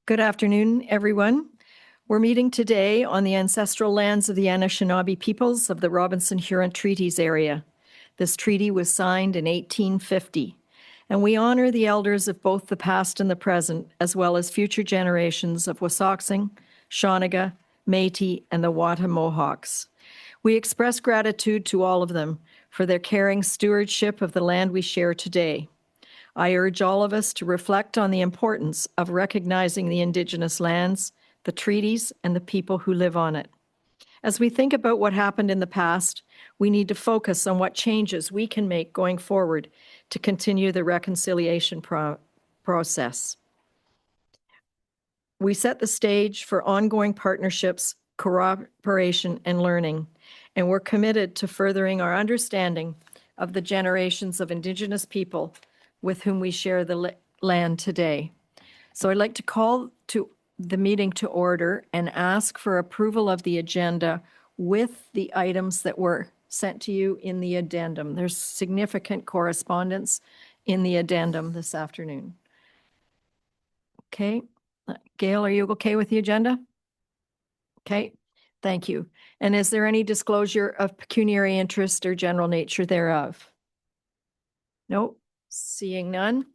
Good afternoon, everyone. We're meeting today on the ancestral lands of the Anishinaabe peoples of the Robinson-Huron Treaties area. This treaty was signed in 1850, and we honor the elders of both the past and the present, as well as future generations of Wasauksing, Shawniga, Métis, and the Wata Mohawks. We express gratitude to all of them for their caring stewardship of the land we share today. I urge all of us to reflect on the importance of recognizing the Indigenous lands, the treaties, and the people who live on it. As we think about what happened in the past, we need to focus on what changes we can make going forward to continue the reconciliation process. We set the stage for ongoing partnerships, cooperation, and learning, and we're committed to furthering our understanding of the generations of Indigenous people with whom we share the land today. So I'd like to call to the meeting to order and ask for approval of the agenda with the items that were sent to you in the addendum. There's significant correspondence in the addendum this afternoon. Okay. Gail, are you okay with the agenda? Okay, thank you. And is there any disclosure of pecuniary interest or general nature thereof? Nope. Seeing none.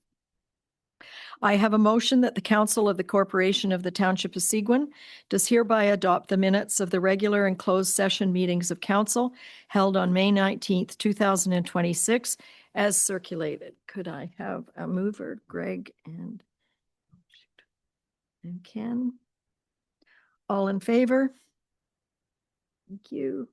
I have a motion that the Council of the Corporation of the Township of Seguin does hereby adopt the minutes of the regular and closed session meetings of Council held on May 19th, 2026 as circulated. Could I have a mover, Greg and Ken? All in favor? Thank you.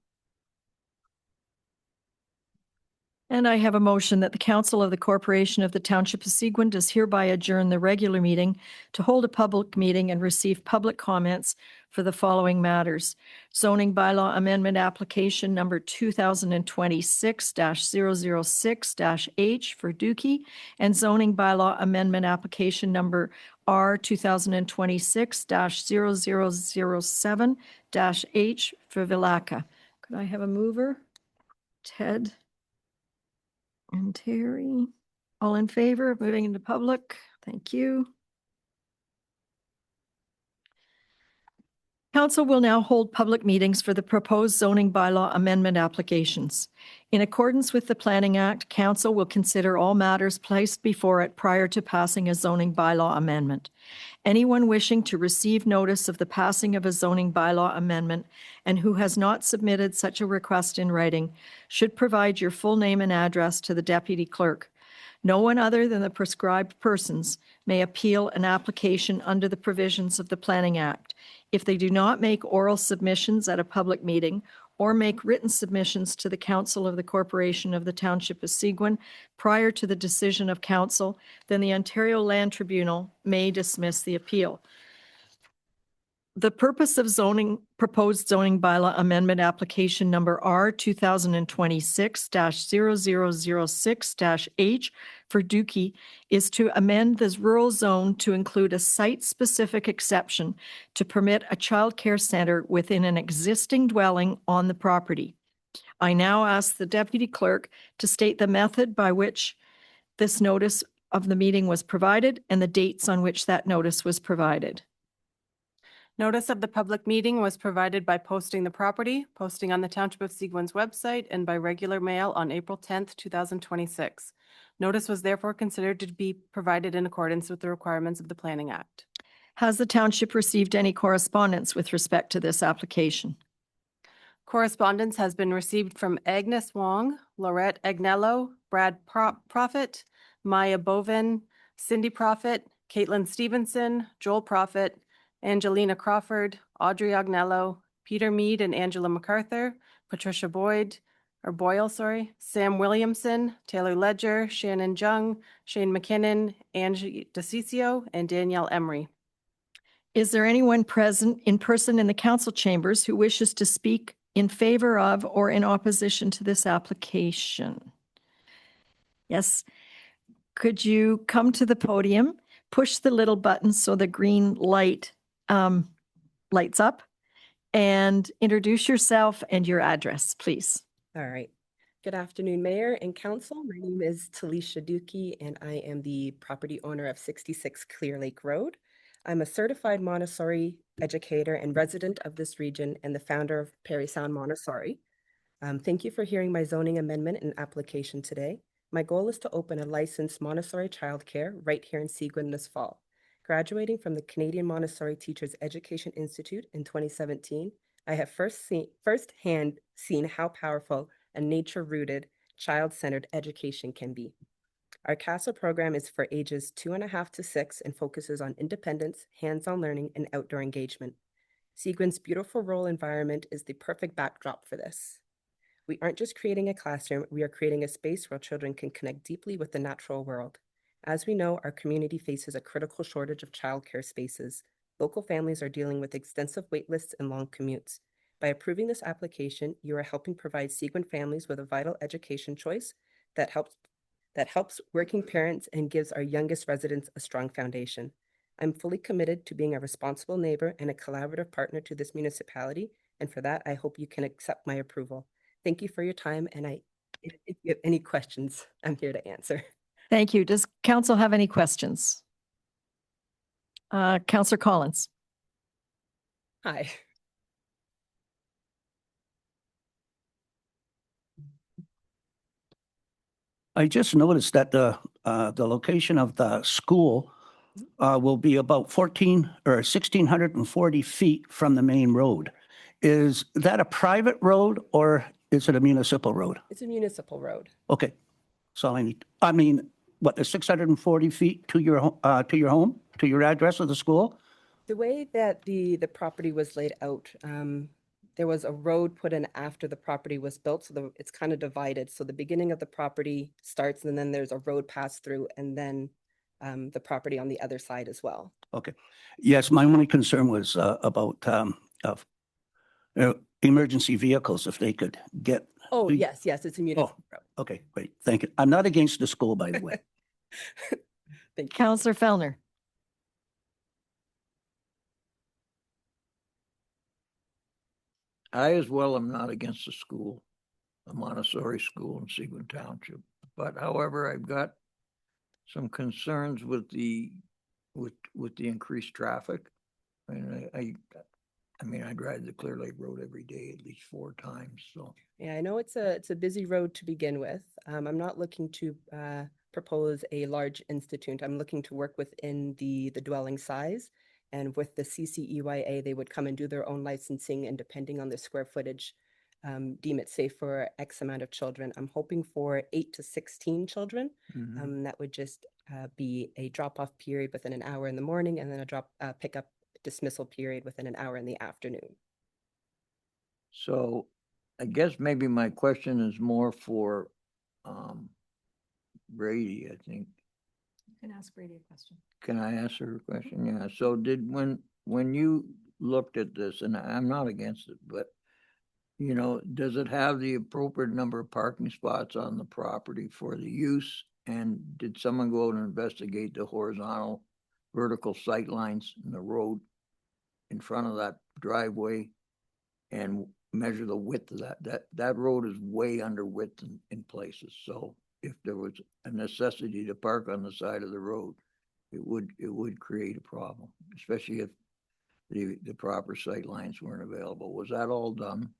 And I have a motion that the Council of the Corporation of the Township of Seguin does hereby adjourn the regular meeting to hold a public meeting and receive public comments for the following matters. Zoning bylaw amendment application number 2026-006-H for Dookie and zoning bylaw amendment application number R 2026-0007-H for Vilaka. Could I have a mover? Ted and Terry, all in favor of moving into public? Thank you. Council will now hold public meetings for the proposed zoning bylaw amendment applications. In accordance with the Planning Act, Council will consider all matters placed before it prior to passing a zoning bylaw amendment. Anyone wishing to receive notice of the passing of a zoning bylaw amendment and who has not submitted such a request in writing should provide your full name and address to the Deputy Clerk. No one other than the prescribed persons may appeal an application under the provisions of the Planning Act if they do not make oral submissions at a public meeting or make written submissions to the Council of the Corporation of the Township of Seguin prior to the decision of Council, then the Ontario Land Tribunal may dismiss the appeal. The purpose of proposed zoning bylaw amendment application number R 2026-0006-H for Dookie is to amend the rural zone to include a site-specific exception to permit a child care center within an existing dwelling on the property. I now ask the Deputy Clerk to state the method by which this notice of the meeting was provided and the dates on which that notice was provided. Notice of the public meeting was provided by posting the property, posting on the Township of Seguin's website, and by regular mail on April 10th, 2026. Notice was therefore considered to be provided in accordance with the requirements of the Planning Act. Has the Township received any correspondence with respect to this application? Correspondence has been received from Agnes Wong, Laurette Agnello, Brad Prophet, Maya Bovin, Cindy Prophet, Caitlin Stevenson, Joel Prophet, Angelina Crawford, Audrey Agnello, Peter Mead and Angela MacArthur, Patricia Boyle, Sam Williamson, Taylor Ledger, Shannon Jung, Shane McKinnon, Angie DeCiccio, and Danielle Emery. Is there anyone present in person in the council chambers who wishes to speak in favor of or in opposition to this application? Yes. Could you come to the podium, push the little button so the green light lights up, and introduce yourself and your address, please. All right. Good afternoon, Mayor and Council. My name is Talisha Dookie, and I am the property owner of 66 Clear Lake Road. I'm a certified Montessori educator and resident of this region and the founder of Parry Sound Montessori. Thank you for hearing my zoning amendment and application today. My goal is to open a licensed Montessori childcare right here in Seguin this fall. Graduating from the Canadian Montessori Teachers Education Institute in 2017, I have firsthand seen how powerful a nature-rooted, child-centered education can be. Our CASA program is for ages 2.5 to 6 and focuses on independence, hands-on learning, and outdoor engagement. Seguin's beautiful rural environment is the perfect backdrop for this. We aren't just creating a classroom, we are creating a space where children can connect deeply with the natural world. As we know, our community faces a critical shortage of childcare spaces. Local families are dealing with extensive waitlists and long commutes. By approving this application, you are helping provide Seguin families with a vital education choice that helps working parents and gives our youngest residents a strong foundation. I'm fully committed to being a responsible neighbor and a collaborative partner to this municipality, and for that, I hope you can accept my approval. Thank you for your time, and if you have any questions, I'm here to answer. Thank you. Does council have any questions? Councillor Collins. Hi. I just noticed that the location of the school will be about 1,640 feet from the main road. Is that a private road or is it a municipal road? It's a municipal road. Okay, that's all I need. I mean, what, the 640 feet to your home, to your address of the school? The way that the property was laid out, there was a road put in after the property was built, so it's kind of divided. So the beginning of the property starts, and then there's a road pass through, and then the property on the other side as well. Okay. Yes, my only concern was about emergency vehicles, if they could get. Oh, yes, it's a municipal road. Okay, great. Thank you. I'm not against the school, by the way. Thank you. Councillor Fellner. I as well am not against the school, a Montessori school in Seguin Township. But however, I've got some concerns with the increased traffic. And I mean, I drive the Clear Lake Road every day, at least 4 times, so. Yeah, I know it's a busy road to begin with. I'm not looking to propose a large institute. I'm looking to work within the dwelling size. And with the CCEYA, they would come and do their own licensing, and depending on the square footage, deem it safe for X amount of children. I'm hoping for 8 to 16 children. That would just be a drop-off period within an hour in the morning, and then a pickup dismissal period within an hour in the afternoon. So I guess maybe my question is more for Brady, I think. You can ask Brady a question. Can I ask her a question? Yeah, so when you looked at this, and I'm not against it, but you know, does it have the appropriate number of parking spots on the property for the use? And did someone go out and investigate the horizontal, vertical sight lines in the road in front of that driveway and measure the width of that road is way under width in places. So if there was a necessity to park on the side of the road, it would create a problem, especially if the proper sight lines weren't available. Was that all done?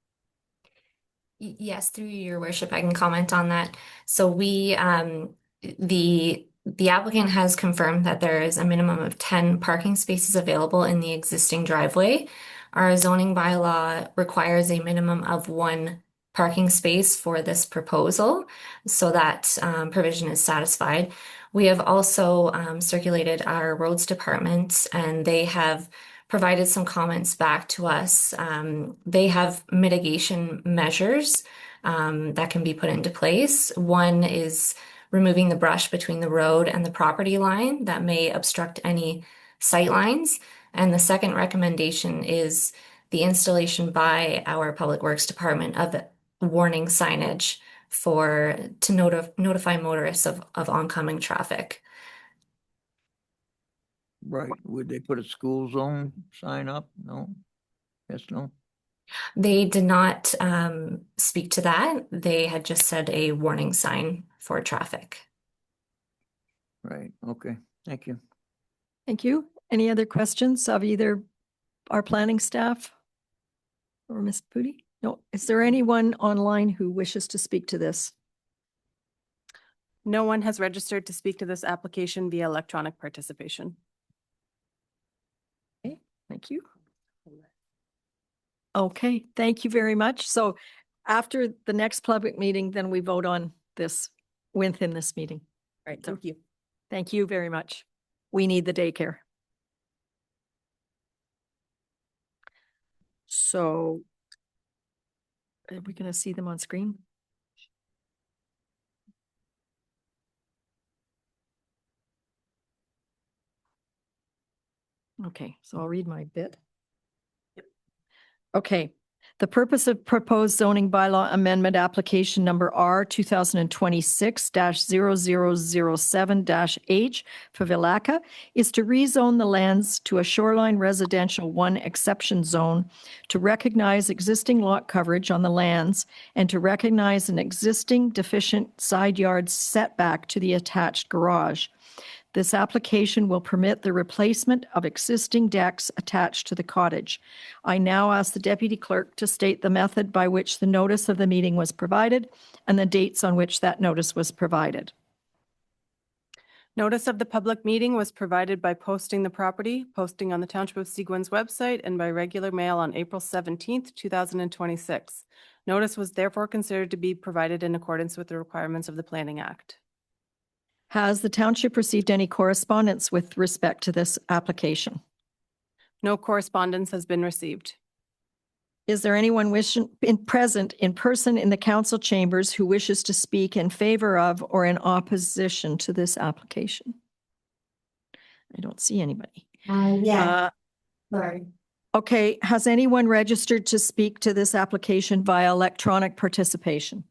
Yes, through your worship, I can comment on that. So we, the applicant has confirmed that there is a minimum of 10 parking spaces available in the existing driveway. Our zoning bylaw requires a minimum of 1 parking space for this proposal, so that provision is satisfied. We have also circulated our roads department, and they have provided some comments back to us. They have mitigation measures that can be put into place. One is removing the brush between the road and the property line that may obstruct any sight lines. And the second recommendation is the installation by our Public Works Department of warning signage to notify motorists of oncoming traffic. Right. Would they put a school zone sign up? No? Yes, no? They did not speak to that. They had just said a warning sign for traffic. Right. Okay. Thank you. Thank you. Any other questions of either our planning staff or Ms. Pudi? No. Is there anyone online who wishes to speak to this? No one has registered to speak to this application via electronic participation. Okay, thank you. Okay, thank you very much. So after the next public meeting, then we vote on this within this meeting. Right, thank you. Thank you very much. We need the daycare. So are we going to see them on screen? Okay, so I'll read my bit. Okay. The purpose of proposed zoning bylaw amendment application number R 2026-0007-H for Vilaka is to rezone the lands to a shoreline residential 1 exception zone, to recognize existing lot coverage on the lands, and to recognize an existing deficient side yard setback to the attached garage. This application will permit the replacement of existing decks attached to the cottage. I now ask the deputy clerk to state the method by which the notice of the meeting was provided and the dates on which that notice was provided. Notice of the public meeting was provided by posting the property, posting on the Township of Seguin's website, and by regular mail on April 17th, 2026. Notice was therefore considered to be provided in accordance with the requirements of the Planning Act. Has the township received any correspondence with respect to this application? No correspondence has been received. Is there anyone present in person in the council chambers who wishes to speak in favor of or in opposition to this application? I don't see anybody. Sorry. Okay, has anyone registered to speak to this application via electronic participation?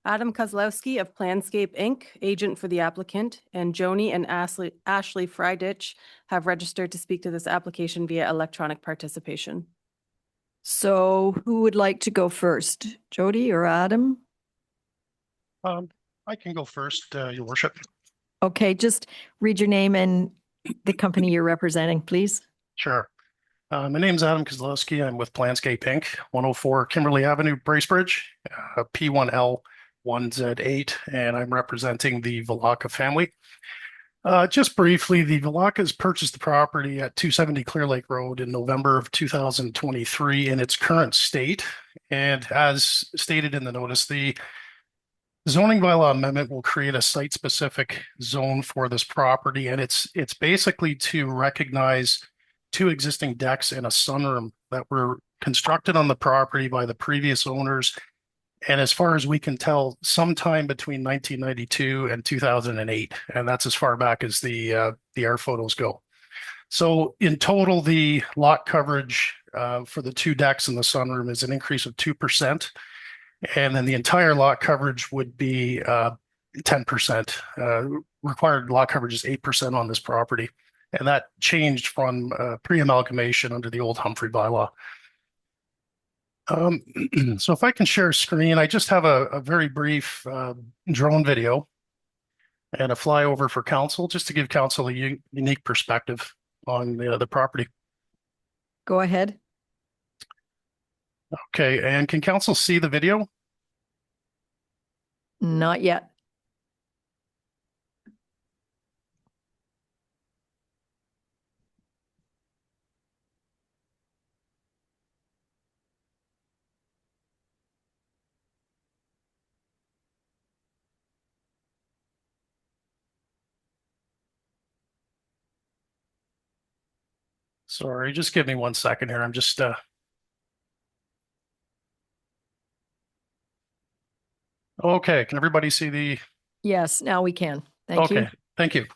Adam Kozlowski of Planscape Inc., agent for the applicant, and Joni and Ashley Fryditch have registered to speak to this application via electronic participation. So who would like to go first? Jody or Adam? I can go first, Your Worship. Okay, just read your name and the company you're representing, please. Sure. My name's Adam Kozlowski. I'm with Planscape Inc., 104 Kimberly Avenue, Bracebridge, P1L1Z8, and I'm representing the Vilaka family. Just briefly, the Vilakas purchased the property at 270 Clear Lake Road in November of 2023 in its current state. And as stated in the notice, the zoning bylaw amendment will create a site-specific zone for this property, and it's basically to recognize 2 existing decks and a sunroom that were constructed on the property by the previous owners. And as far as we can tell, sometime between 1992 and 2008, and that's as far back as the air photos go. So in total, the lot coverage for the 2 decks and the sunroom is an increase of 2%. And then the entire lot coverage would be 10%. Required lot coverage is 8% on this property. And that changed from pre-amalgamation under the old Humphrey bylaw. So if I can share a screen, I just have a very brief drone video and a flyover for council, just to give council a unique perspective on the property. Go ahead. Okay, and can council see the video? Not yet. Sorry, just give me 1 second here. I'm just okay, can everybody see the Yes, now we can. Thank you. Okay, thank you.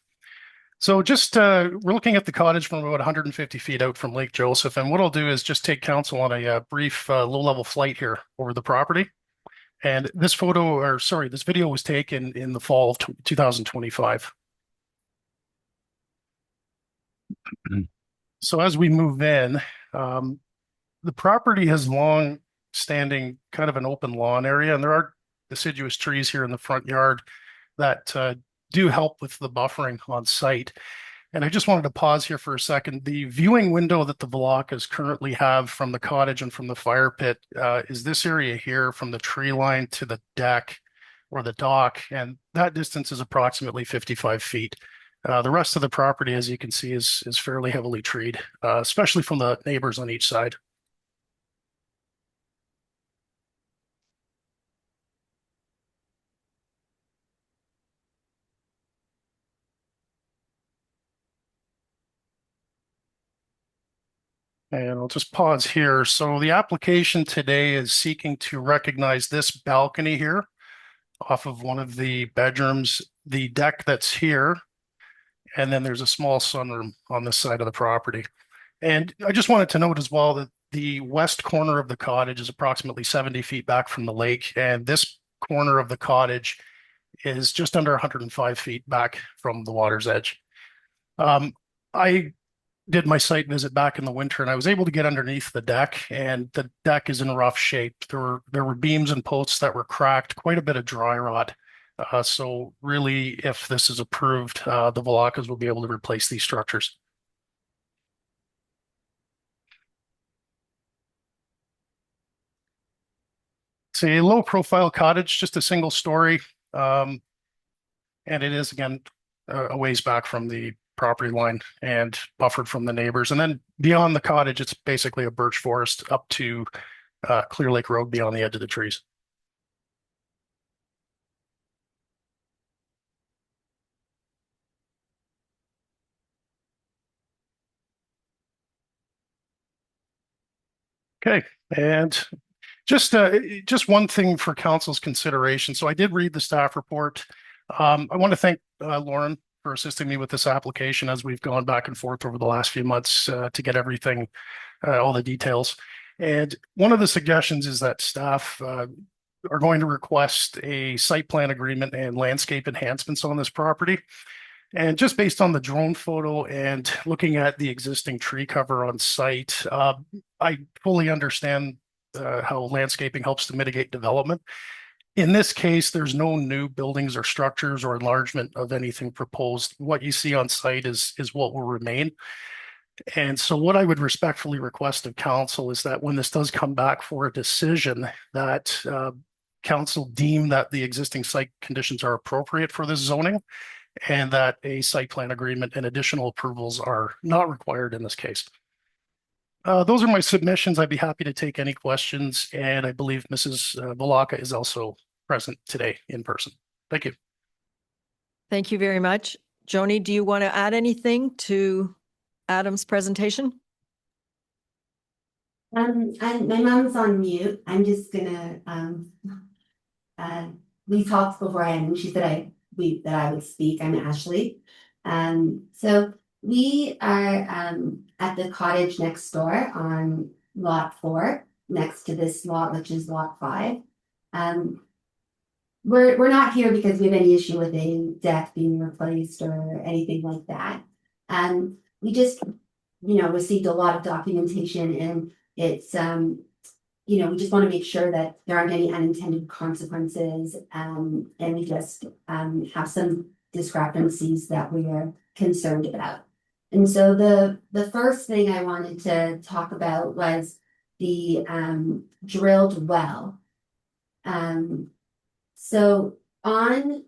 So just we're looking at the cottage from about 150 feet out from Lake Joseph, and what I'll do is just take council on a brief low-level flight here over the property. And this this video was taken in the fall of 2025. So as we move in, the property has long-standing kind of an open lawn area, and there are deciduous trees here in the front yard that do help with the buffering on site. And I just wanted to pause here for a second. The viewing window that the Valakas currently have from the cottage and from the fire pit is this area here from the tree line to the deck or the dock. And that distance is approximately 55 feet. The rest of the property, as you can see, is fairly heavily treed, especially from the neighbors on each side. And I'll just pause here. So the application today is seeking to recognize this balcony here off of one of the bedrooms, the deck that's here, and then there's a small sunroom on this side of the property. And I just wanted to note as well that the west corner of the cottage is approximately 70 feet back from the lake, and this corner of the cottage is just under 105 feet back from the water's edge. I did my site visit back in the winter, and I was able to get underneath the deck, and the deck is in rough shape. There were beams and posts that were cracked, quite a bit of dry rot. So really, if this is approved, the Valakas will be able to replace these structures. It's a low profile cottage, just a single story. And it is again a ways back from the property line and buffered from the neighbors. And then beyond the cottage, it's basically a birch forest up to Clear Lake Road beyond the edge of the trees. Okay, and just one thing for council's consideration. So I did read the staff report. I want to thank Lauren for assisting me with this application as we've gone back and forth over the last few months to get everything, all the details. And one of the suggestions is that staff are going to request a site plan agreement and landscape enhancements on this property. And just based on the drone photo and looking at the existing tree cover on site, I fully understand how landscaping helps to mitigate development. In this case, there's no new buildings or structures or enlargement of anything proposed. What you see on site is what will remain. And so what I would respectfully request of council is that when this does come back for a decision, that council deem that the existing site conditions are appropriate for this zoning, and that a site plan agreement and additional approvals are not required in this case. Those are my submissions. I'd be happy to take any questions, and I believe Mrs. Valaka is also present today in person. Thank you. Thank you very much. Joni, do you want to add anything to Adam's presentation? And my mom's on mute. I'm just gonna we talked beforehand and she said that I would speak. I'm Ashley. So we are at the cottage next door on lot 4, next to this lot, which is lot 5. We're not here because we have any issue with a deck being replaced or anything like that. We just, received a lot of documentation, and it's we just want to make sure that there aren't any unintended consequences, and we just have some discrepancies that we are concerned about. And so the first thing I wanted to talk about was the drilled well. So in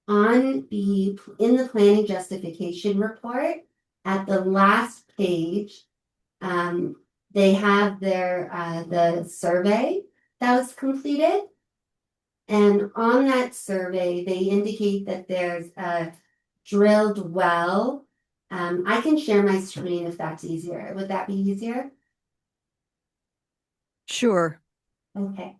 the planning justification report, at the last page, they have their the survey that was completed. And on that survey, they indicate that there's a drilled well. I can share my screen if that's easier. Would that be easier? Sure. Okay.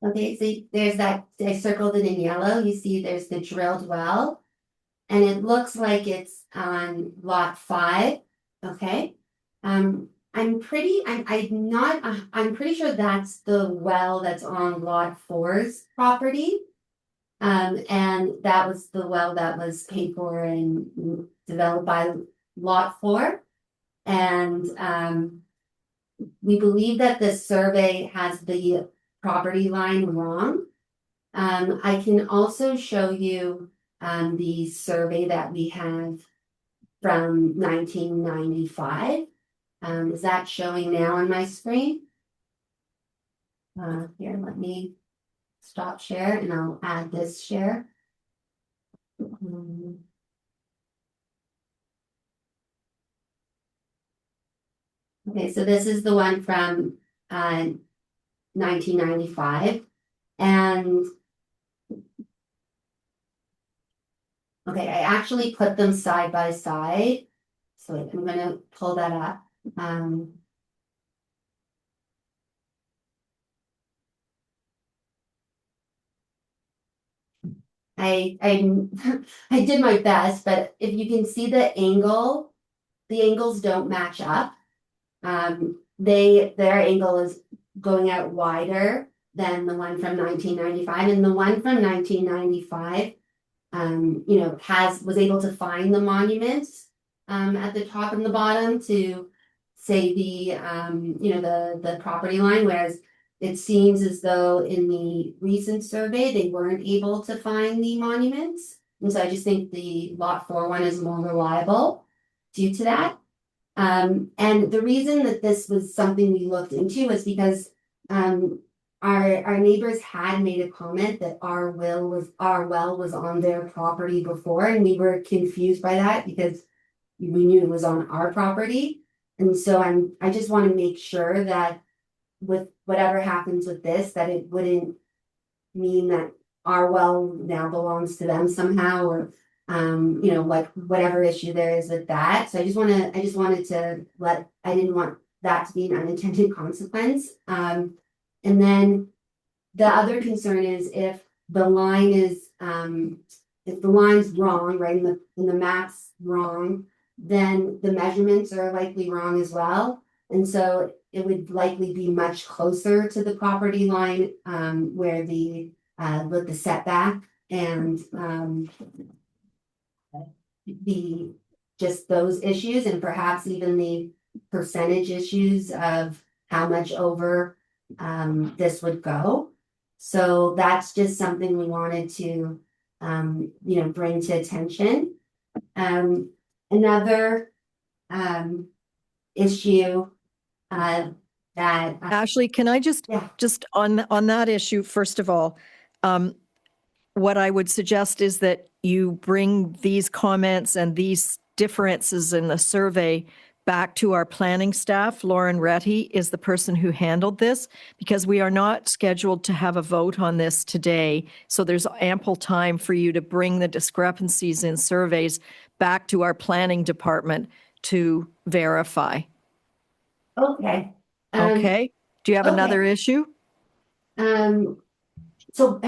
Okay, so there's that, I circled it in yellow. You see there's the drilled well, and it looks like it's on lot 5. Okay. I'm pretty sure that's the well that's on lot 4's property. And that was the well that was paid for and developed by Lot 4. And we believe that the survey has the property line wrong. I can also show you the survey that we have from 1995. Is that showing now on my screen? Here, let me stop share and I'll add this share. Okay, so this is the one from 1995. And okay, I actually put them side by side. So I'm going to pull that up. I I did my best, but if you can see the angles don't match up. Their angle is going out wider than the one from 1995, and the one from 1995, was able to find the monuments at the top and the bottom to say the property line, whereas it seems as though in the recent survey they weren't able to find the monuments, and so I just think the Lot 4 one is more reliable due to that. And the reason that this was something we looked into was because our neighbors had made a comment that our well was on their property before, and we were confused by that because we knew it was on our property. And so I just want to make sure that with whatever happens with this, that it wouldn't mean that our well now belongs to them somehow, or whatever issue there is with that. So I just wanted to I didn't want that to be an unintended consequence. And then the other concern is if the line is if the line's wrong, right, in the map's wrong, then the measurements are likely wrong as well. And so it would likely be much closer to the property line where with the setback and just those issues, and perhaps even the percentage issues of how much over this would go. So that's just something we wanted to bring to attention. Another issue that Ashley, can I just on that issue, first of all, what I would suggest is that you bring these comments and these differences in the survey back to our planning staff. Lauren Retty is the person who handled this, because we are not scheduled to have a vote on this today. So there's ample time for you to bring the discrepancies in surveys back to our planning department to verify. Okay. Okay. Do you have another issue? So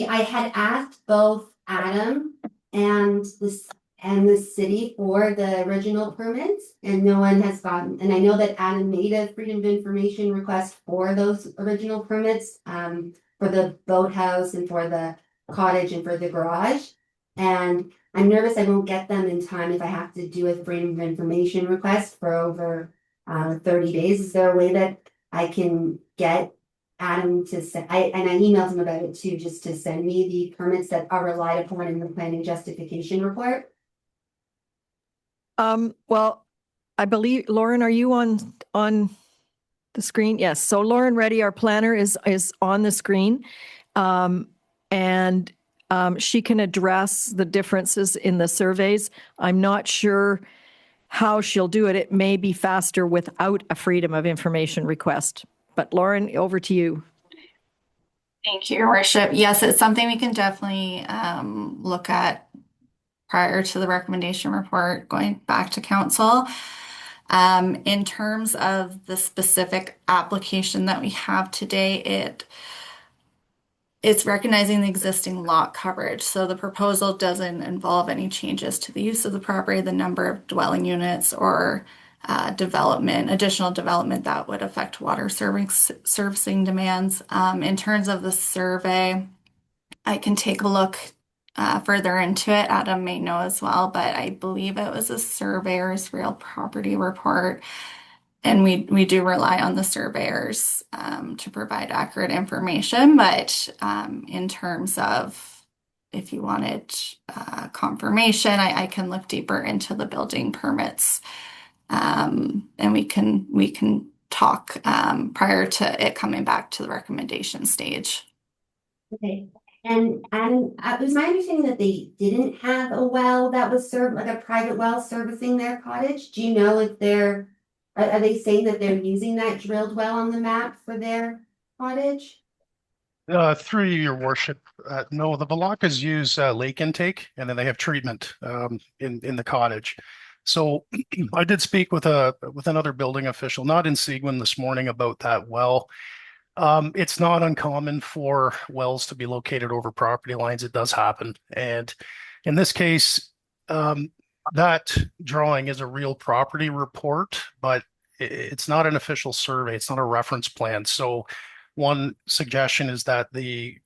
I had asked both Adam and the city for the original permits, and no one has gotten, and I know that Adam made a Freedom of Information request for those original permits, for the boathouse and for the cottage and for the garage. And I'm nervous I won't get them in time if I have to do a Freedom of Information request for over 30 days. Is there a way that I can get Adam to send, I emailed him about it too, just to send me the permits that are relied upon in the planning justification report? Well, I believe, Lauren, are you on the screen? Yes. So Lauren Reddy, our planner, is on the screen. And she can address the differences in the surveys. I'm not sure how she'll do it. It may be faster without a Freedom of Information request. But Lauren, over to you. Thank you, Your Worship. Yes, it's something we can definitely look at prior to the recommendation report going back to council. In terms of the specific application that we have today, it's recognizing the existing lot coverage. So the proposal doesn't involve any changes to the use of the property, the number of dwelling units, or additional development that would affect water servicing demands. In terms of the survey, I can take a look further into it. Adam may know as well, but I believe it was a surveyor's real property report. And we do rely on the surveyors to provide accurate information. But in terms of if you wanted confirmation, I can look deeper into the building permits, and we can talk prior to it coming back to the recommendation stage. Okay. And it was my understanding that they didn't have a well that was like a private well servicing their cottage. Do you know if are they saying that they're using that drilled well on the map for their cottage? Through your worship, no, the Valakas use lake intake, and then they have treatment in the cottage. So I did speak with another building official, not in Seguin, this morning about that well. It's not uncommon for wells to be located over property lines. It does happen, and in this case, that drawing is a real property report, but it's not an official survey. It's not a reference plan. So one suggestion is that the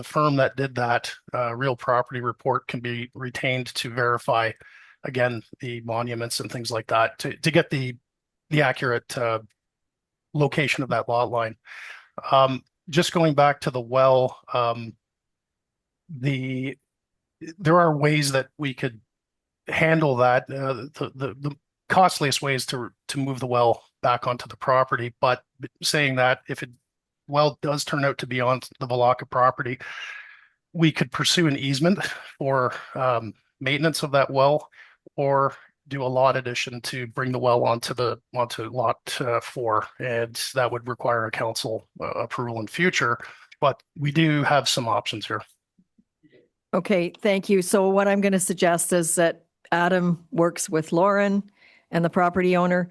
firm that did that real property report can be retained to verify, again, the monuments and things like that to get the accurate location of that lot line. Just going back to the well, there are ways that we could handle that. The costliest way is to move the well back onto the property. But saying that, if it well does turn out to be on the Valaka property, we could pursue an easement for maintenance of that well, or do a lot addition to bring the well onto lot 4, and that would require a council approval in future. But we do have some options here. Okay, thank you. So what I'm going to suggest is that Adam works with Lauren and the property owner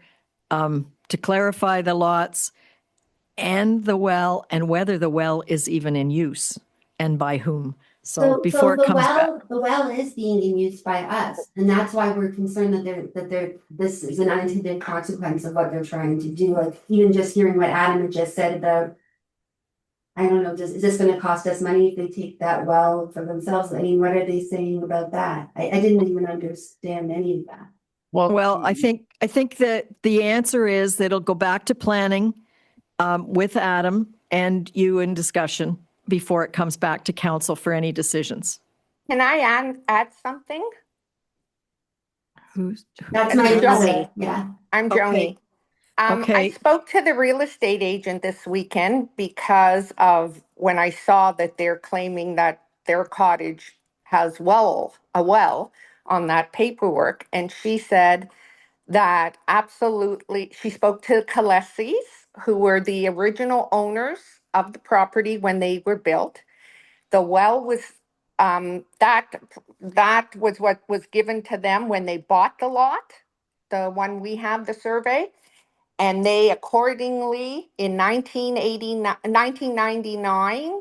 to clarify the lots and the well, and whether the well is even in use and by whom. So before it comes back. The well is being in use by us, and that's why we're concerned that this is an unintended consequence of what they're trying to do. Like, even just hearing what Adam had just said about, I don't know, is this going to cost us money if they take that well for themselves? I mean, what are they saying about that? I didn't even understand any of that. Well, I think that the answer is that it'll go back to planning with Adam and you in discussion before it comes back to council for any decisions. Can I add something? That's my Joni. Yeah. I'm Okay. Joni. I spoke to the real estate agent this weekend because of when I saw that they're claiming that their cottage has a well on that paperwork. And she said that absolutely, she spoke to Kalesis, who were the original owners of the property when they were built. The well was that was what was given to them when they bought the lot, the one we have the survey, and they accordingly in 1999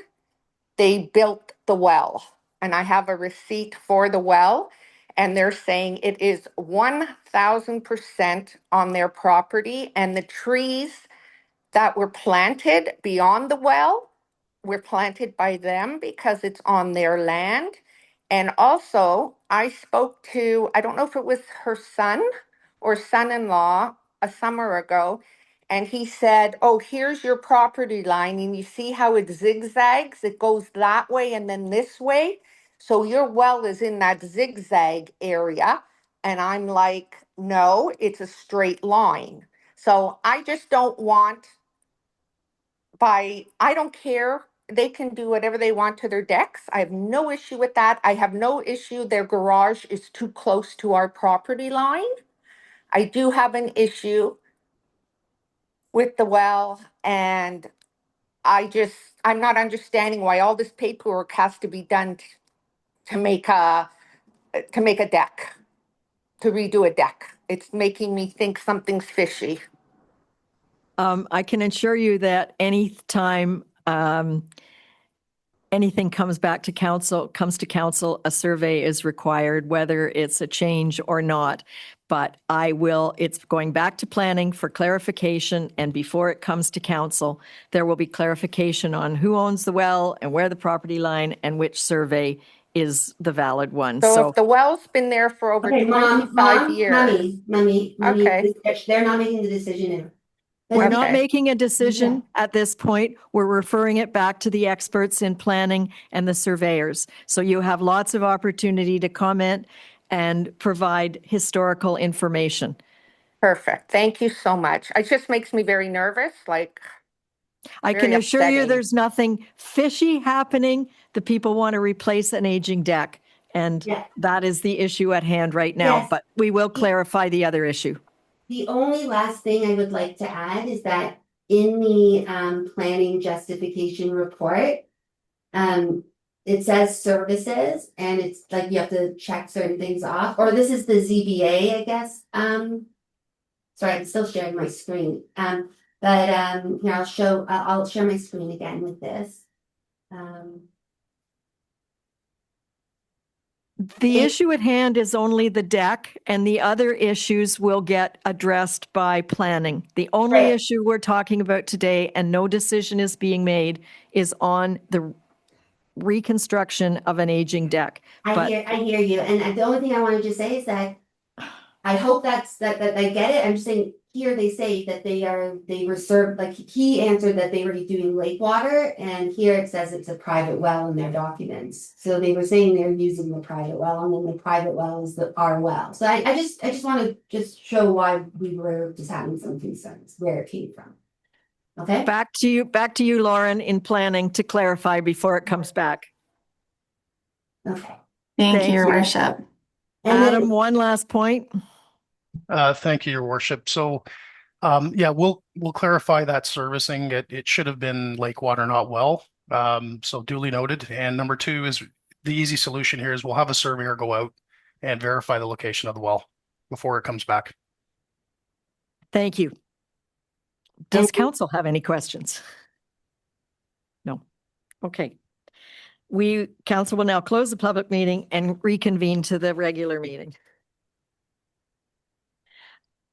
they built the well, and I have a receipt for the well, and they're saying it is 1,000% on their property, and the trees that were planted beyond the well were planted by them because it's on their land. And also, I spoke to, I don't know if it was her son or son-in-law a summer ago, and he said, oh, here's your property line, and you see how it zigzags? It goes that way and then this way. So your well is in that zigzag area. And I'm like, no, it's a straight line. So I just don't want I don't care. They can do whatever they want to their decks. I have no issue with that. I have no issue their garage is too close to our property line. I do have an issue with the well, and I'm not understanding why all this paperwork has to be done to make a deck, to redo a deck. It's making me think something's fishy. I can assure you that any time anything comes to council, a survey is required, whether it's a change or not. but it's going back to planning for clarification, and before it comes to council, there will be clarification on who owns the well and where the property line and which survey is the valid one. So if the well's been there for over Okay, 25 years. Mommy, Okay. they're not making the decision now. We're not Okay. making a decision at this point. We're referring it back to the experts in planning and the surveyors. So you have lots of opportunity to comment and provide historical information. Perfect. Thank you so much. It just makes me very nervous, like, I can Very assure you upsetting. there's nothing fishy happening. The people want to replace an aging deck, and Yeah. that is the issue at hand right now. Yes. But we will clarify the other issue. The only last thing I would like to add is that in the planning justification report, it says services, and it's like you have to check certain things off, or this is the ZBA, I guess. Sorry, I'm still sharing my screen. But here I'll share my screen again with this. The issue at hand is only the deck, and the other issues will get addressed by planning. The only Right. issue we're talking about today, and no decision is being made, is on the reconstruction of an aging deck. I hear you, and the only thing I wanted to say is that I hope that they get it. I'm just saying here they say that they were served, like he answered that they were doing lake water, and here it says it's a private well in their documents. So they were saying they're using the private well, and then the private well is our well. So I just want to just show why we were just having some concerns, where it came from. Okay. Back to you, Lauren, in planning to clarify before it comes back. Okay. Thank Thank you, Your you. Worship. And then- Adam, one last point. Thank you, Your Worship. So, yeah, we'll clarify that servicing. It should have been lake water, not well. So duly noted. And number two is the easy solution here is we'll have a surveyor go out and verify the location of the well before it comes back. Thank you. Does council have any questions? No. Okay. Council will now close the public meeting and reconvene to the regular meeting.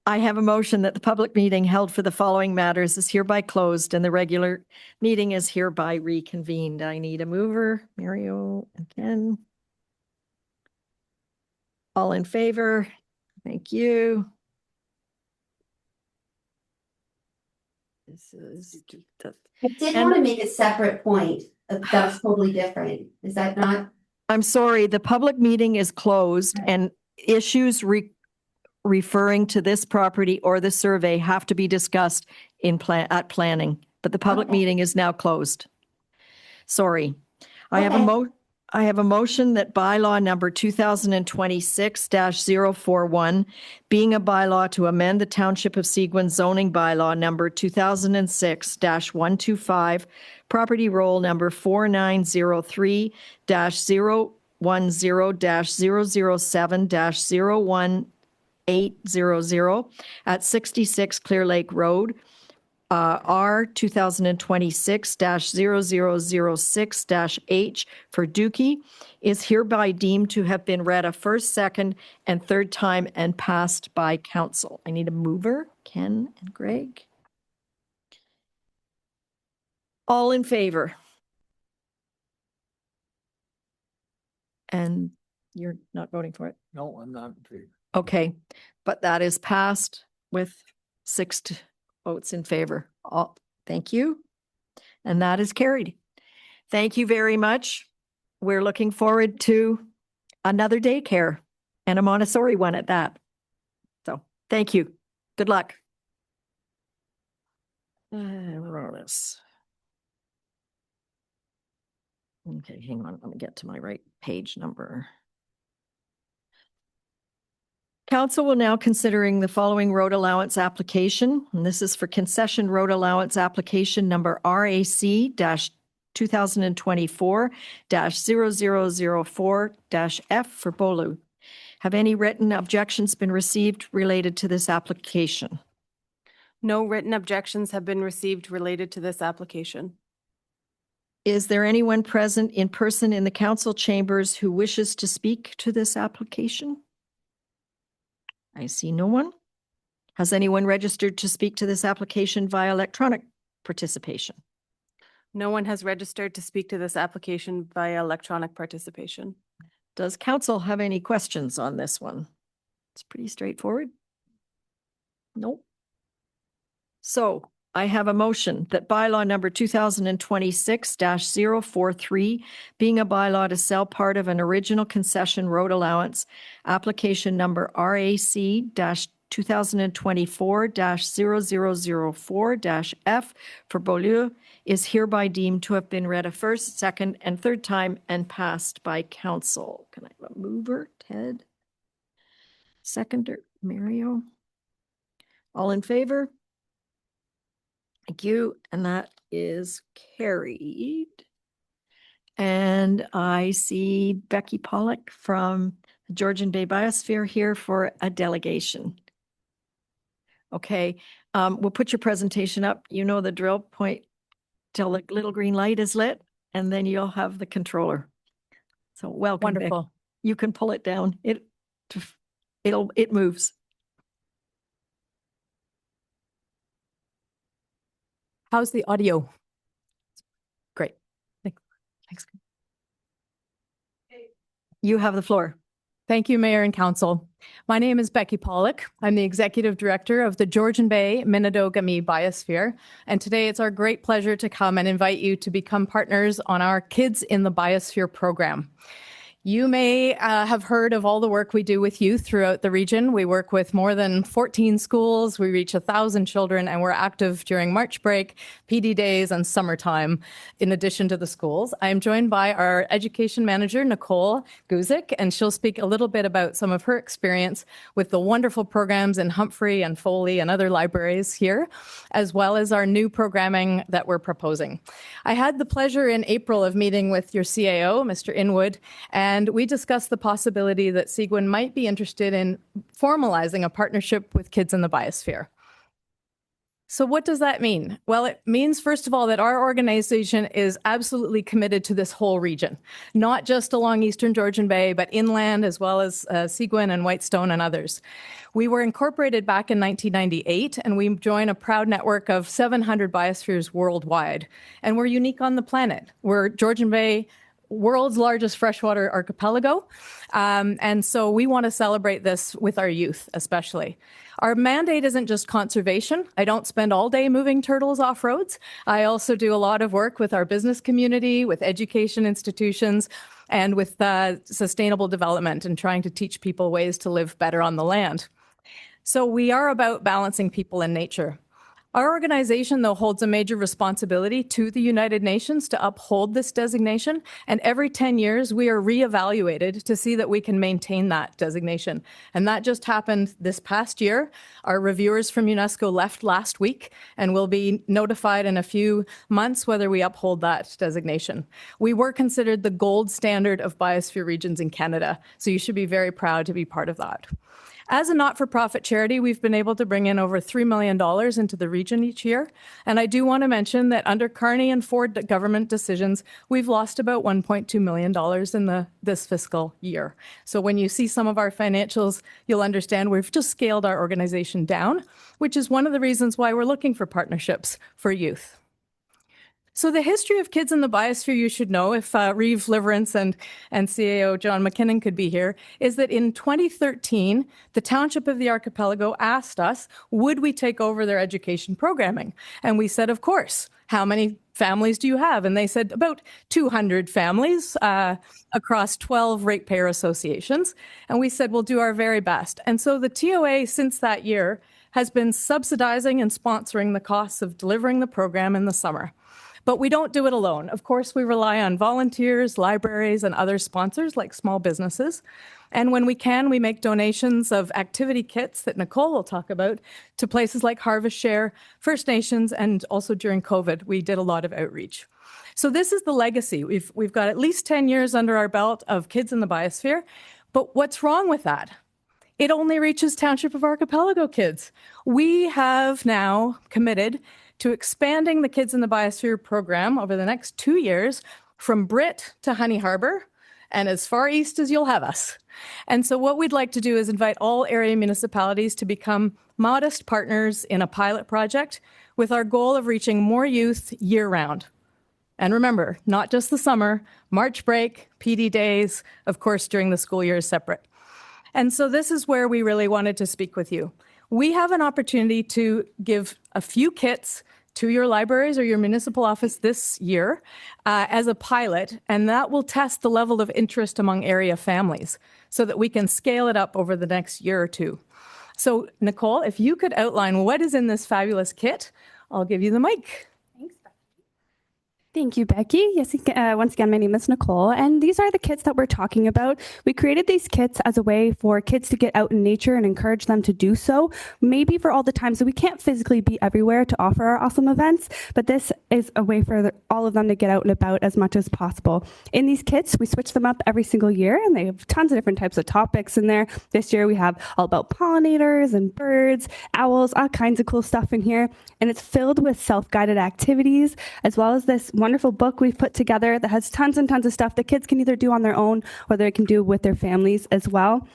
I have a motion that the public meeting held for the following matters is hereby closed and the regular meeting is hereby reconvened. I need a mover. Mario again. All in favor? Thank you. This is I did want to make a separate point that was totally different. Is that not? I'm sorry, the public meeting is closed and issues referring to this property or the survey have to be discussed at planning, but the public Okay. meeting is now closed. Sorry. I have Okay. a motion that bylaw number 2026-041, being a bylaw to amend the Township of Seguin zoning bylaw number 2006-125, property roll number 4903-010-007-01800 at 66 Clear Lake Road, R 2026-0006-H for Dookie is hereby deemed to have been read a first, second, and third time and passed by council. I need a mover, Ken and Greg. All in favor? And you're not voting for it? No, I'm not in favor. Okay, but that is passed with 6 votes in favor. Thank you. And that is carried. Thank you very much. We're looking forward to another daycare and a Montessori one at that. So thank you. Good luck. Where are this? Okay, hang on. Let me get to my right page number. Council will now considering the following road allowance application, and this is for concession road allowance application number RAC-2024-0004-F for Bolu. Have any written objections been received related to this application? No written objections have been received related to this application. Is there anyone present in person in the council chambers who wishes to speak to this application? I see no one. Has anyone registered to speak to this application via electronic participation? No one has registered to speak to this application via electronic participation. Does council have any questions on this one? It's pretty straightforward. Nope. So I have a motion that bylaw number 2026-043, being a bylaw to sell part of an original concession road allowance, application number RAC-2024-0004-F for Beaulieu, is hereby deemed to have been read a first, second, and third time and passed by council. Can I have a mover? Ted? Seconder? Mario? All in favor? Thank you. And that is carried. And I see Becky Pollock from the Georgian Bay Biosphere here for a delegation. Okay, we'll put your presentation up. You know the drill, point till the little green light is lit, and then you'll have the controller. So welcome, Becky. Wonderful. You can pull it down. It moves. How's the audio? Great. Thanks. You have the floor. Thank you, Mayor and Council. My name is Becky Pollock. I'm the Executive Director of the Georgian Bay Minnedogamie Biosphere. And today it's our great pleasure to come and invite you to become partners on our Kids in the Biosphere program. You may have heard of all the work we do with youth throughout the region. We work with more than 14 schools. We reach 1,000 children, and we're active during March break, PD days, and summertime, in addition to the schools. I'm joined by our education manager, Nicole Guzik, and she'll speak a little bit about some of her experience with the wonderful programs in Humphrey and Foley and other libraries here, as well as our new programming that we're proposing. I had the pleasure in April of meeting with your CAO, Mr. Inwood, and we discussed the possibility that Seguin might be interested in formalizing a partnership with Kids in the Biosphere. So what does that mean? Well, it means, first of all, that our organization is absolutely committed to this whole region, not just along Eastern Georgian Bay, but inland, as well as Seguin and Whitestone and others. We were incorporated back in 1998, and we join a proud network of 700 biospheres worldwide. And we're unique on the planet. We're Georgian Bay, world's largest freshwater archipelago. And so we want to celebrate this with our youth, especially. Our mandate isn't just conservation. I don't spend all day moving turtles off roads. I also do a lot of work with our business community, with education institutions, and with sustainable development and trying to teach people ways to live better on the land. So we are about balancing people and nature. Our organization, though, holds a major responsibility to the United Nations to uphold this designation, and every 10 years we are reevaluated to see that we can maintain that designation. And that just happened this past year. Our reviewers from UNESCO left last week, and we'll be notified in a few months whether we uphold that designation. We were considered the gold standard of biosphere regions in Canada, so you should be very proud to be part of that. As a not-for-profit charity, we've been able to bring in over $3 million into the region each year. And I do want to mention that under Carney and Ford government decisions, we've lost about $1.2 million in this fiscal year. So when you see some of our financials, you'll understand we've just scaled our organization down, which is one of the reasons why we're looking for partnerships for youth. So the history of Kids in the Biosphere, you should know, if Reeve Liverance and CAO John McKinnon could be here, is that in 2013, the Township of the Archipelago asked us, would we take over their education programming? And we said, of course. How many families do you have? And they said about 200 families across 12 ratepayer associations. And we said, we'll do our very best. And so the TOA since that year has been subsidizing and sponsoring the costs of delivering the program in the summer. But we don't do it alone. Of course, we rely on volunteers, libraries, and other sponsors like small businesses. And when we can, we make donations of activity kits that Nicole will talk about to places like Harvest Share, First Nations, and also during COVID, we did a lot of outreach. So this is the legacy. We've got at least 10 years under our belt of Kids in the Biosphere. But what's wrong with that? It only reaches Township of Archipelago kids. We have now committed to expanding the Kids in the Biosphere program over the next 2 years from Britt to Honey Harbor and as far east as you'll have us. And so what we'd like to do is invite all area municipalities to become modest partners in a pilot project with our goal of reaching more youth year-round. And remember, not just the summer, March break, PD days, of course, during the school year is separate. And so this is where we really wanted to speak with you. We have an opportunity to give a few kits to your libraries or your municipal office this year as a pilot, and that will test the level of interest among area families so that we can scale it up over the next year or two. So Nicole, if you could outline what is in this fabulous kit, I'll give you the mic. Thank you, Becky. Yes, once again, my name is Nicole, and these are the kits that we're talking about. We created these kits as a way for kids to get out in nature and encourage them to do so, maybe for all the times that we can't physically be everywhere to offer our awesome events, but this is a way for all of them to get out and about as much as possible. In these kits, we switch them up every single year, and they have tons of different types of topics in there. This year, we have all about pollinators and birds, owls, all kinds of cool stuff in here, and it's filled with self-guided activities, as well as this wonderful book we've put together that has tons and tons of stuff that kids can either do on their own or they can do with their families as well.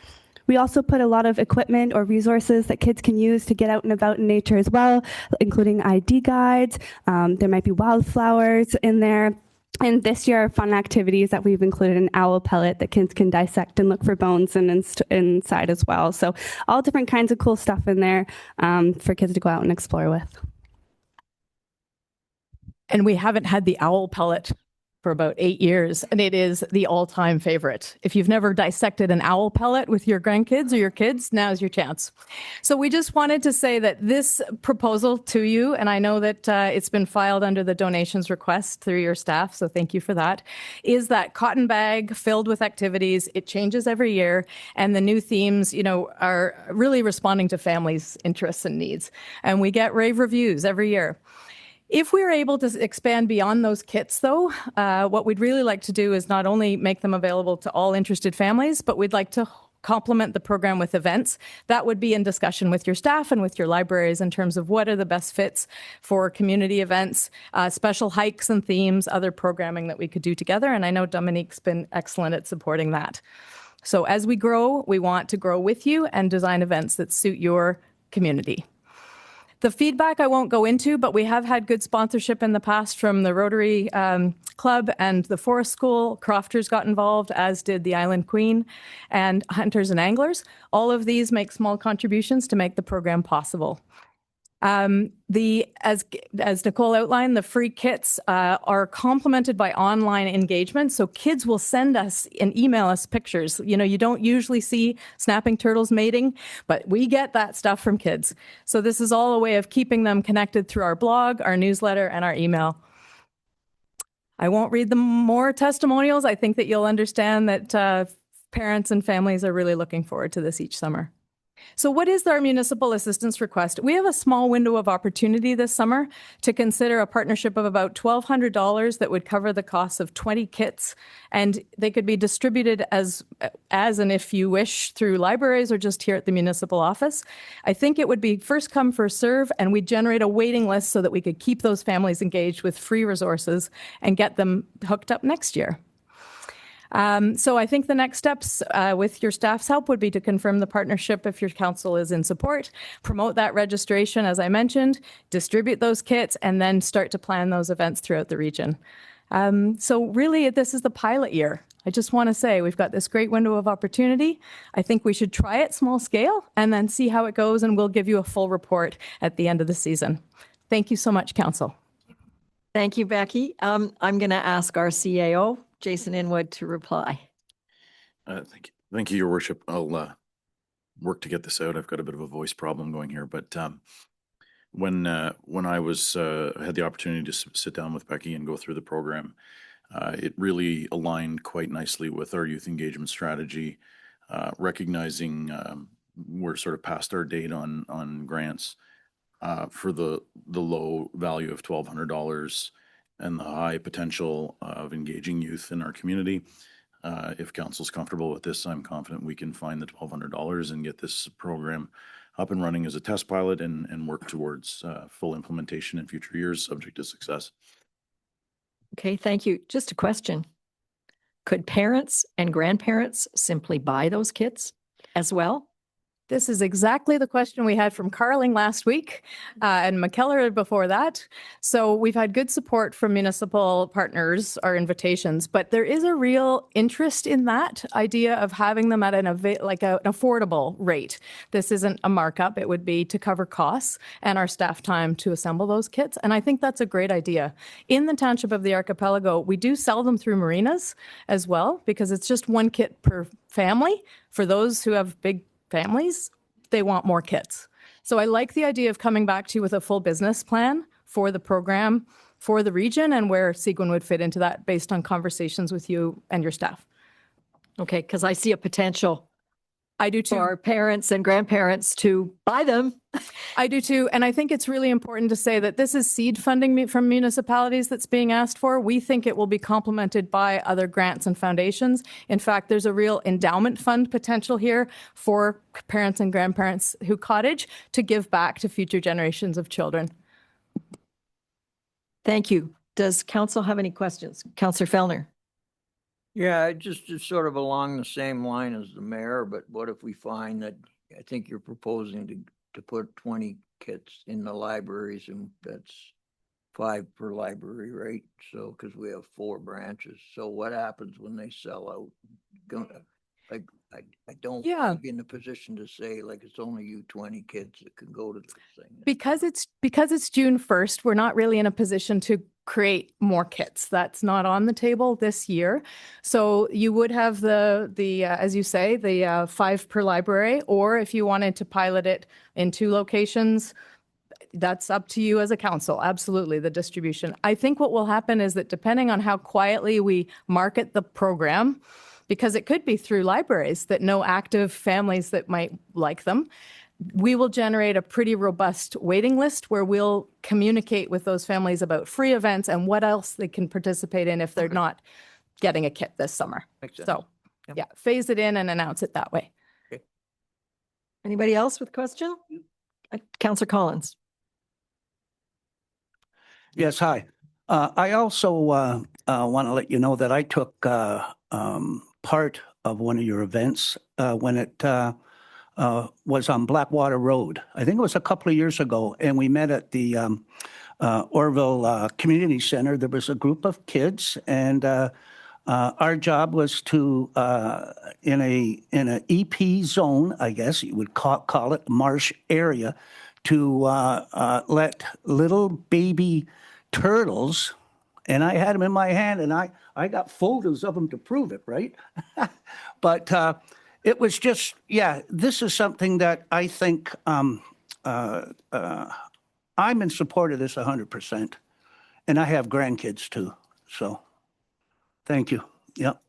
We also put a lot of equipment or resources that kids can use to get out and about in nature as well, including ID guides. There might be wildflowers in there. And this year, fun activities that we've included an owl pellet that kids can dissect and look for bones inside as well. So all different kinds of cool stuff in there for kids to go out and explore with. And we haven't had the owl pellet for about 8 years, and it is the all-time favorite. If you've never dissected an owl pellet with your grandkids or your kids, now's your chance. So we just wanted to say that this proposal to you, and I know that it's been filed under the donations request through your staff, so thank you for that, is that cotton bag filled with activities. It changes every year, and the new themes, are really responding to families' interests and needs. And we get rave reviews every year. If we're able to expand beyond those kits, though, what we'd really like to do is not only make them available to all interested families, but we'd like to complement the program with events. That would be in discussion with your staff and with your libraries in terms of what are the best fits for community events, special hikes and themes, other programming that we could do together. And I know Dominique's been excellent at supporting that. So as we grow, we want to grow with you and design events that suit your community. The feedback I won't go into, but we have had good sponsorship in the past from the Rotary Club and the Forest School. Crofters got involved, as did the Island Queen, and Hunters and Anglers. All of these make small contributions to make the program possible. As Nicole outlined, the free kits are complemented by online engagement. So kids will send us and email us pictures. You don't usually see snapping turtles mating, but we get that stuff from kids. So this is all a way of keeping them connected through our blog, our newsletter, and our email. I won't read the more testimonials. I think that you'll understand that parents and families are really looking forward to this each summer. So what is our municipal assistance request? We have a small window of opportunity this summer to consider a partnership of about $1,200 that would cover the cost of 20 kits, and they could be distributed as and if you wish through libraries or just here at the municipal office. I think it would be first come, first serve, and we'd generate a waiting list so that we could keep those families engaged with free resources and get them hooked up next year. So I think the next steps with your staff's help would be to confirm the partnership if your council is in support, promote that registration, as I mentioned, distribute those kits, and then start to plan those events throughout the region. So really, this is the pilot year. I just want to say we've got this great window of opportunity. I think we should try it small scale and then see how it goes, and we'll give you a full report at the end of the season. Thank you so much, Council. Thank you, Becky. I'm going to ask our CAO, Jason Inwood, to reply. Thank you, Your Worship. I'll work to get this out. I've got a bit of a voice problem going here, but when I was had the opportunity to sit down with Becky and go through the program, it really aligned quite nicely with our youth engagement strategy, recognizing we're sort of past our date on grants for the low value of $1,200 and the high potential of engaging youth in our community. If council's comfortable with this, I'm confident we can find the $1,200 and get this program up and running as a test pilot and work towards full implementation in future years, subject to success. Okay, thank you. Just a question. Could parents and grandparents simply buy those kits as well? This is exactly the question we had from Carling last week and McKellar before that. So we've had good support from municipal partners, our invitations, but there is a real interest in that idea of having them at an affordable rate. This isn't a markup. It would be to cover costs and our staff time to assemble those kits. And I think that's a great idea. In the Township of the Archipelago, we do sell them through marinas as well, because it's just one kit per family. For those who have big families, they want more kits. So I like the idea of coming back to you with a full business plan for the program, for the region, and where Seguin would fit into that based on conversations with you and your staff. Okay, because I see a potential I do too. for our parents and grandparents to buy them. I do too. And I think it's really important to say that this is seed funding from municipalities that's being asked for. We think it will be complemented by other grants and foundations. In fact, there's a real endowment fund potential here for parents and grandparents who cottage to give back to future generations of children. Thank you. Does council have any questions? Councillor Fellner. Yeah, just sort of along the same line as the mayor, but what if we find that, I think you're proposing to put 20 kits in the libraries, and that's 5 per library, right? So, because we have 4 branches. So what happens when they sell out? Like, I don't Yeah. be in a position to say, like, it's only you 20 kids that can go to this thing. Because it's June 1st, we're not really in a position to create more kits. That's not on the table this year. So you would have the as you say, the 5 per library, or if you wanted to pilot it in 2 locations, that's up to you as a council. Absolutely, the distribution. I think what will happen is that depending on how quietly we market the program, because it could be through libraries that know active families that might like them, we will generate a pretty robust waiting list where we'll communicate with those families about free events and what else they can participate in if they're not getting a kit this summer. Makes sense. So, Yep. yeah, phase it in and announce it that way. Anybody else with a question? Councillor Collins. Yes, hi. I also want to let you know that I took part of one of your events when it was on Blackwater Road. I think it was a couple of years ago, and we met at the Orville Community Center. There was a group of kids, and our job was to in an EP zone, I guess you would call it, marsh area, to let little baby turtles, and I had them in my hand, and I got photos of them to prove it, right? But it was just, yeah, this is something that I think I'm in support of this 100%, and I have grandkids too, so thank you. Yep.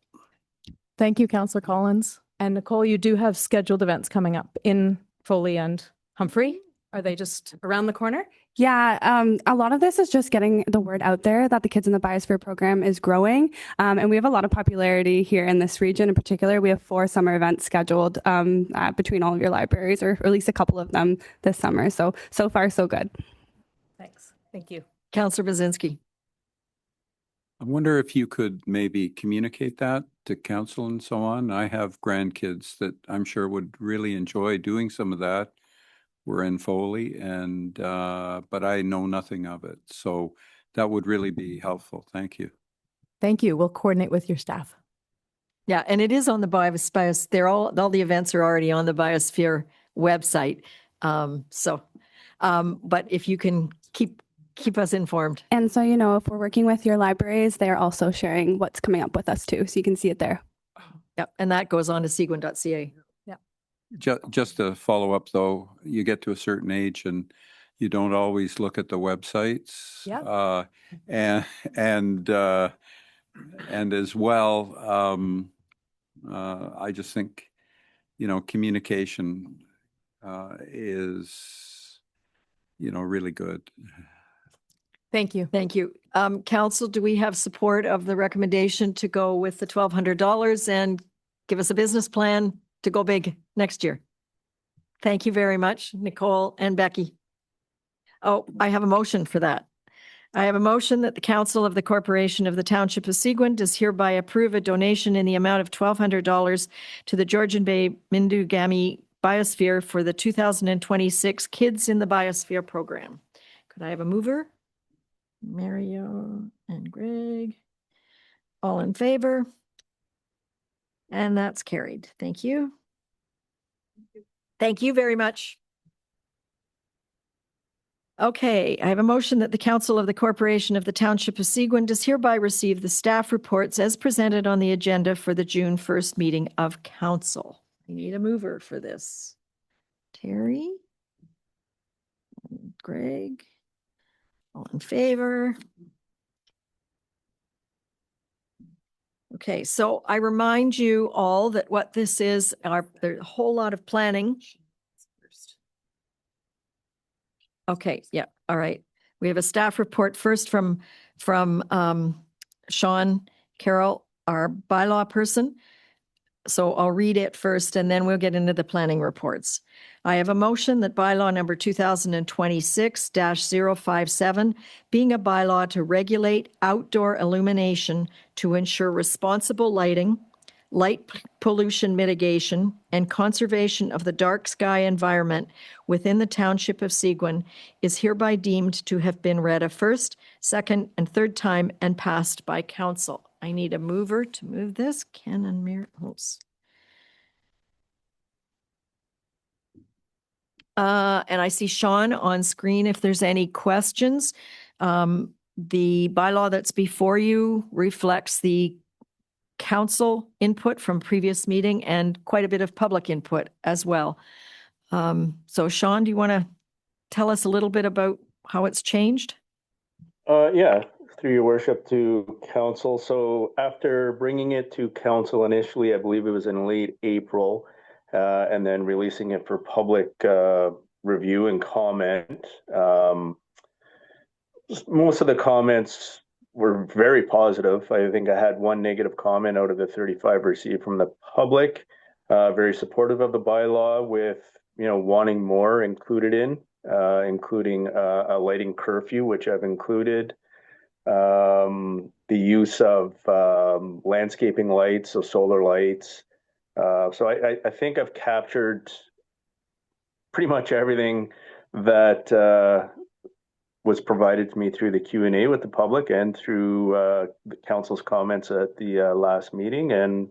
Thank you, Councillor Collins. And Nicole, you do have scheduled events coming up in Foley and Humphrey. Are they just around the corner? Yeah, a lot of this is just getting the word out there that the Kids in the Biosphere program is growing. And we have a lot of popularity here in this region in particular. We have 4 summer events scheduled between all of your libraries, or at least a couple of them this summer. So far, so good. Thanks. Thank you. Councillor Bazinski. I wonder if you could maybe communicate that to council and so on. I have grandkids that I'm sure would really enjoy doing some of that. We're in Foley, and but I know nothing of it. So that would really be helpful. Thank you. Thank you. We'll coordinate with your staff. Yeah, and it is on the Biosphere. They're all the events are already on the Biosphere website. But if you can keep us informed. And so, if we're working with your libraries, they're also sharing what's coming up with us too. So you can see it there. Yep, and that goes on to seguin.ca. Just to follow up, though, you get to a certain age and you don't always look at the websites. Yeah. And as well, I just think, communication is, really good. Thank you. Thank you. Council, do we have support of the recommendation to go with the $1,200 and give us a business plan to go big next year? Thank you very much, Nicole and Becky. Oh, I have a motion for that. I have a motion that the Council of the Corporation of the Township of Seguin does hereby approve a donation in the amount of $1,200 to the Georgian Bay Mindugami Biosphere for the 2026 Kids in the Biosphere program. Could I have a mover? Mario and Greg. All in favor? And that's carried. Thank you. Thank you very much. Okay, I have a motion that the Council of the Corporation of the Township of Seguin does hereby receive the staff reports as presented on the agenda for the June 1st meeting of Council. I need a mover for this. Terry? Greg? All in favor? Okay, so I remind you all that what this is, there's a whole lot of planning. Okay, yeah, all right. We have a staff report first from Sean Carroll, our bylaw person. So I'll read it first and then we'll get into the planning reports. I have a motion that bylaw number 2026-057, being a bylaw to regulate outdoor illumination to ensure responsible lighting, light pollution mitigation, and conservation of the dark sky environment within the Township of Seguin is hereby deemed to have been read a first, second, and third time and passed by council. I need a mover to move this. Ken and Mir. And I see Sean on screen if there's any questions. The bylaw that's before you reflects the council input from previous meeting and quite a bit of public input as well. So Sean, do you want to tell us a little bit about how it's changed? Yeah, through your worship to council. So after bringing it to council initially, I believe it was in late April, and then releasing it for public review and comment. Most of the comments were very positive. I think I had one negative comment out of the 35 received from the public. Very supportive of the bylaw with, wanting more included in, including a lighting curfew, which I've included. The use of landscaping lights, so solar lights. So I think I've captured pretty much everything that was provided to me through the Q&A with the public and through the council's comments at the last meeting. And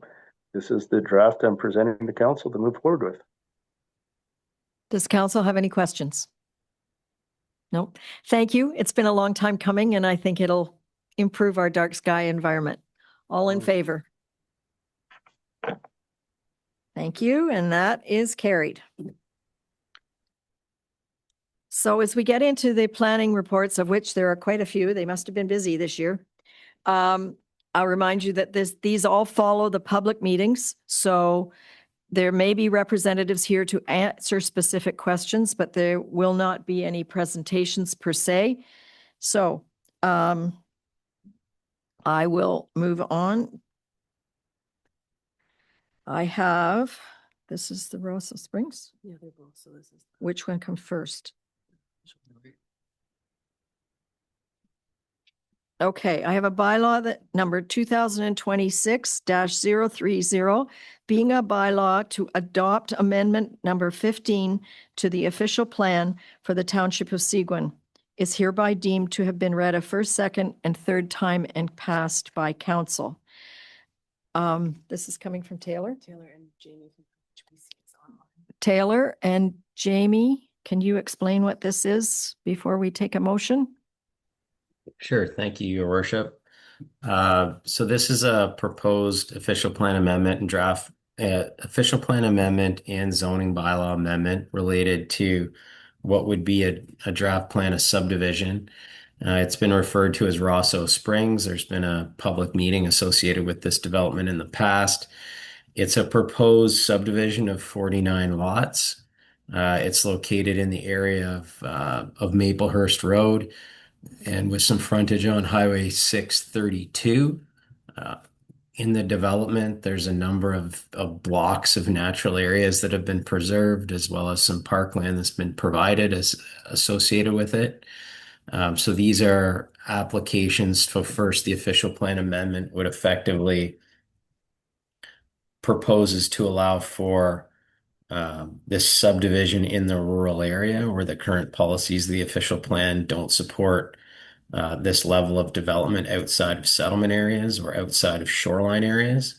this is the draft I'm presenting to council to move forward with. Does council have any questions? No. Thank you. It's been a long time coming and I think it'll improve our dark sky environment. All in favor? Thank you. And that is carried. So as we get into the planning reports, of which there are quite a few, they must have been busy this year. I'll remind you that these all follow the public meetings. So there may be representatives here to answer specific questions, but there will not be any presentations per se. So I will move on. I have, this is the Rosa Springs. Yeah, they're both. So this is. Which one comes first? Okay, I have a bylaw that number 2026-030, being a bylaw to adopt amendment number 15 to the official plan for the Township of Seguin, is hereby deemed to have been read a first, second, and third time and passed by council. This is coming from Taylor. Taylor and Jamie. Taylor and Jamie, can you explain what this is before we take a motion? Sure. Thank you, Your Worship. So this is a proposed official plan amendment and draft official plan amendment and zoning bylaw amendment related to what would be a draft plan of subdivision. It's been referred to as Rosso Springs. There's been a public meeting associated with this development in the past. It's a proposed subdivision of 49 lots. It's located in the area of Maplehurst Road and with some frontage on Highway 632. In the development, there's a number of blocks of natural areas that have been preserved, as well as some parkland that's been provided as associated with it. So these are applications for first, the official plan amendment would effectively proposes to allow for this subdivision in the rural area where the current policies of the official plan don't support this level of development outside of settlement areas or outside of shoreline areas.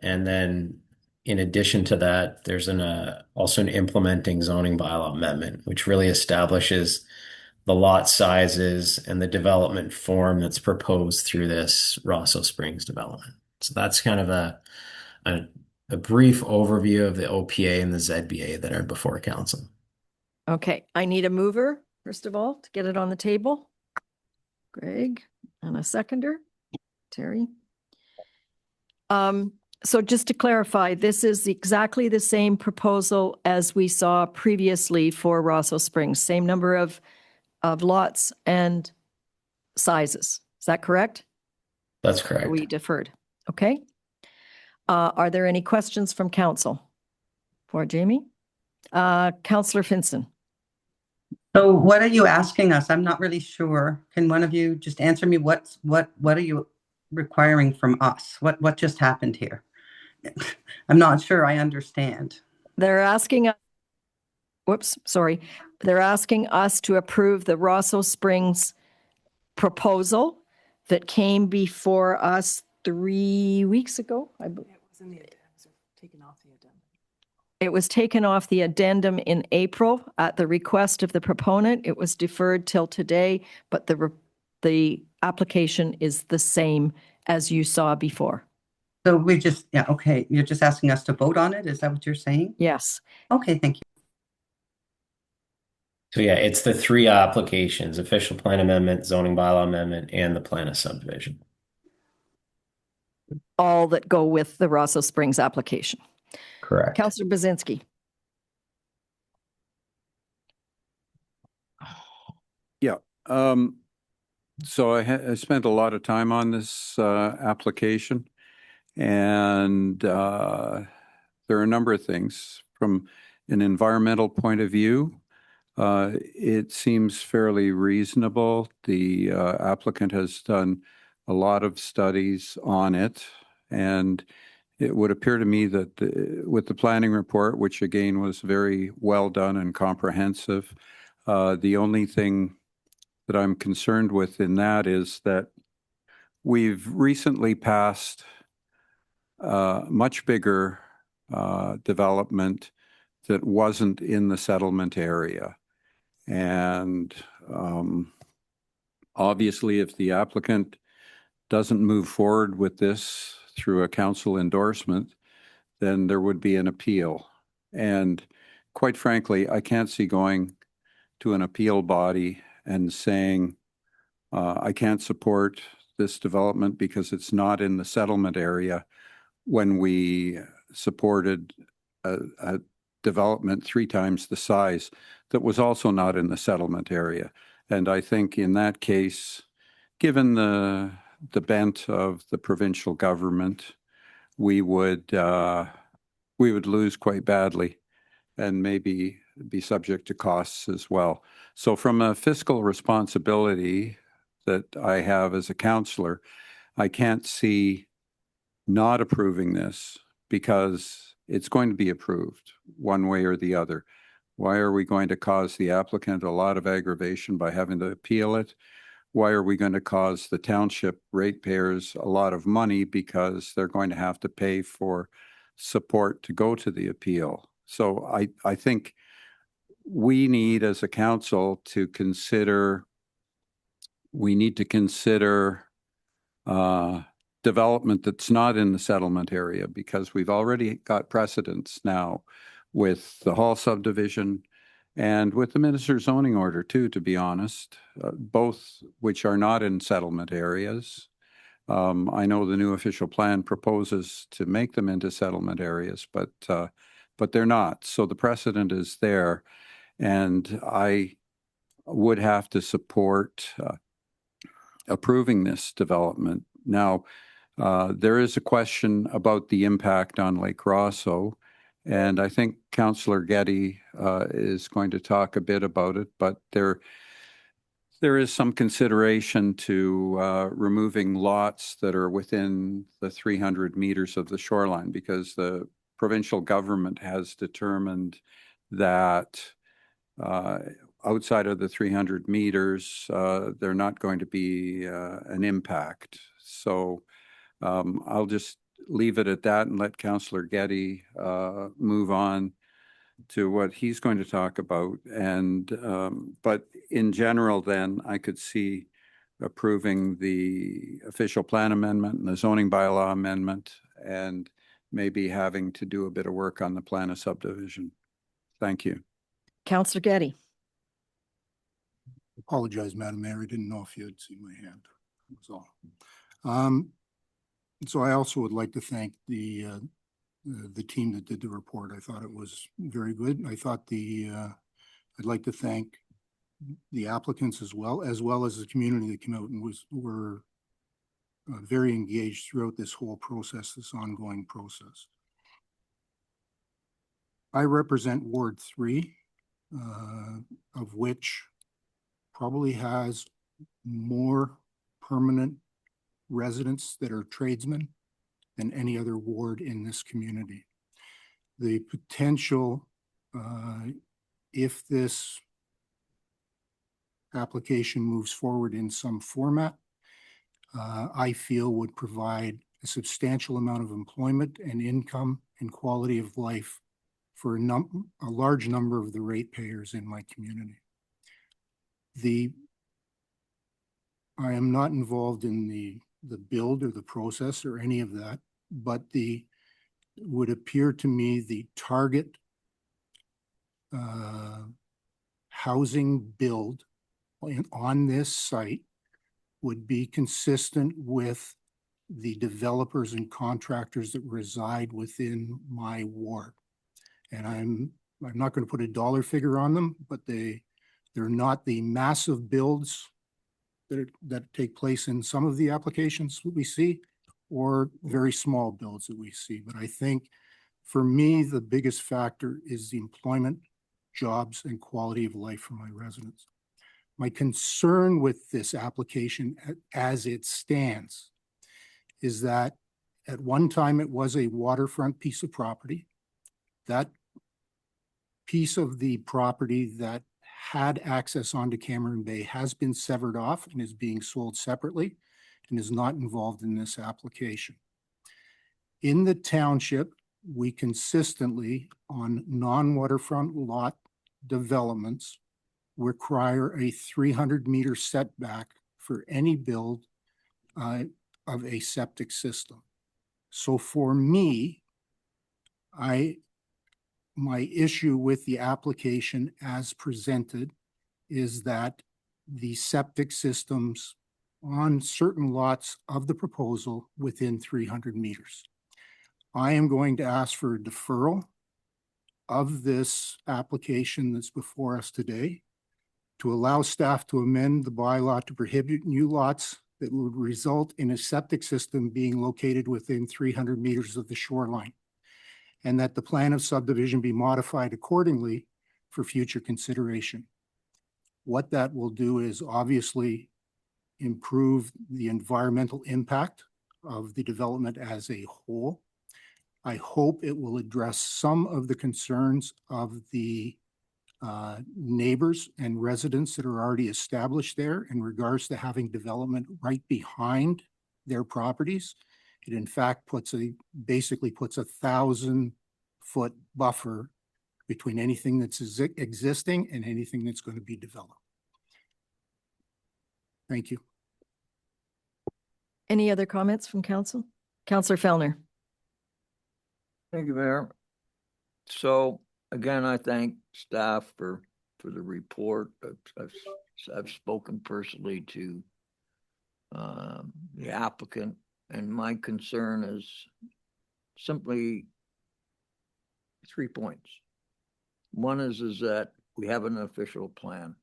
And then in addition to that, there's also an implementing zoning bylaw amendment, which really establishes the lot sizes and the development form that's proposed through this Rosso Springs development. So that's kind of a brief overview of the OPA and the ZBA that are before council. Okay, I need a mover, first of all, to get it on the table. Greg, and a seconder, Terry. So just to clarify, this is exactly the same proposal as we saw previously for Rosso Springs, same number of lots and sizes. Is that correct? That's correct. We deferred. Okay. Are there any questions from council for Jamie? Councillor Finson. So what are you asking us? I'm not really sure. Can one of you just answer me? What are you requiring from us? What just happened here? I'm not sure I understand. They're asking They're asking us to approve the Rosso Springs proposal that came before us 3 weeks ago. It was taken off the addendum in April at the request of the proponent. It was deferred till today, but the application is the same as you saw before. So okay. You're just asking us to vote on it? Is that what you're saying? Yes. Okay, thank you. So yeah, it's the three applications: official plan amendment, zoning bylaw amendment, and the plan of subdivision. All that go with the Rosso Springs application. Correct. Councillor Bazinski. Yeah. So I spent a lot of time on this application, and there are a number of things. From an environmental point of view, it seems fairly reasonable. The applicant has done a lot of studies on it, and it would appear to me that with the planning report, which again was very well done and comprehensive, the only thing that I'm concerned with in that is that we've recently passed much bigger development that wasn't in the settlement area. And obviously, if the applicant doesn't move forward with this through a council endorsement, then there would be an appeal. And quite frankly, I can't see going to an appeal body and saying, I can't support this development because it's not in the settlement area, when we supported a development 3 times the size that was also not in the settlement area. And I think in that case, given the bent of the provincial government, we would lose quite badly and maybe be subject to costs as well. So from a fiscal responsibility that I have as a councillor, I can't see not approving this because it's going to be approved one way or the other. Why are we going to cause the applicant a lot of aggravation by having to appeal it? Why are we going to cause the township ratepayers a lot of money because they're going to have to pay for support to go to the appeal? So I think we need as a council to consider, development that's not in the settlement area, because we've already got precedents now with the Hall subdivision and with the minister's zoning order too, to be honest, both which are not in settlement areas. I know the new official plan proposes to make them into settlement areas, but they're not. So the precedent is there, and I would have to support approving this development. Now, there is a question about the impact on Lake Rosso, and I think Councillor Getty is going to talk a bit about it, but There is some consideration to removing lots that are within the 300 meters of the shoreline, because the provincial government has determined that outside of the 300 meters, they're not going to be an impact. So I'll just leave it at that and let Councillor Getty move on to what he's going to talk about. And but in general, then I could see approving the official plan amendment and the zoning bylaw amendment, and maybe having to do a bit of work on the plan of subdivision. Thank you. Councillor Getty. Apologize, Madam Mayor. I didn't know if you had seen my hand. That was all. So I also would like to thank the team that did the report. I thought it was very good. I thought I'd like to thank the applicants as well as the community that came out and were very engaged throughout this whole process, this ongoing process. I represent Ward 3, of which probably has more permanent residents that are tradesmen than any other ward in this community. The potential, if this application moves forward in some format, I feel would provide a substantial amount of employment and income and quality of life for a large number of the ratepayers in my community. I am not involved in the build or the process or any of that, but would appear to me the target housing build on this site would be consistent with the developers and contractors that reside within my ward. And I'm not going to put a dollar figure on them, but they're not the massive builds that take place in some of the applications that we see, or very small builds that we see. But I think for me, the biggest factor is the employment, jobs, and quality of life for my residents. My concern with this application as it stands is that at one time it was a waterfront piece of property. That piece of the property that had access onto Cameron Bay has been severed off and is being sold separately and is not involved in this application. In the township, we consistently, on non-waterfront lot developments, require a 300-meter setback for any build of a septic system. So for me, my issue with the application as presented is that the septic systems on certain lots of the proposal within 300 meters. I am going to ask for a deferral of this application that's before us today to allow staff to amend the bylaw to prohibit new lots that would result in a septic system being located within 300 meters of the shoreline, and that the plan of subdivision be modified accordingly for future consideration. What that will do is obviously improve the environmental impact of the development as a whole. I hope it will address some of the concerns of the neighbors and residents that are already established there in regards to having development right behind their properties. It in fact basically puts a 1,000-foot buffer between anything that's existing and anything that's going to be developed. Thank you. Any other comments from council? Councillor Fellner. Thank you, Mayor. So again, I thank staff for the report. I've spoken personally to the applicant, and my concern is simply 3 points. One is that we have an official plan.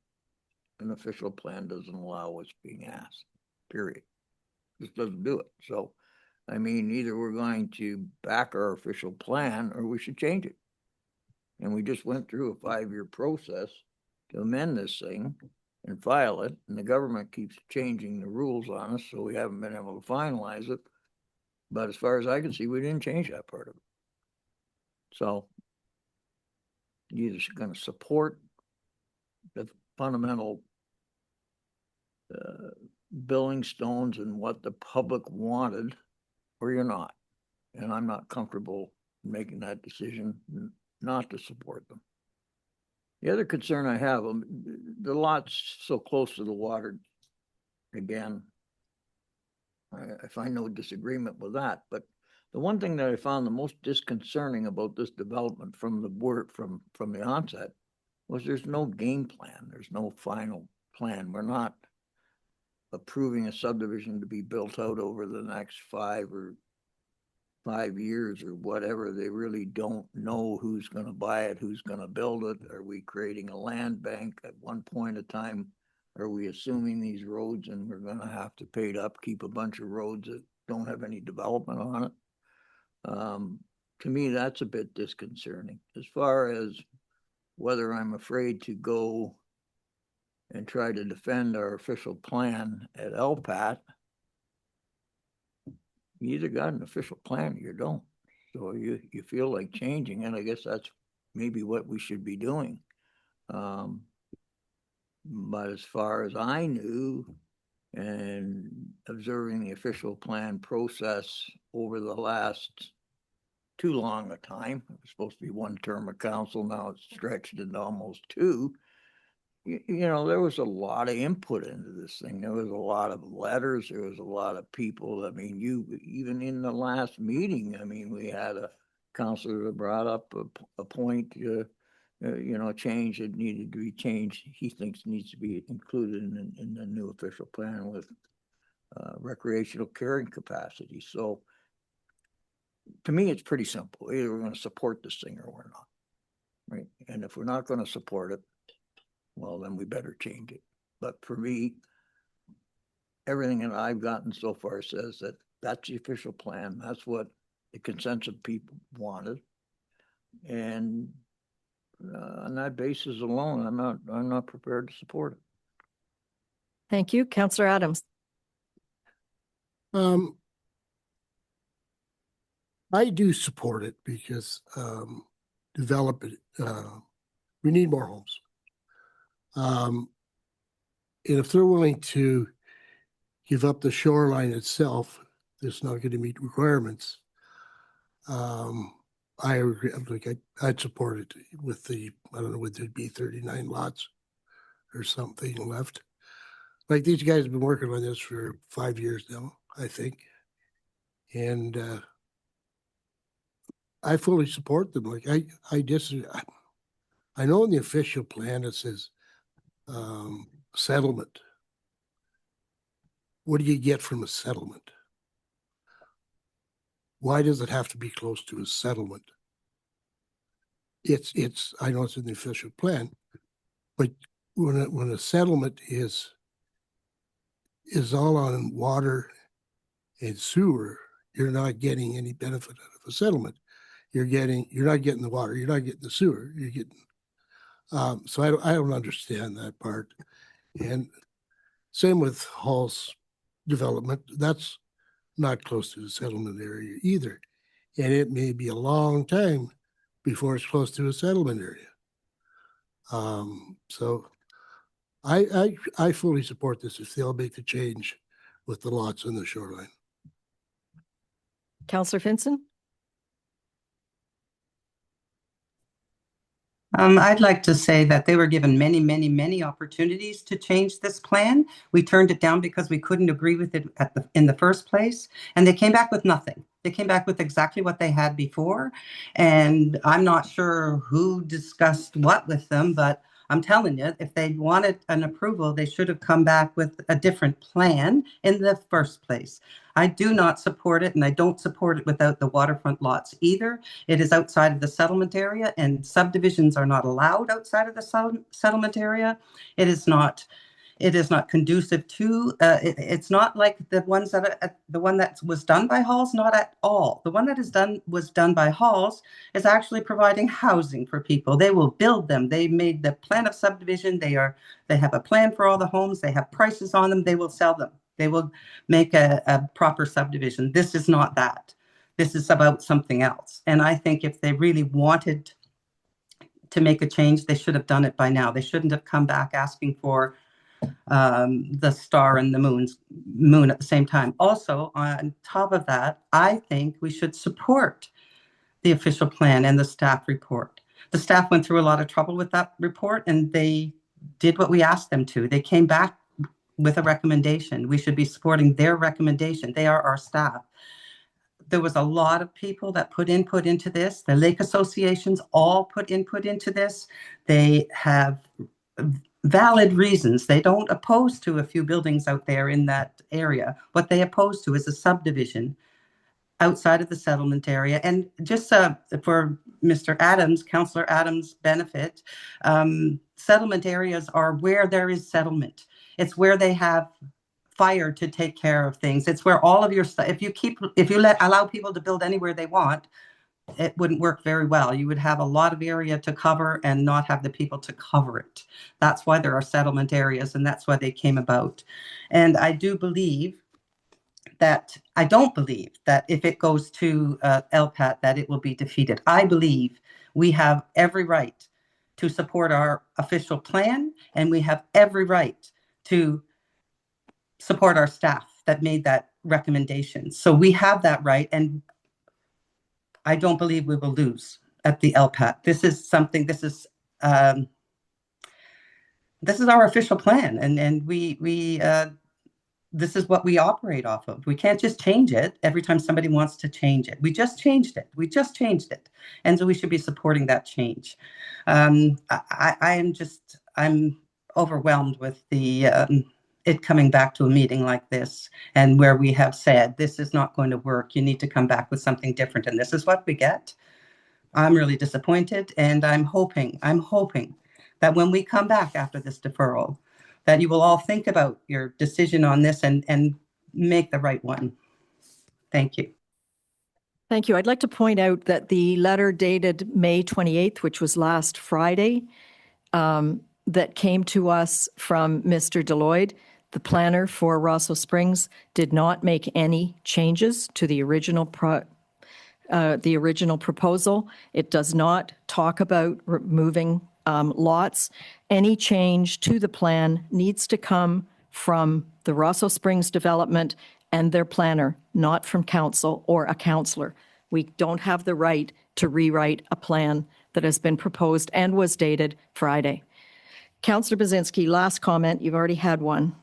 An official plan doesn't allow what's being asked, period. Just doesn't do it. So, I mean, either we're going to back our official plan or we should change it. And we just went through a 5-year process to amend this thing, and file it, and the government keeps changing the rules on us, so we haven't been able to finalize it. But as far as I can see, we didn't change that part of it. So you're either going to support the fundamental building stones and what the public wanted, or you're not. And I'm not comfortable making that decision not to support them. The other concern I have, the lot's so close to the water, again, I find no disagreement with that. But the one thing that I found the most disconcerting about this development from the onset was there's no game plan. There's no final plan. We're not approving a subdivision to be built out over the next 5 years or whatever. They really don't know who's going to buy it, who's going to build it. Are we creating a land bank at one point in time? Are we assuming these roads and we're going to have to pay to upkeep a bunch of roads that don't have any development on it? To me, that's a bit disconcerting. As far as whether I'm afraid to go and try to defend our official plan at LPAT, you either got an official plan or you don't. So you feel like changing it. I guess that's maybe what we should be doing. But as far as I knew, and observing the official plan process over the last too long a time, it was supposed to be 1 term of council, now it's stretched into almost 2. You know, there was a lot of input into this thing. There was a lot of letters. There was a lot of people. I mean, even in the last meeting, I mean, we had a councillor that brought up a point, a change that needed to be changed. He thinks needs to be included in the new official plan with recreational carrying capacity. So to me, it's pretty simple. Either we're going to support this thing or we're not, right? And if we're not going to support it, well, then we better change it. But for me, everything that I've gotten so far says that that's the official plan. That's what the consensus of people wanted. And on that basis alone, I'm not prepared to support it. Thank you. Councillor Adams. I do support it because develop it. We need more homes. And if they're willing to give up the shoreline itself, that's not going to meet requirements. I agree. I'd support it with the, I don't know, would there be 39 lots or something left? Like, these guys have been working on this for 5 years now, I think. And I fully support them. Like, I know in the official plan it says settlement. What do you get from a settlement? Why does it have to be close to a settlement? I know it's in the official plan, but when a settlement is all on water and sewer, you're not getting any benefit out of a settlement. You're not getting the water, you're not getting the sewer, you're getting so I don't understand that part. And same with Hall's development, that's not close to the settlement area either. And it may be a long time before it's close to a settlement area. So I fully support this if they'll make the change with the lots in the shoreline. Councillor Finson. I'd like to say that they were given many, many, many opportunities to change this plan. We turned it down because we couldn't agree with it in the first place. And they came back with nothing. They came back with exactly what they had before. And I'm not sure who discussed what with them, but I'm telling you, if they wanted an approval, they should have come back with a different plan in the first place. I do not support it, and I don't support it without the waterfront lots either. It is outside of the settlement area, and subdivisions are not allowed outside of the settlement area. It is not It is not conducive to, it's not like the ones the one that was done by Halls, not at all. The one that was done by Halls is actually providing housing for people. They will build them. They made the plan of subdivision. They have a plan for all the homes. They have prices on them. They will sell them. They will make a proper subdivision. This is not that. This is about something else. And I think if they really wanted to make a change, they should have done it by now. They shouldn't have come back asking for the star and the moon at the same time. Also, on top of that, I think we should support the official plan and the staff report. The staff went through a lot of trouble with that report, and they did what we asked them to. They came back with a recommendation. We should be supporting their recommendation. They are our staff. There was a lot of people that put input into this. The lake associations all put input into this. They have valid reasons. They don't oppose to a few buildings out there in that area. What they oppose to is a subdivision outside of the settlement area. And just for Mr. Adams, Councillor Adams' benefit, settlement areas are where there is settlement. It's where they have fire to take care of things. It's where all of your stuff, if you allow people to build anywhere they want, it wouldn't work very well. You would have a lot of area to cover and not have the people to cover it. That's why there are settlement areas, and that's why they came about. And I don't believe that if it goes to LPAT, that it will be defeated. I believe we have every right to support our official plan, and we have every right to support our staff that made that recommendation. So we have that right, and I don't believe we will lose at the LPAT. This is our official plan, and we this is what we operate off of. We can't just change it every time somebody wants to change it. We just changed it. And so we should be supporting that change. I'm overwhelmed with it coming back to a meeting like this, and where we have said, this is not going to work. You need to come back with something different. And this is what we get. I'm really disappointed. And I'm hoping that when we come back after this deferral, that you will all think about your decision on this and make the right one. Thank you. Thank you. I'd like to point out that the letter dated May 28th, which was last Friday, that came to us from Mr. Deloitte, the planner for Rosso Springs, did not make any changes to the original proposal. It does not talk about removing lots. Any change to the plan needs to come from the Rosso Springs development and their planner, not from council or a councillor. We don't have the right to rewrite a plan that has been proposed and was dated Friday. Councillor Bazinski, last comment. You've already had one.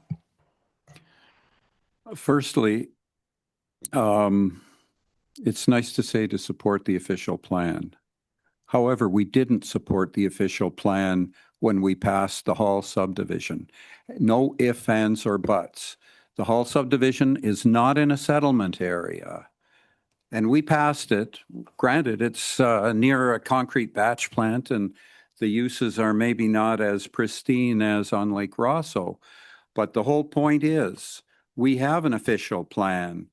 Firstly, it's nice to say to support the official plan. However, we didn't support the official plan when we passed the Hall subdivision. No ifs, ands, or buts. The Hall subdivision is not in a settlement area. And we passed it. Granted, it's near a concrete batch plant, and the uses are maybe not as pristine as on Lake Rosso. But the whole point is, we have an official plan,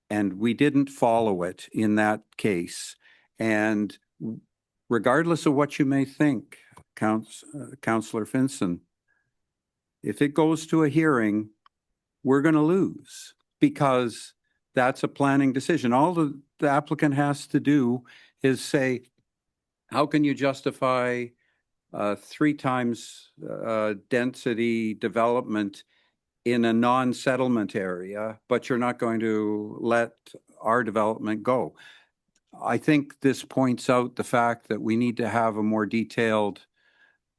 and we didn't follow it in that case. And regardless of what you may think, Councillor Finson, if it goes to a hearing, we're going to lose, because that's a planning decision. All the applicant has to do is say, how can you justify 3 times density development in a non-settlement area, but you're not going to let our development go? I think this points out the fact that we need to have a more detailed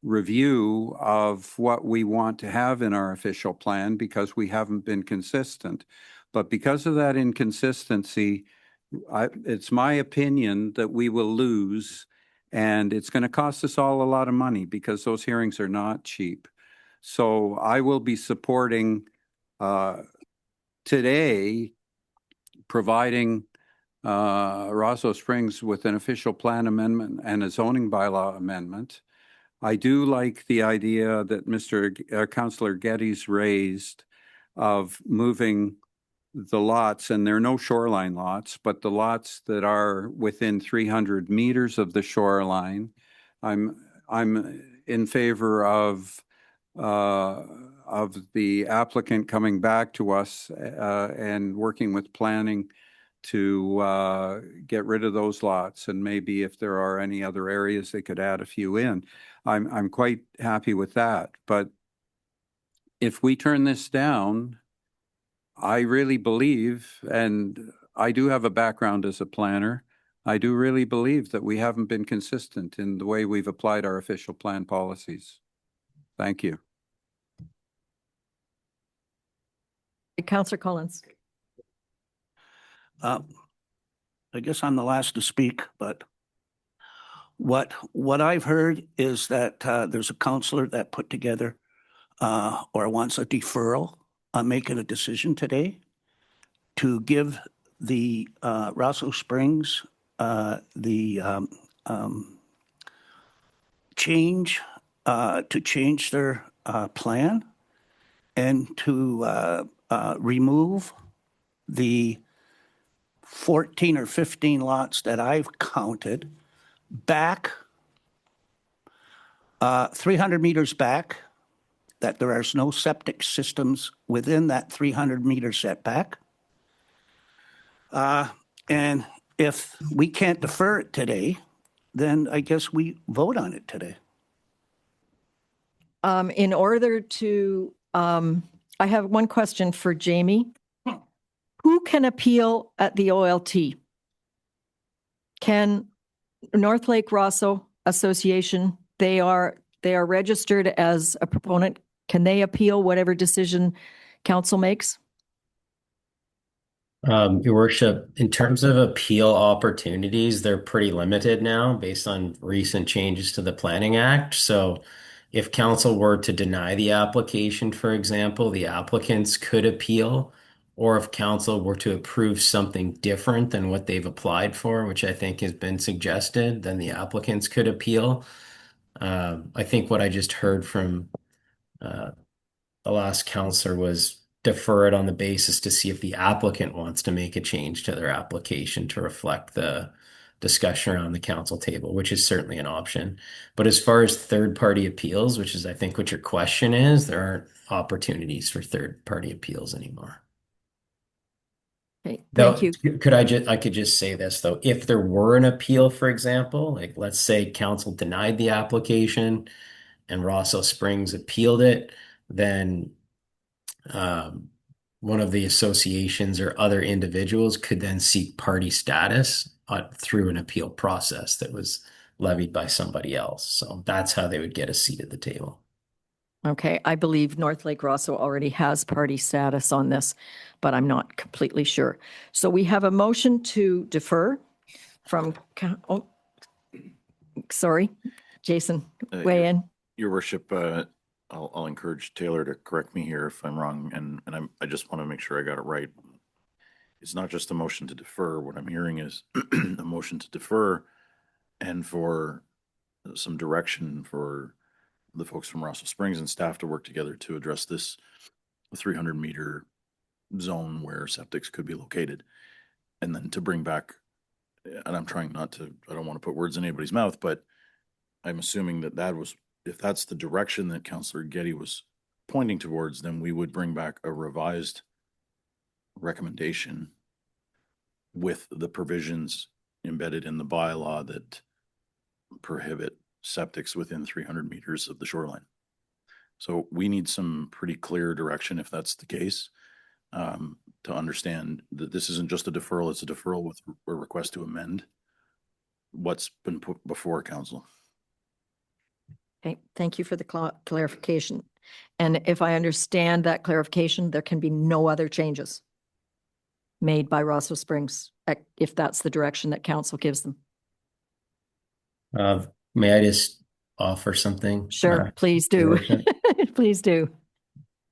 review of what we want to have in our official plan, because we haven't been consistent. But because of that inconsistency, it's my opinion that we will lose, and it's going to cost us all a lot of money, because those hearings are not cheap. So I will be supporting today providing Rosso Springs with an official plan amendment and a zoning bylaw amendment. I do like the idea that Councillor Geddes raised of moving the lots, and there are no shoreline lots, but the lots that are within 300 meters of the shoreline. I'm in favor of the applicant coming back to us and working with planning to get rid of those lots, and maybe if there are any other areas they could add a few in. I'm quite happy with that. But if we turn this down, I really believe, and I do have a background as a planner, I do really believe that we haven't been consistent in the way we've applied our official plan policies. Thank you. Councillor Collins. I guess I'm the last to speak, but what I've heard is that there's a councillor that put together or wants a deferral on making a decision today to give the Russell Springs the change to change their plan and to remove the 14 or 15 lots that I've counted back 300 meters back, that there are no septic systems within that 300-meter setback. And if we can't defer it today, then I guess we vote on it today. In order to, I have one question for Jamie. Who can appeal at the OLT? Can North Lake Rosso Association, they are registered as a proponent. Can they appeal whatever decision council makes? Your worship, in terms of appeal opportunities, they're pretty limited now based on recent changes to the Planning Act. So if council were to deny the application, for example, the applicants could appeal, or if council were to approve something different than what they've applied for, which I think has been suggested, then the applicants could appeal. I think what I just heard from the last counselor was defer it on the basis to see if the applicant wants to make a change to their application to reflect the discussion around the council table, which is certainly an option. But as far as third-party appeals, which is I think what your question is, there aren't opportunities for third-party appeals anymore. Okay, thank you. I could just say this though, if there were an appeal, for example, like let's say council denied the application and Rosso Springs appealed it, then one of the associations or other individuals could then seek party status through an appeal process that was levied by somebody else. So that's how they would get a seat at the table. Okay, I believe North Lake Rosso already has party status on this, but I'm not completely sure. So we have a motion to defer from, oh, sorry, Jason, weigh in. Your worship, I'll encourage Taylor to correct me here if I'm wrong, and I just want to make sure I got it right. It's not just a motion to defer. What I'm hearing is a motion to defer and for some direction for the folks from Russell Springs and staff to work together to address this 300-meter zone where septics could be located, and then to bring back, and I'm trying not to, I don't want to put words in anybody's mouth, but I'm assuming that was, if that's the direction that Councillor Getty was pointing towards, then we would bring back a revised recommendation with the provisions embedded in the bylaw that prohibit septics within 300 meters of the shoreline. So we need some pretty clear direction if that's the case, to understand that this isn't just a deferral, it's a deferral with a request to amend what's been put before council. Okay, thank you for the clarification. And if I understand that clarification, there can be no other changes made by Rosso Springs if that's the direction that council gives them. May I just offer something? Sure, please do. Please do.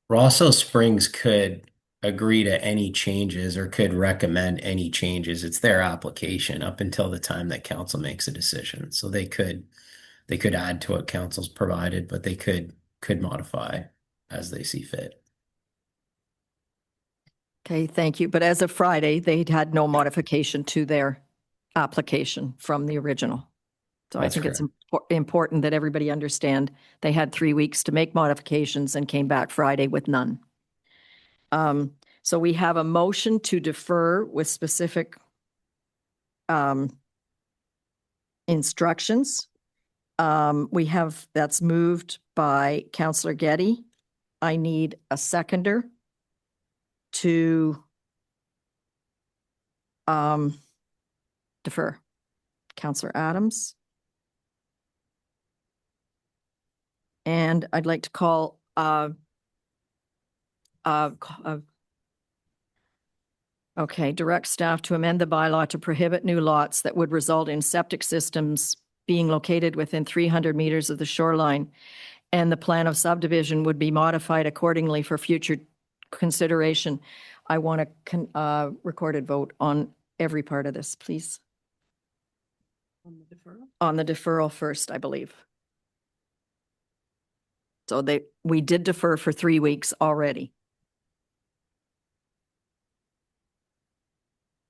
Rosso Springs could agree to any changes or could recommend any changes. It's their application up until the time that council makes a decision. So they could they could add to what council's provided, but they could modify as they see fit. Okay, thank you. But as of Friday, they had no modification to their application from the original. So I That's think it's correct. important that everybody understand they had 3 weeks to make modifications and came back Friday with none. So we have a motion to defer with specific instructions. That's moved by Councillor Getty. I need a seconder to defer. Councillor Adams. And I'd like to call direct staff to amend the bylaw to prohibit new lots that would result in septic systems being located within 300 meters of the shoreline, and the plan of subdivision would be modified accordingly for future consideration. I want a recorded vote on every part of this, please. On the deferral? On the deferral first, I believe. So we did defer for 3 weeks already.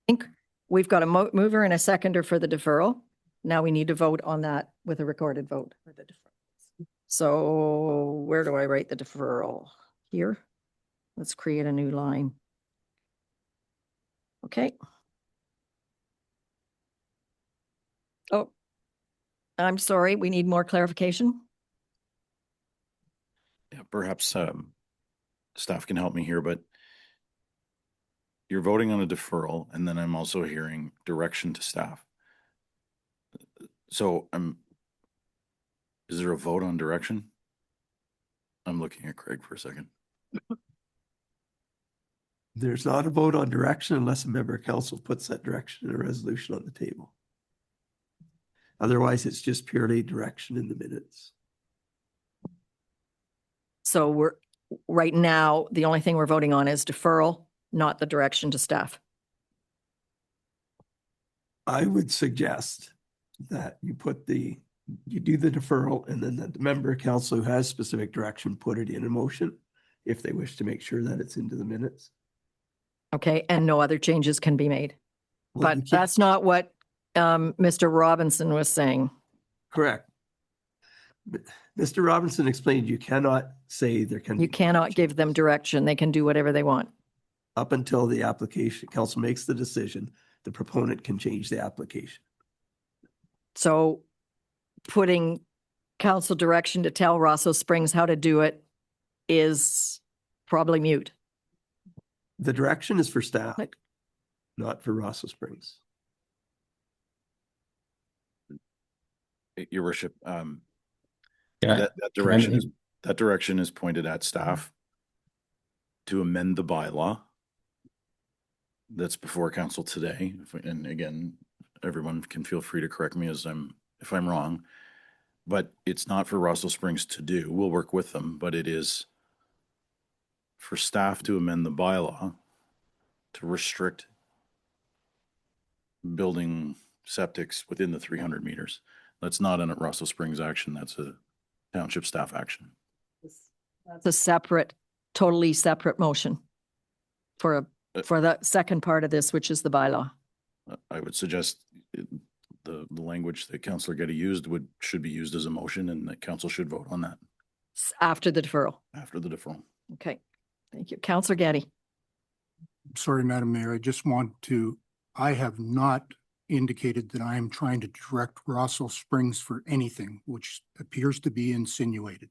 I think we've got a mover and a seconder for the deferral. Now we need to vote on that with a recorded vote. For the deferral. So where do I write the deferral? Here? Let's create a new line. Okay. Oh, I'm sorry, we need more clarification. Yeah, perhaps staff can help me here, but you're voting on a deferral, and then I'm also hearing direction to staff. So is there a vote on direction? I'm looking at Craig for a second. There's not a vote on direction unless a member of council puts that direction in a resolution on the table. Otherwise, it's just purely direction in the minutes. So right now, the only thing we're voting on is deferral, not the direction to staff. I would suggest that you do the deferral, and then the member of council who has specific direction, put it in a motion if they wish to make sure that it's into the minutes. Okay, and no other changes can be made. Well, you But can't- that's not what Mr. Robinson was saying. Correct. Mr. Robinson explained you cannot say there can be. You cannot give them direction. They can do whatever they want. Up until the application, council makes the decision, the proponent can change the application. So putting council direction to tell Rosso Springs how to do it is probably mute. The direction is for staff, Like- not for Rosso Springs. Your worship, Yeah, that direction is pointed at staff to amend the bylaw that's before council today. And again, everyone can feel free to correct me if I'm wrong, but it's not for Russell Springs to do. We'll work with them, but it is for staff to amend the bylaw to restrict building septics within the 300 meters. That's not a Russell Springs action. That's a township staff action. It's a totally separate motion for the second part of this, which is the bylaw. I would suggest the language that Councillor Getty used should be used as a motion, and that council should vote on that After the deferral. after the deferral. Okay, thank you. Councillor Getty. Sorry, Madam Mayor, I have not indicated that I am trying to direct Russell Springs for anything, which appears to be insinuated.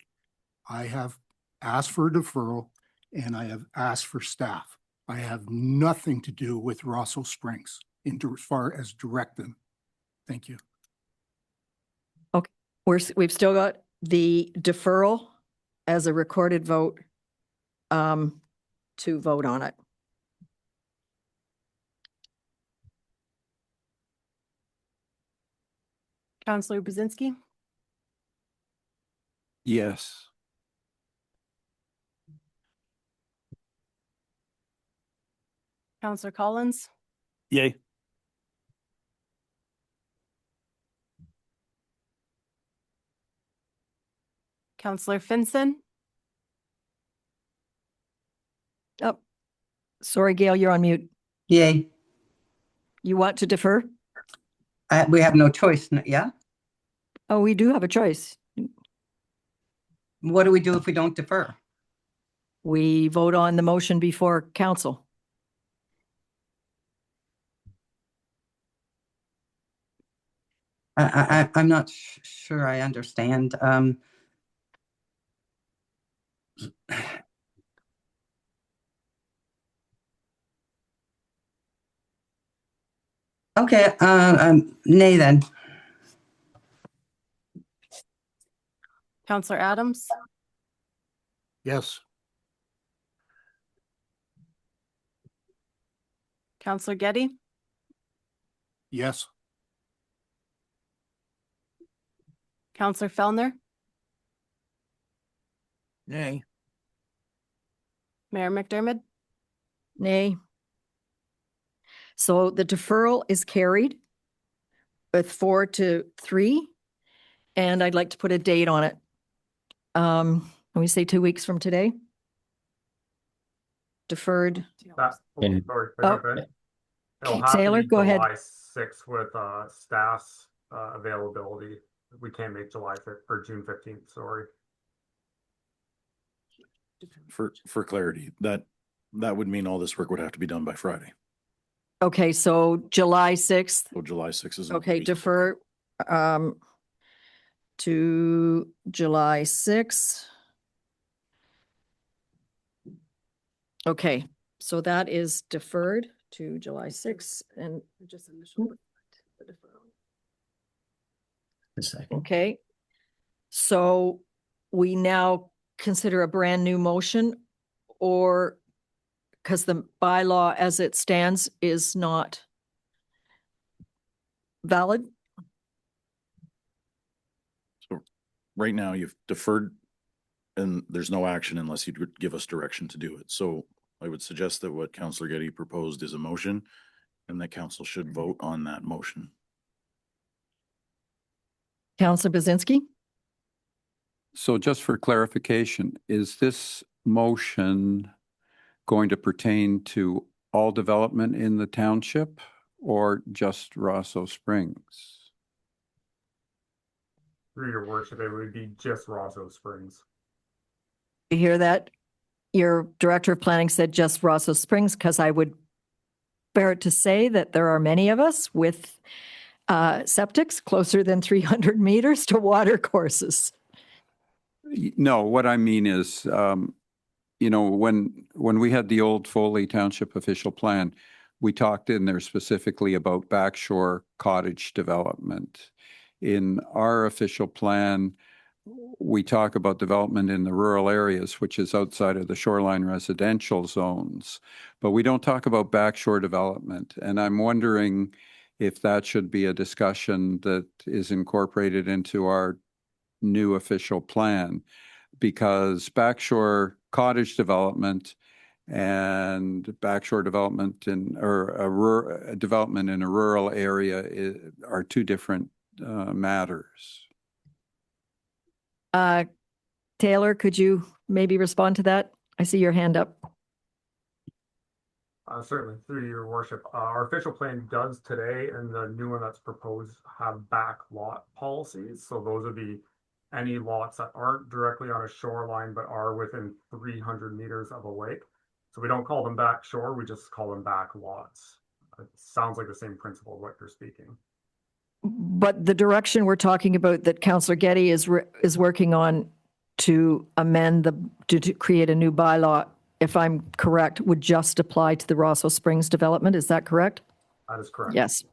I have asked for a deferral and I have asked for staff. I have nothing to do with Russell Springs as far as direct them. Thank you. Okay, we've still got the deferral as a recorded vote to vote on it. Councillor Buzinski, Yes. Councillor Collins, Yay. Counselor Finson, Oh, sorry, Gail, you're on mute. Yay. You want to defer? We have no choice, yeah? Oh, we do have a choice. What do we do if we don't defer? We vote on the motion before council. I'm not sure I understand. Okay, nay then. Counselor Adams, Yes. Counselor Getty, Yes. Counselor Fellner, Nay. Mayor McDermott. Nay. So the deferral is carried with 4-3, and I'd like to put a date on it. Can we say 2 weeks from today? Deferred. And- Oh, It'll okay, have to Taylor, be go ahead. July 6th with staff's availability. We can't make July 5th or June 15th, sorry. For clarity, that would mean all this work would have to be done by Friday. Okay, so July 6th. So July 6th is. Okay, defer to July 6th. Okay, so that is deferred to July 6th and Just initial the deferral. A second. okay. So we now consider a brand new motion, or because the bylaw as it stands is not valid? So right now you've deferred and there's no action unless you give us direction to do it. So I would suggest that what Councillor Getty proposed is a motion and that council should vote on that motion. Councillor Bazinski? So just for clarification, is this motion going to pertain to all development in the township or just Rosso Springs? Through your worship, it would be just Rosso Springs. You hear that? Your director of planning said just Rosso Springs, because I would bear it to say that there are many of us with septics closer than 300 meters to water courses. No, what I mean is, when we had the old Foley Township official plan, we talked in there specifically about backshore cottage development. In our official plan, we talk about development in the rural areas, which is outside of the shoreline residential zones, but we don't talk about backshore development. And I'm wondering if that should be a discussion that is incorporated into our new official plan, because backshore cottage development and backshore development a development in a rural area are two different matters. Taylor, could you maybe respond to that? I see your hand up. Certainly, through your worship. Our official plan does today, and the new one that's proposed have back lot policies. So those would be any lots that aren't directly on a shoreline, but are within 300 meters of a lake. So we don't call them back shore, we just call them back lots. It sounds like the same principle of what you're speaking. But the direction we're talking about that Councillor Getty is working on to amend to create a new bylaw, if I'm correct, would just apply to the Rosso Springs development. Is that correct? That is correct. Yes.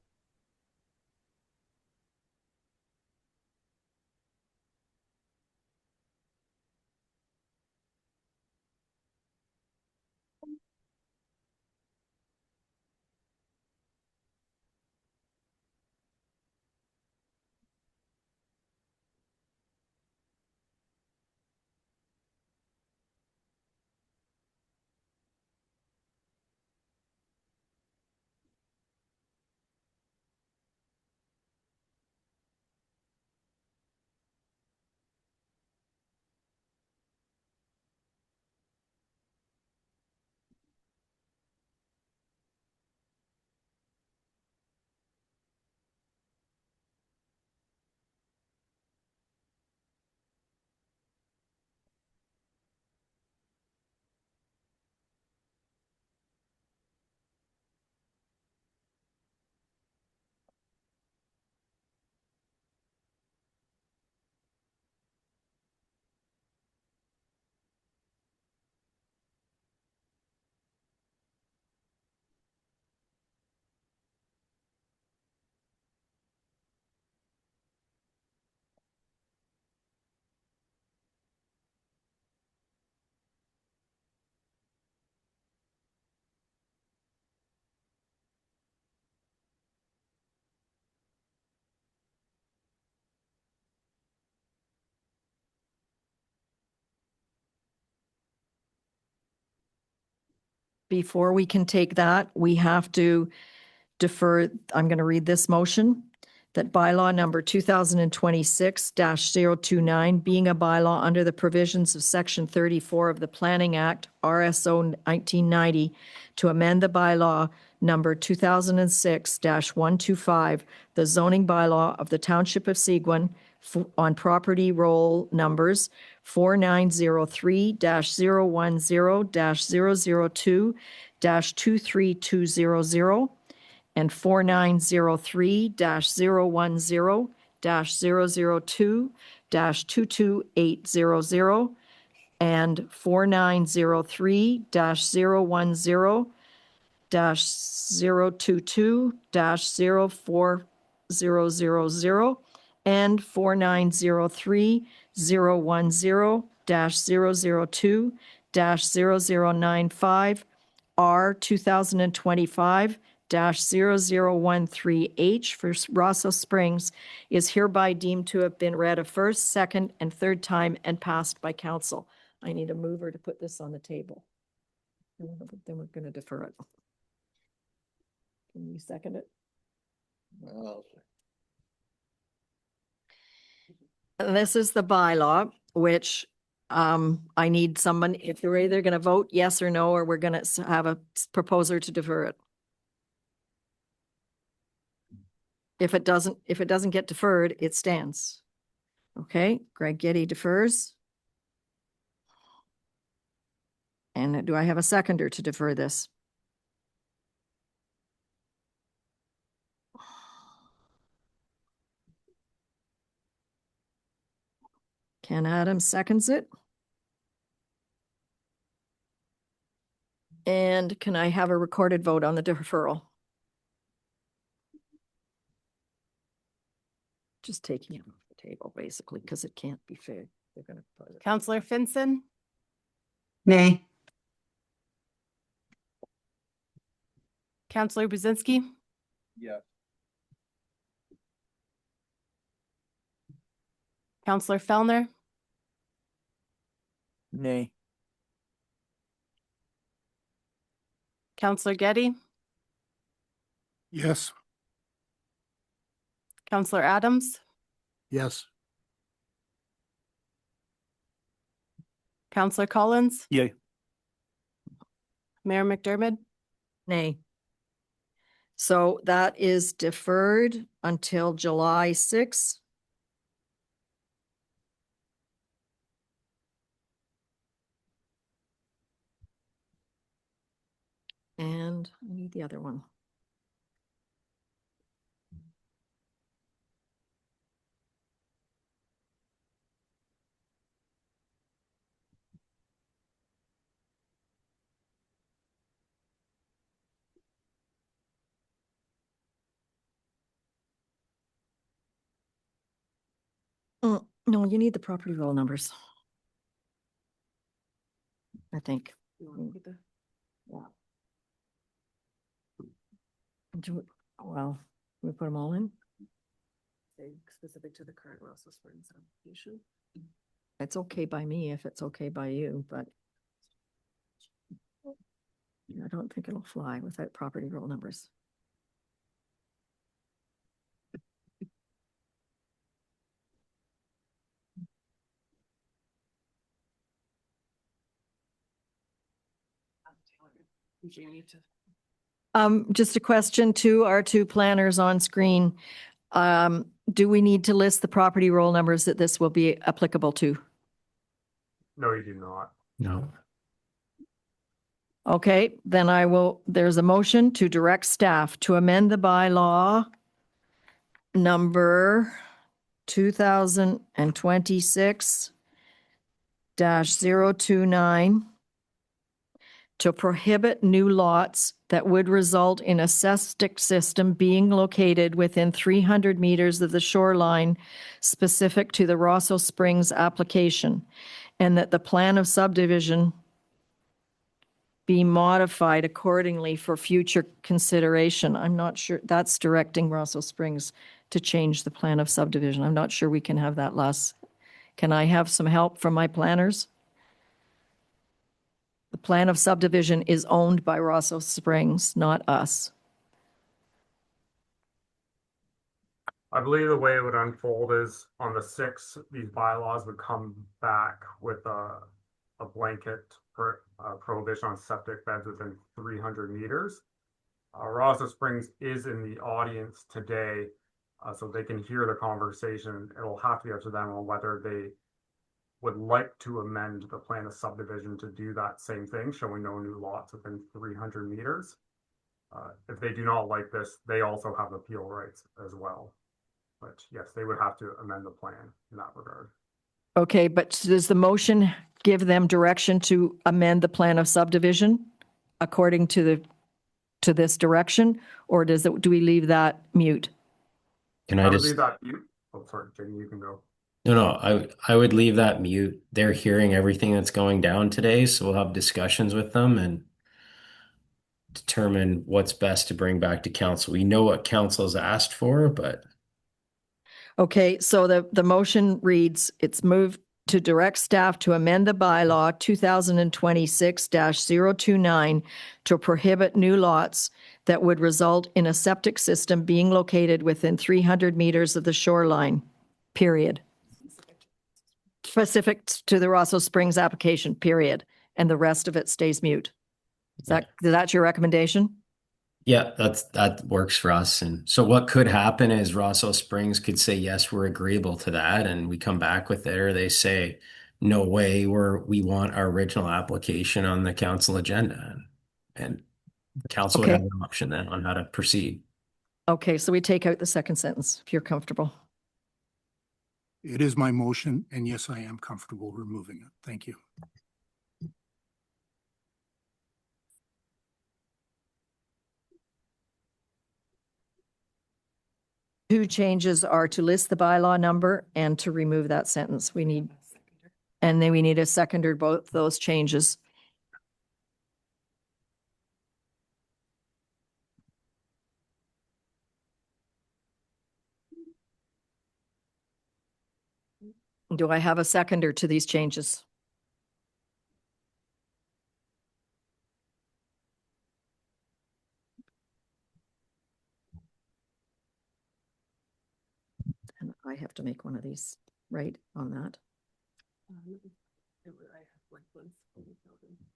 before we can take that, we have to defer, I'm going to read this motion, that bylaw number 2026-029, being a bylaw under the provisions of Section 34 of the Planning Act, RSO 1990, to amend the bylaw number 2006-125, the zoning bylaw of the Township of Seguin on property roll numbers 4903-010-002-23200 and 4903-010-002-22800 and 4903-010-022-04000 and 4903-010-002-0095 R 2025-0013H for Rosso Springs is hereby deemed to have been read a first, second, and third time and passed by council. I need a mover to put this on the table. Then we're going to defer it. Can you second it? Well, And this is the bylaw, which I need someone, if you're either going to vote yes or no, or we're going to have a proposer to defer it. If it doesn't get deferred, it stands. Okay, Greg Getty defers. And do I have a seconder to defer this? Ken Adams seconds it. And can I have a recorded vote on the deferral? Just taking it off the table, basically, because it can't be fair. They're going to put it. Counselor Finson, Nay. Counselor Buzinski, Yeah. Counselor Fellner, nay. Counselor Getty, Yes. Counselor Adams, Yes. Counselor Collins, Yay. Mayor McDermott. Nay. So that is deferred until July 6th. And I need the other one. No, you need the property roll numbers. I think. Yeah. Well, we put them all in. Specific to the current Rosso Springs application. It's okay by me if it's okay by you, but I don't think it'll fly without property roll numbers. Just a question to our two planners on screen. Do we need to list the property roll numbers that this will be applicable to? No, you do not. No. Okay, then there's a motion to direct staff to amend the bylaw number 2026-029 to prohibit new lots that would result in a septic system being located within 300 meters of the shoreline specific to the Rosso Springs application, and that the plan of subdivision be modified accordingly for future consideration. I'm not sure, that's directing Rosso Springs to change the plan of subdivision. I'm not sure we can have that last. Can I have some help from my planners? The The plan of subdivision is owned by Rosso Springs, not us. I believe the way it would unfold is on the 6th, these bylaws would come back with a blanket prohibition on septic beds within 300 meters. Rosso Springs is in the audience today, so they can hear the conversation. It'll have to be up to them on whether they would like to amend the plan of subdivision to do that same thing, showing no new lots within 300 meters. If they do not like this, they also have appeal rights as well. But yes, they would have to amend the plan in that regard. Okay, but does the motion give them direction to amend the plan of subdivision according to this direction, or do we leave that mute? Can I I would just, leave that mute. Oh, sorry, Jamie, you can go. no, I would leave that mute. They're hearing everything that's going down today, so we'll have discussions with them and determine what's best to bring back to council. We know what council's asked for, but Okay, so the motion reads, it's moved to direct staff to amend the bylaw 2026-029 to prohibit new lots that would result in a septic system being located within 300 meters of the shoreline, period. Specific to the Rosso Springs application, period. And the rest of it stays mute. Is that your recommendation? yeah, that works for us. And so what could happen is Rosso Springs could say, yes, we're agreeable to that, and we come back with it, or they say, no way, we want our original application on the council agenda. And the council would Okay. have an option then on how to proceed. Okay, so we take out the second sentence, if you're comfortable. It is my motion, and yes, I am comfortable removing it. Thank you. Two changes are to list the bylaw number and to remove that sentence. And then we need a seconder, both those changes. Do I have a seconder to these changes? And I have to make one of these, right, on that?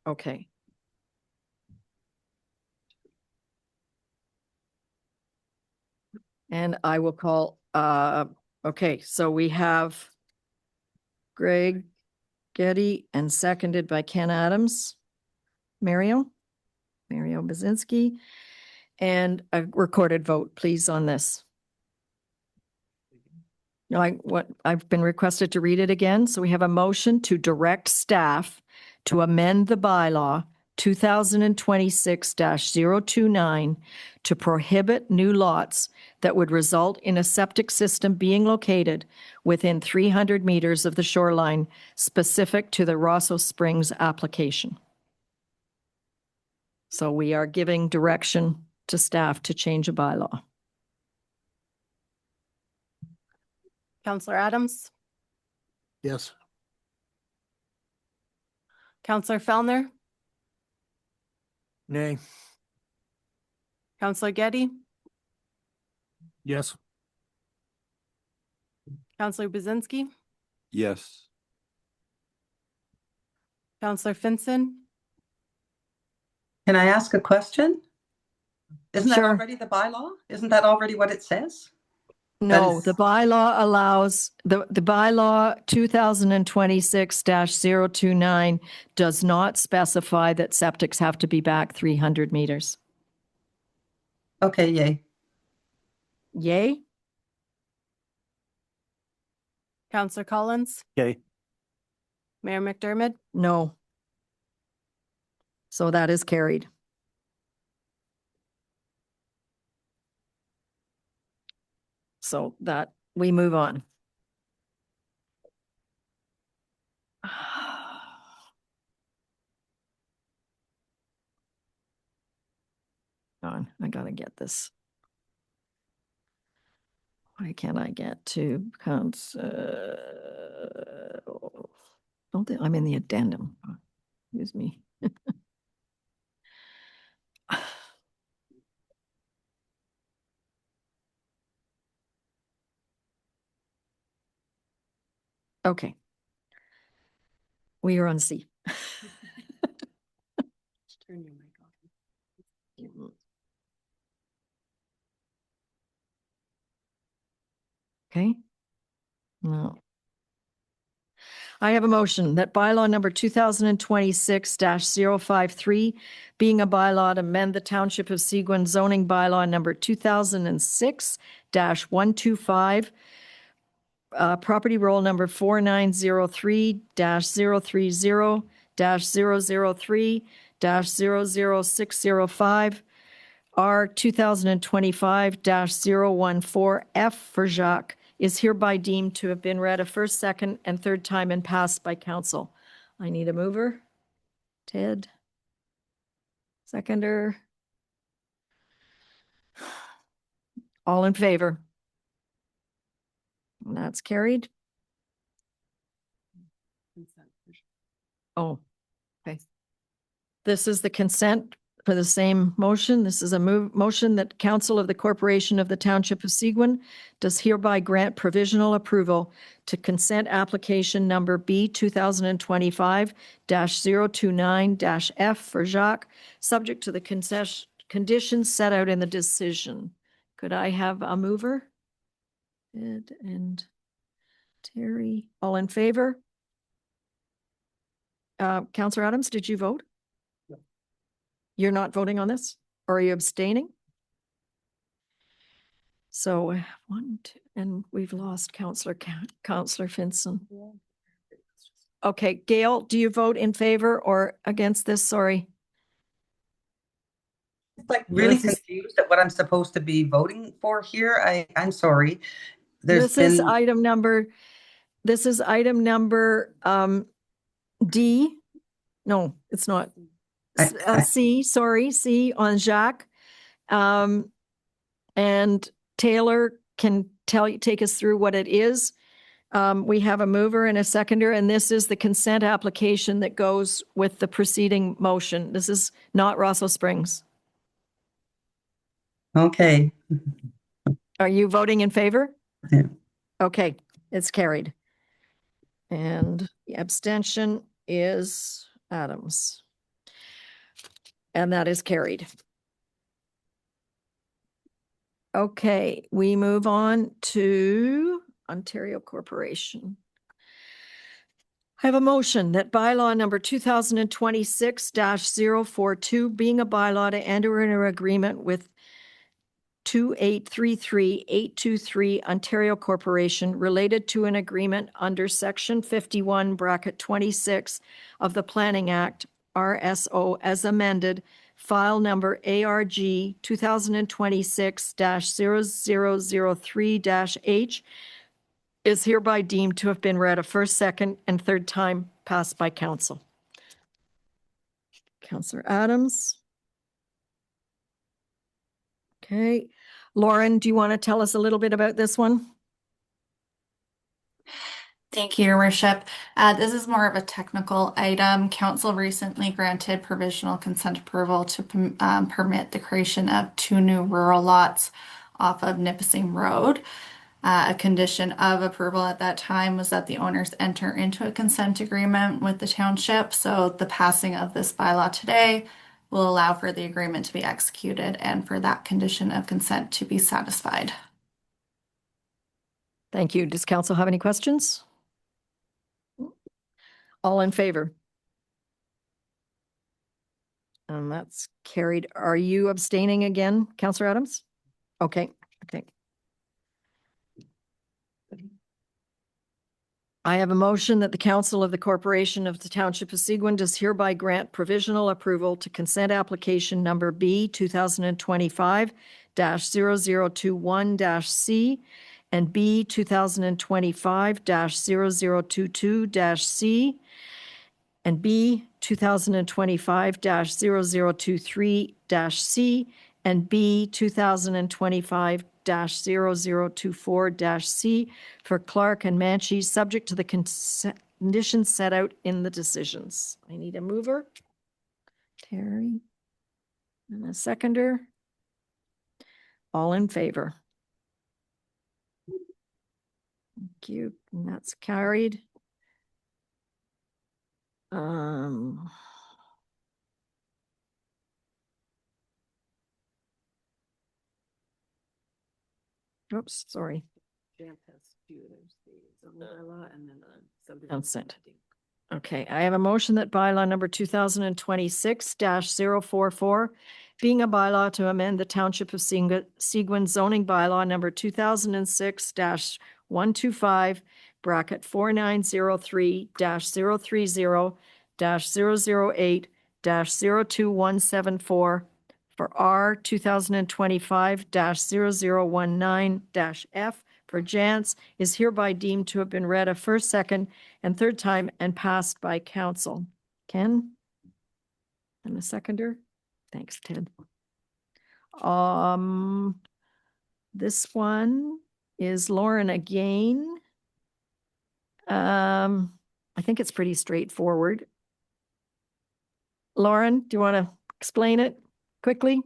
Okay. And I will call, okay, so we have Greg Getty and seconded by Ken Adams. Mario Bazinski. And a recorded vote, please, on this. No, I've been requested to read it again. So we have a motion to direct staff to amend the bylaw 2026-029 to prohibit new lots that would result in a septic system being located within 300 meters of the shoreline specific to the Rosso Springs application. So we are giving direction to staff to change a bylaw. Counselor Adams, Yes. Counselor Fellner, Nay. Counselor Getty, Yes. Counselor Bazinski, Yes. Counselor Finson, Can I ask a question? Isn't that Sure. already the bylaw? Isn't that already what it says? No, is- the bylaw allows, the bylaw 2026-029 does not specify that septics have to be back 300 meters. Okay, yay. Yay? Counselor Collins, Okay. Mayor McDermott, No. So that is carried. So that, we move on. I gotta get this. Why can't I get to I'm in the addendum. Excuse me. Okay. We are on C. Turn your mic off. Okay. No. I have a motion that bylaw number 2026-053, being a bylaw to amend the Township of Seguin zoning bylaw number 2006-125, property roll number 4903-003-003-00605, R 2025-014, F for Jacques, is hereby deemed to have been read a first, second, and third time and passed by council. I need a mover. Ted. Seconder. All in favor? And that's carried. Oh, okay. This is the consent for the same motion. This is a motion that Council of the Corporation of the Township of Seguin does hereby grant provisional approval to consent application number B 2025-029-F for Jacques, subject to the conditions set out in the decision. Could I have a mover? Ed and Terry, all in favor? Councillor Adams, did you vote? You're not voting on this? Or are you abstaining? So 1, 2, and we've lost Councillor Finson. Okay, Gail, do you vote in favor or against this? Sorry. Like really confused at what I'm supposed to be voting for here. I'm sorry. This is item number D. No, it's not. C, sorry, C on Jacques. And Taylor can take us through what it is. We have a mover and a seconder, and this is the consent application that goes with the preceding motion. This is not Russell Springs. Okay. Are you voting in favor? Yeah. Okay, it's carried. And the abstention is Adams. And that is carried. Okay, we move on to Ontario Corporation. I have a motion that bylaw number 2026-042, being a bylaw to enter into an agreement with 2833823 Ontario Corporation related to an agreement under Section 51(26) of the Planning Act, RSO, as amended, file number ARG 2026-0003-H, is hereby deemed to have been read a first, second, and third time passed by council. Councillor Adams. Okay. Lauren, do you want to tell us a little bit about this one? Thank you, Your Worship. This is more of a technical item. Council recently granted provisional consent approval to permit the creation of 2 new rural lots off of Nipissing Road. A condition of approval at that time was that the owners enter into a consent agreement with the township. So the passing of this bylaw today will allow for the agreement to be executed and for that condition of consent to be satisfied. Thank you. Does council have any questions? All in favor? And that's carried. Are you abstaining again, Councillor Adams? Okay, okay. I have a motion that the Council of the Corporation of the Township of Seguin does hereby grant provisional approval to consent application number B 2025-0021-C and B 2025-0022-C and B 2025-0023-C and B 2025-0024-C for Clark and Manchee, subject to the conditions set out in the decisions. I need a mover. Terry. And a seconder. All in favor. Thank you. And that's carried. Um, oops, sorry. Consent. Okay, I have a motion that bylaw number 2026-044, being a bylaw to amend the Township of Seguin zoning bylaw number 2006-125, bracket 4903-030-008-02174 for R 2025-0019-F for Jantz is hereby deemed to have been read a first, second, and third time and passed by council. Ken? And a seconder? Thanks, Ted. This one is Lauren again. I think it's pretty straightforward. Lauren, do you want to explain it quickly?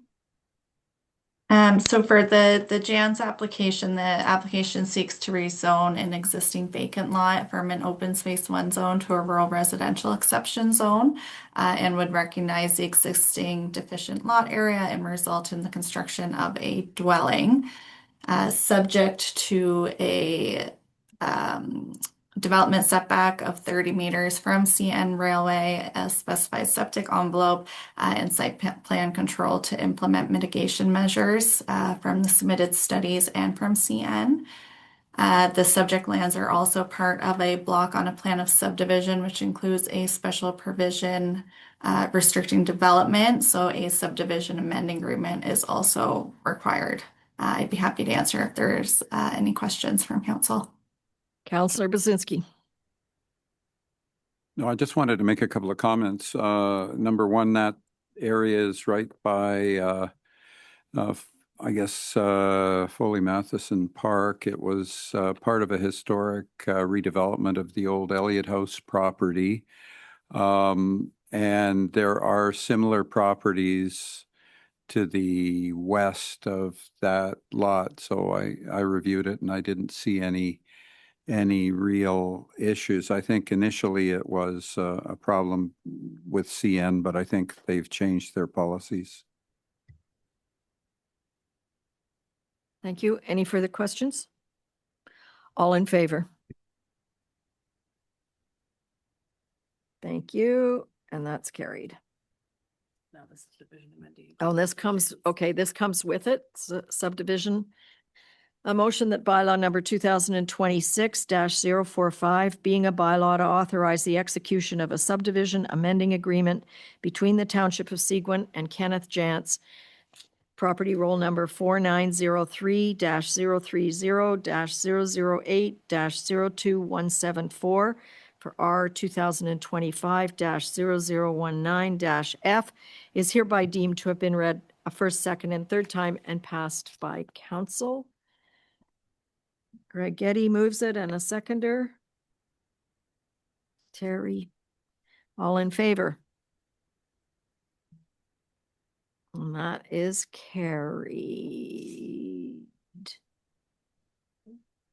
So for the Jan's application, the application seeks to rezone an existing vacant lot from an open space 1 zone to a rural residential exception zone, and would recognize the existing deficient lot area and result in the construction of a dwelling, subject to a development setback of 30 meters from CN Railway, a specified septic envelope, and site plan control to implement mitigation measures from the submitted studies and from CN. The subject lands are also part of a block on a plan of subdivision, which includes a special provision restricting development. So a subdivision amending agreement is also required. I'd be happy to answer if there's any questions from council. Councillor Basinski. No, I just wanted to make a couple of comments. Number one, that area is right by, I guess, Foley Matheson Park. It was part of a historic redevelopment of the old Elliott House property. And there are similar properties to the west of that lot. So I reviewed it and I didn't see any real issues. I think initially it was a problem with CN, but I think they've changed their policies. Thank you. Any further questions? All in favor? Thank you. And that's carried. Now this is division amending. Oh, this comes with it, subdivision. A motion that bylaw number 2026-045, being a bylaw to authorize the execution of a subdivision amending agreement between the Township of Seguin and Kenneth Jantz, property roll number 4903-030-008-02174 for R 2025-0019-F is hereby deemed to have been read a first, second, and third time and passed by council. Greg Getty moves it and a seconder. Terry, all in favor? And that is carried.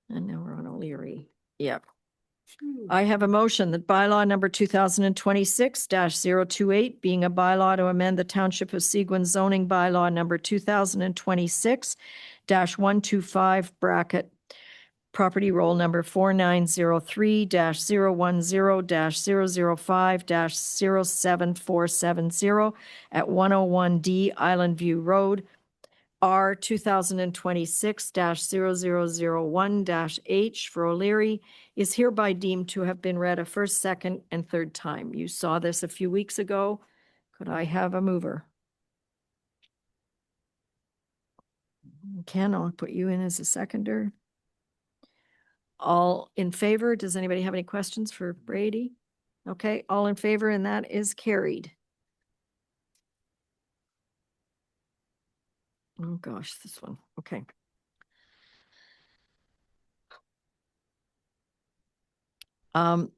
And now we're on O'Leary. Yep. I have a motion that bylaw number 2026-028, being a bylaw to amend the Township of Seguin zoning bylaw number 2026-125, bracket property roll number 4903-010-005-07470 at 101D Island View Road, R 2026-0001-H for O'Leary is hereby deemed to have been read a first, second, and third time. You saw this a few weeks ago. Could I have a mover? Ken, I'll put you in as a seconder. All in favor? Does anybody have any questions for Brady? Okay, all in favor, and that is carried. Oh gosh, this one. Okay.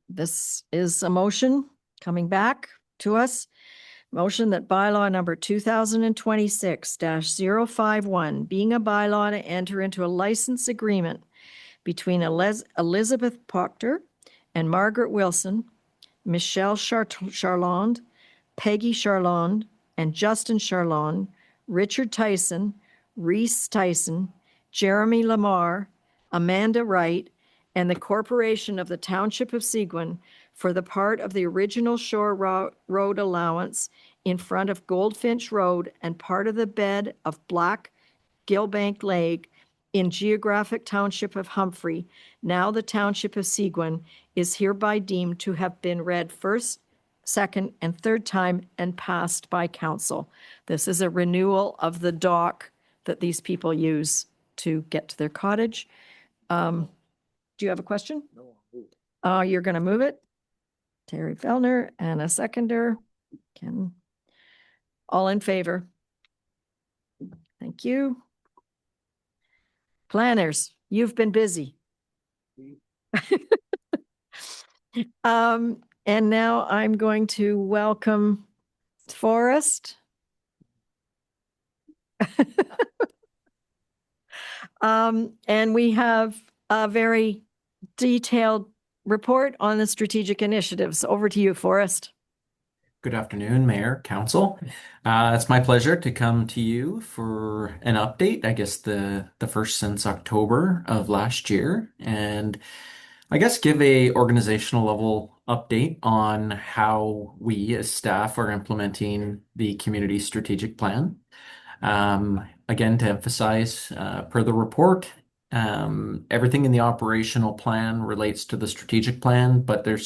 This is a motion coming back to us. Motion that bylaw number 2026-051, being a bylaw to enter into a license agreement between Elizabeth Proctor and Margaret Wilson Michelle Charland, Peggy Charland, and Justin Charland, Richard Tyson, Reese Tyson, Jeremy Lamar, Amanda Wright, and the Corporation of the Township of Seguin for the part of the original shore road allowance in front of Goldfinch Road and part of the bed of Black Gilbank Lake in geographic township of Humphrey, now the Township of Seguin, is hereby deemed to have been read first, second, and third time and passed by council. This is a renewal of the dock that these people use to get to their cottage. Do you have a question? No. You're going to move it? Terry Fellner, and a seconder. Ken. All in favor? Thank you. Planners, you've been busy. And now I'm going to welcome Forrest. And we have a very detailed report on the strategic initiatives. Over to you, Forrest. Good afternoon, Mayor, Council. It's my pleasure to come to you for an update, I guess the first since October of last year, and I guess give a organizational level update on how we as staff are implementing the community strategic plan. Again, to emphasize, per the report, everything in the operational plan relates to the strategic plan, but there will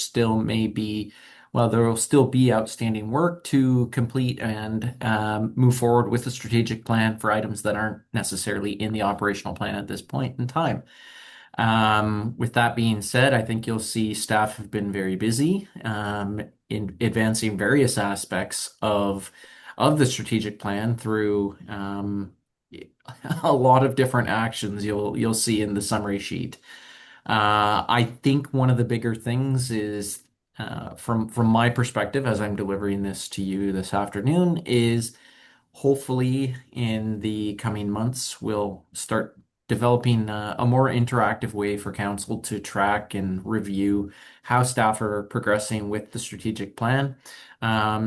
still be outstanding work to complete and move forward with the strategic plan for items that aren't necessarily in the operational plan at this point in time. With that being said, I think you'll see staff have been very busy in advancing various aspects of the strategic plan through a lot of different actions you'll see in the summary sheet. I think one of the bigger things is from my perspective, as I'm delivering this to you this afternoon, is hopefully in the coming months, we'll start developing a more interactive way for council to track and review how staff are progressing with the strategic plan,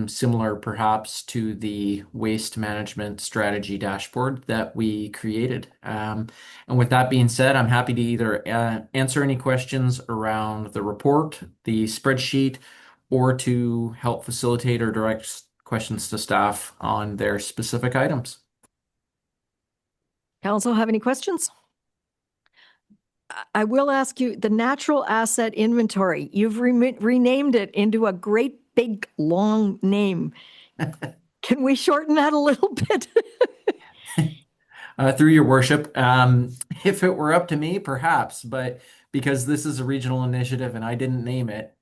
similar perhaps to the waste management strategy dashboard that we created. And with that being said, I'm happy to either answer any questions around the report, the spreadsheet, or to help facilitate or direct questions to staff on their specific items. Council have any questions? I will ask you, the natural asset inventory, you've renamed it into a great big long name. Can we shorten that a little bit? Through your worship, if it were up to me, perhaps, but because this is a regional initiative and I didn't name it,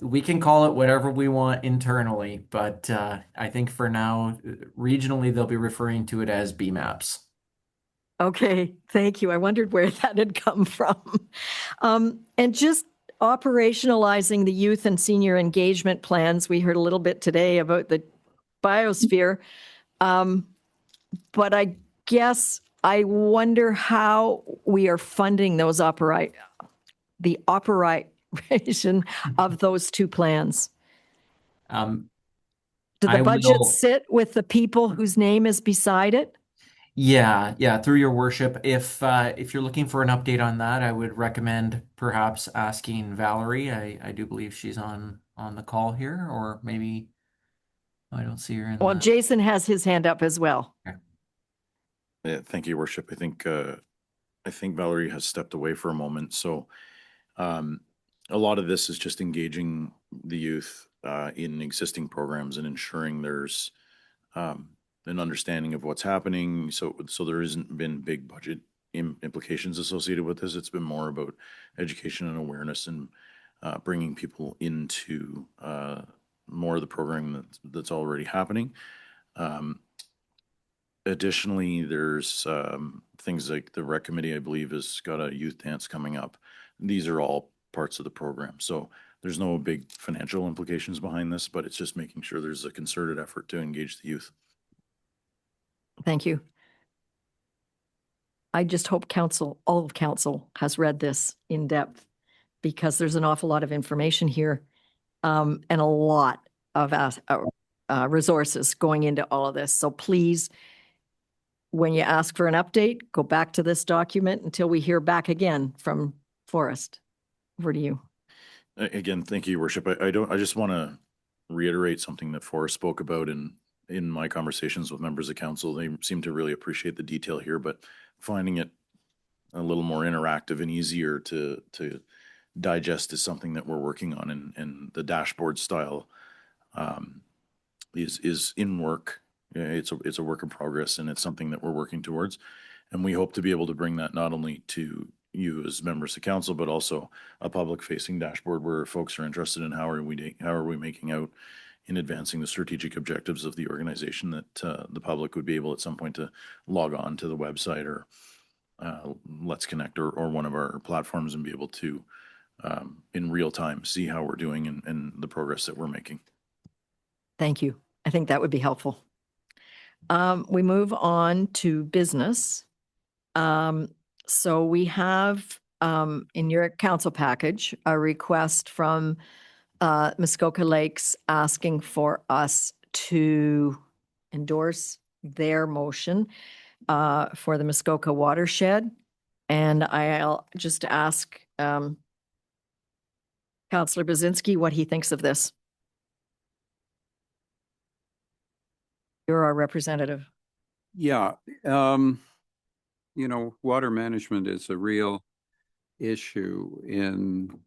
we can call it whatever we want internally, but I think for now, regionally, they'll be referring to it as BMAPs. Okay, thank you. I wondered where that had come from. And just operationalizing the youth and senior engagement plans. We heard a little bit today about the biosphere. But I guess I wonder how we are funding those the operation of those two plans. Do the budgets sit with the people whose name is beside it? Yeah, through your worship. If you're looking for an update on that, I would recommend perhaps asking Valerie. I do believe she's on the call here, or maybe I don't see her in Well, Jason has his hand up as well. Okay. Yeah, thank you, Worship. I think Valerie has stepped away for a moment. So a lot of this is just engaging the youth in existing programs and ensuring there's an understanding of what's happening. So there isn't been big budget implications associated with this. It's been more about education and awareness and bringing people into more of the programming that's already happening. Additionally, there's things like the rec committee, I believe, has got a youth dance coming up. These are all parts of the program. So there's no big financial implications behind this, but it's just making sure there's a concerted effort to engage the youth. Thank you. I just hope all of council has read this in depth. because there's an awful lot of information here, and a lot of resources going into all of this. So please, when you ask for an update, go back to this document until we hear back again from Forrest. Over to you. Again, thank you, Your Worship. I just want to reiterate something that Forrest spoke about in my conversations with members of council. They seem to really appreciate the detail here, but finding it a little more interactive and easier to digest is something that we're working on, and the dashboard style is in work. It's a work in progress, and it's something that we're working towards, and we hope to be able to bring that not only to you as members of council, but also a public-facing dashboard where folks are interested in how are we making out in advancing the strategic objectives of the organization, that the public would be able at some point to log on to the website or Let's Connect or one of our platforms and be able to in real time see how we're doing and the progress that we're making. Thank you. I think that would be helpful. We move on to business. So we have in your council package a request from Muskoka Lakes asking for us to endorse their motion for the Muskoka watershed. And I'll just ask Councillor Bazinski what he thinks of this. You're our representative. Yeah. You know, water management is a real issue in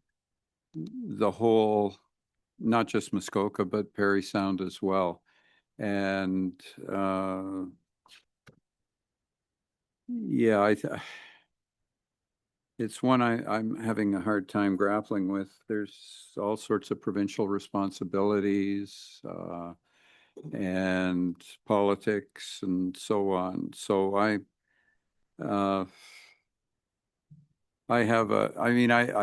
the whole, not just Muskoka, but Parry Sound as well. And yeah, it's one I'm having a hard time grappling with. There's all sorts of provincial responsibilities and politics and so on. So I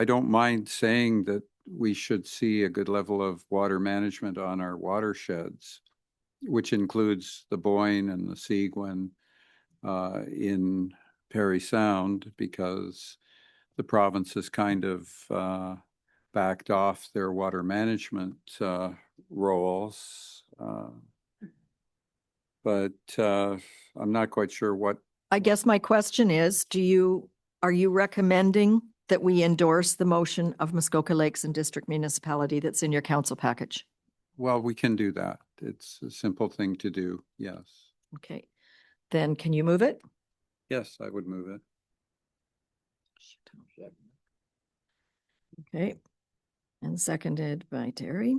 don't mind saying that we should see a good level of water management on our watersheds, which includes the Boyne and the Seguin in Parry Sound, because the province has kind of backed off their water management roles. But I'm not quite sure what. I guess my question is, are you recommending that we endorse the motion of Muskoka Lakes and District Municipality that's in your council package? Well, we can do that. It's a simple thing to do. Yes. Okay. Then can you move it? Yes, I would move it. Okay. And seconded by Terry.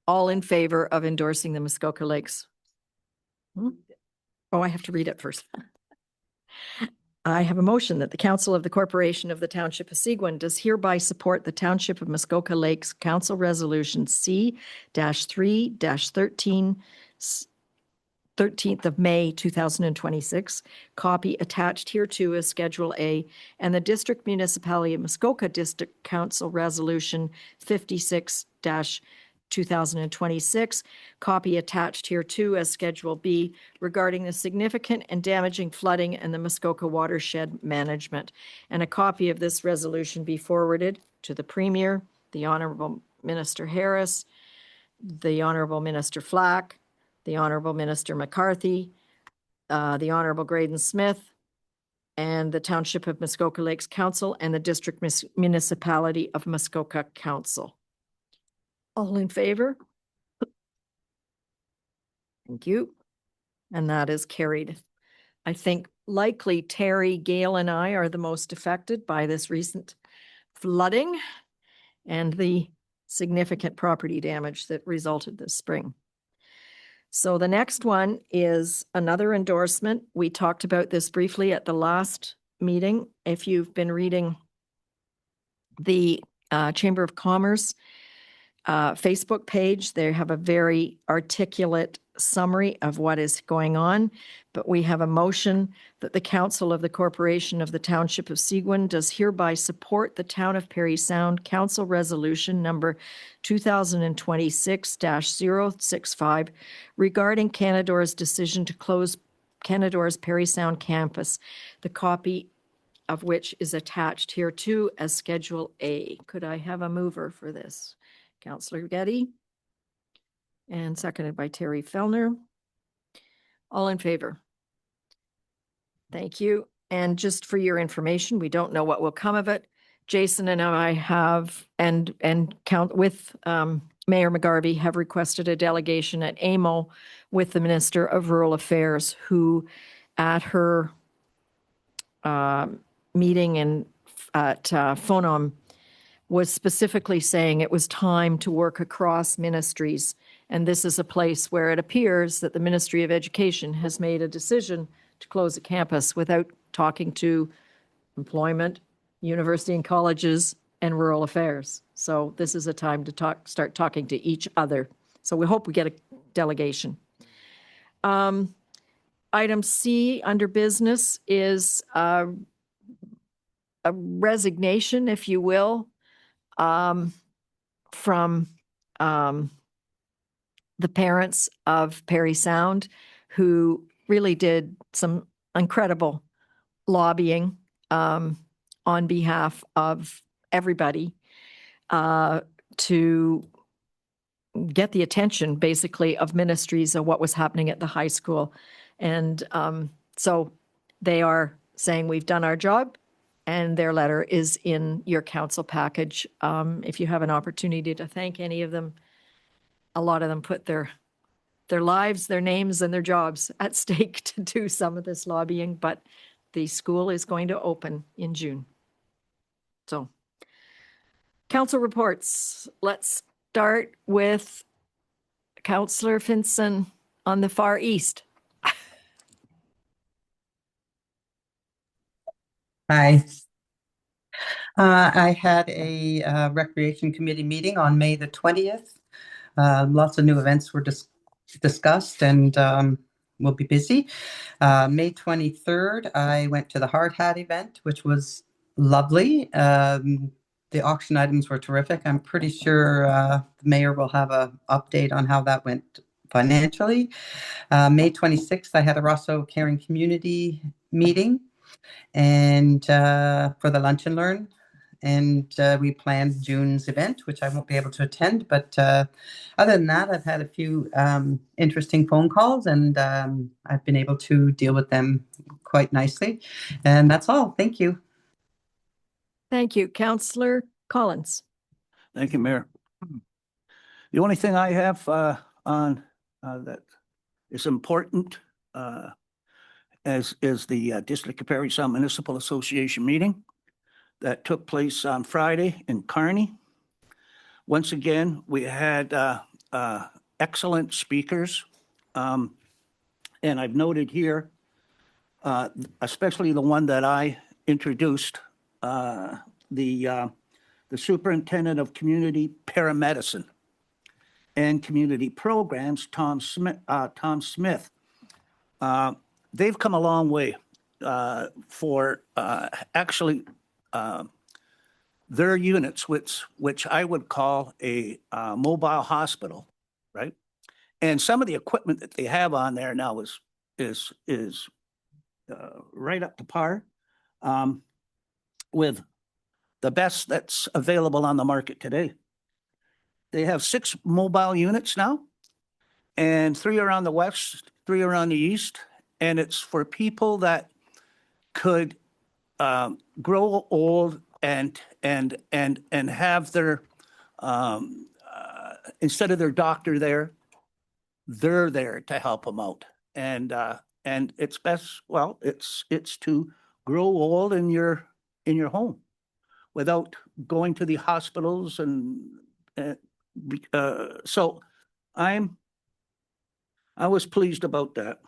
All in favor of endorsing the Muskoka Lakes? Oh, I have to read it first. I have a motion that the Council of the Corporation of the Township of Seguin does hereby support the Township of Muskoka Lakes Council Resolution C-3-13, 13th of May, 2026, copy attached hereto as Schedule A, and the District Municipality of Muskoka District Council Resolution 56-2026, copy attached hereto as Schedule B, regarding the significant and damaging flooding and the Muskoka watershed management. And a copy of this resolution be forwarded to the Premier, the Honorable Minister Harris, the Honorable Minister Flack, the Honorable Minister McCarthy, the Honorable Graydon Smith, and the Township of Muskoka Lakes Council and the District Municipality of Muskoka Council. All in favor? Thank you. And that is carried. I think likely Terry, Gail, and I are the most affected by this recent flooding and the significant property damage that resulted this spring. So the next one is another endorsement. We talked about this briefly at the last meeting. If you've been reading the Chamber of Commerce Facebook page, they have a very articulate summary of what is going on, but we have a motion that the Council of the Corporation of the Township of Seguin does hereby support the Town of Parry Sound Council Resolution number 2026-065 regarding Canador's decision to close Canador's Parry Sound campus. The copy of which is attached here too as Schedule A. Could I have a mover for this? Councillor Getty? And seconded by Terry Fellner. All in favor? Thank you. And just for your information, we don't know what will come of it. Jason and I have, and count with Mayor McGarvey have requested a delegation at AMO with the Minister of Rural Affairs, who at her meeting at FONOM was specifically saying it was time to work across ministries. And this is a place where it appears that the Ministry of Education has made a decision to close a campus without talking to employment, university and colleges, and rural affairs. So this is a time to start talking to each other. So we hope we get a delegation. Item C under business is a resignation, if you will, from the parents of Perry Sound, who really did some incredible lobbying on behalf of everybody to get the attention, basically, of ministries of what was happening at the high school. And so they are saying we've done our job, and their letter is in your council package. If you have an opportunity to thank any of them, a lot of them put their lives, their names, and their jobs at stake to do some of this lobbying, but the school is going to open in June. So, council reports. Let's start with Councillor Finson on the far east. Hi. I had a Recreation Committee meeting on May the 20th. Lots of new events were discussed, and we'll be busy. May 23rd, I went to the Hard Hat event, which was lovely. The auction items were terrific. I'm pretty sure the mayor will have an update on how that went financially. May 26th, I had a Rosso Caring Community meeting and for the Lunch and Learn. And we planned June's event, which I won't be able to attend. But other than that, I've had a few interesting phone calls, and I've been able to deal with them quite nicely. And that's all. Thank you. Thank you. Councillor Collins. Thank you, Mayor. The only thing I have on that is important is the District of Perry Sound Municipal Association meeting that took place on Friday in Kearney. Once again, we had excellent speakers. And I've noted here, especially the one that I introduced, the Superintendent of Community Paramedicine and Community Programs, Tom Smith. They've come a long way for actually their units, which I would call a mobile hospital, right? And some of the equipment that they have on there now is right up to par with the best that's available on the market today. They have 6 mobile units now, and 3 are on the west, 3 are on the east, and it's for people that could grow old and have their instead of their doctor there, they're there to help them out. And it's best, well, it's to grow old in your home without going to the hospitals. And so I was pleased about that.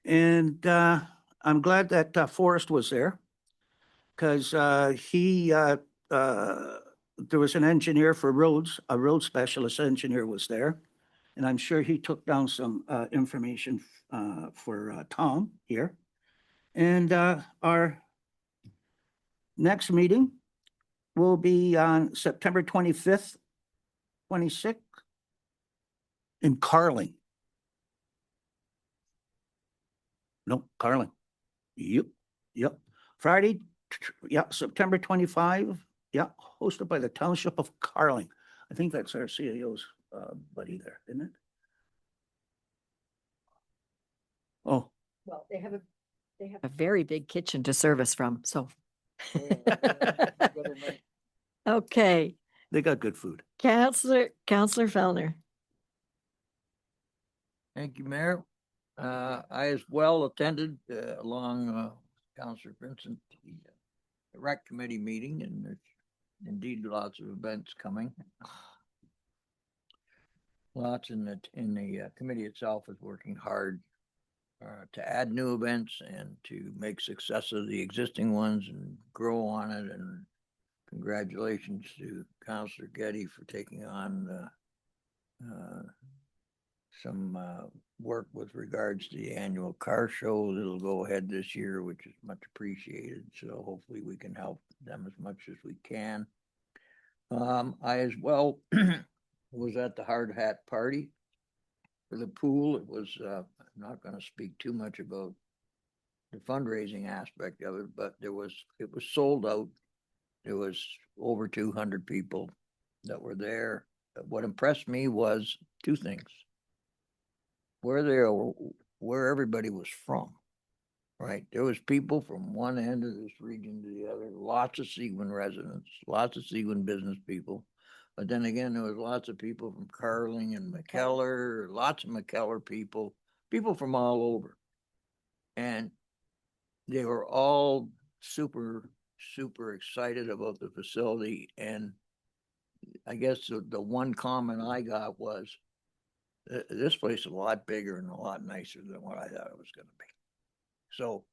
And I'm glad that Forrest was there, because there was an engineer for roads, a road specialist engineer was there, and I'm sure he took down some information for Tom here. And our next meeting will be on September 25th, 26th in Carling. No, Carling. Yep. Yep. Friday, yeah, September 25, yeah, hosted by the Township of Carling. I think that's our CAO's buddy there, isn't it? Oh, Well, they have a very big kitchen to serve us from, so. Okay, they got good food. Counselor Fellner. Thank you, Mayor. I as well attended along Councillor Vincent the rec committee meeting, and there's indeed lots of events coming. Lots in the committee itself is working hard to add new events and to make success of the existing ones and grow on it. And congratulations to Councillor Getty for taking on some work with regards to the annual car show that'll go ahead this year, which is much appreciated. So hopefully we can help them as much as we can. I as well was at the hard hat party for the pool. It was, I'm not going to speak too much about the fundraising aspect of it, but it was sold out. It was over 200 people that were there. What impressed me was two things. Where everybody was from, right? There was people from one end of this region to the other, lots of Seguin residents, lots of Seguin business people. But then again, there was lots of people from Carling and McKellar, lots of McKellar people from all over. And they were all super, super excited about the facility. And I guess the one comment I got was, this place is a lot bigger and a lot nicer than what I thought it was going to be. So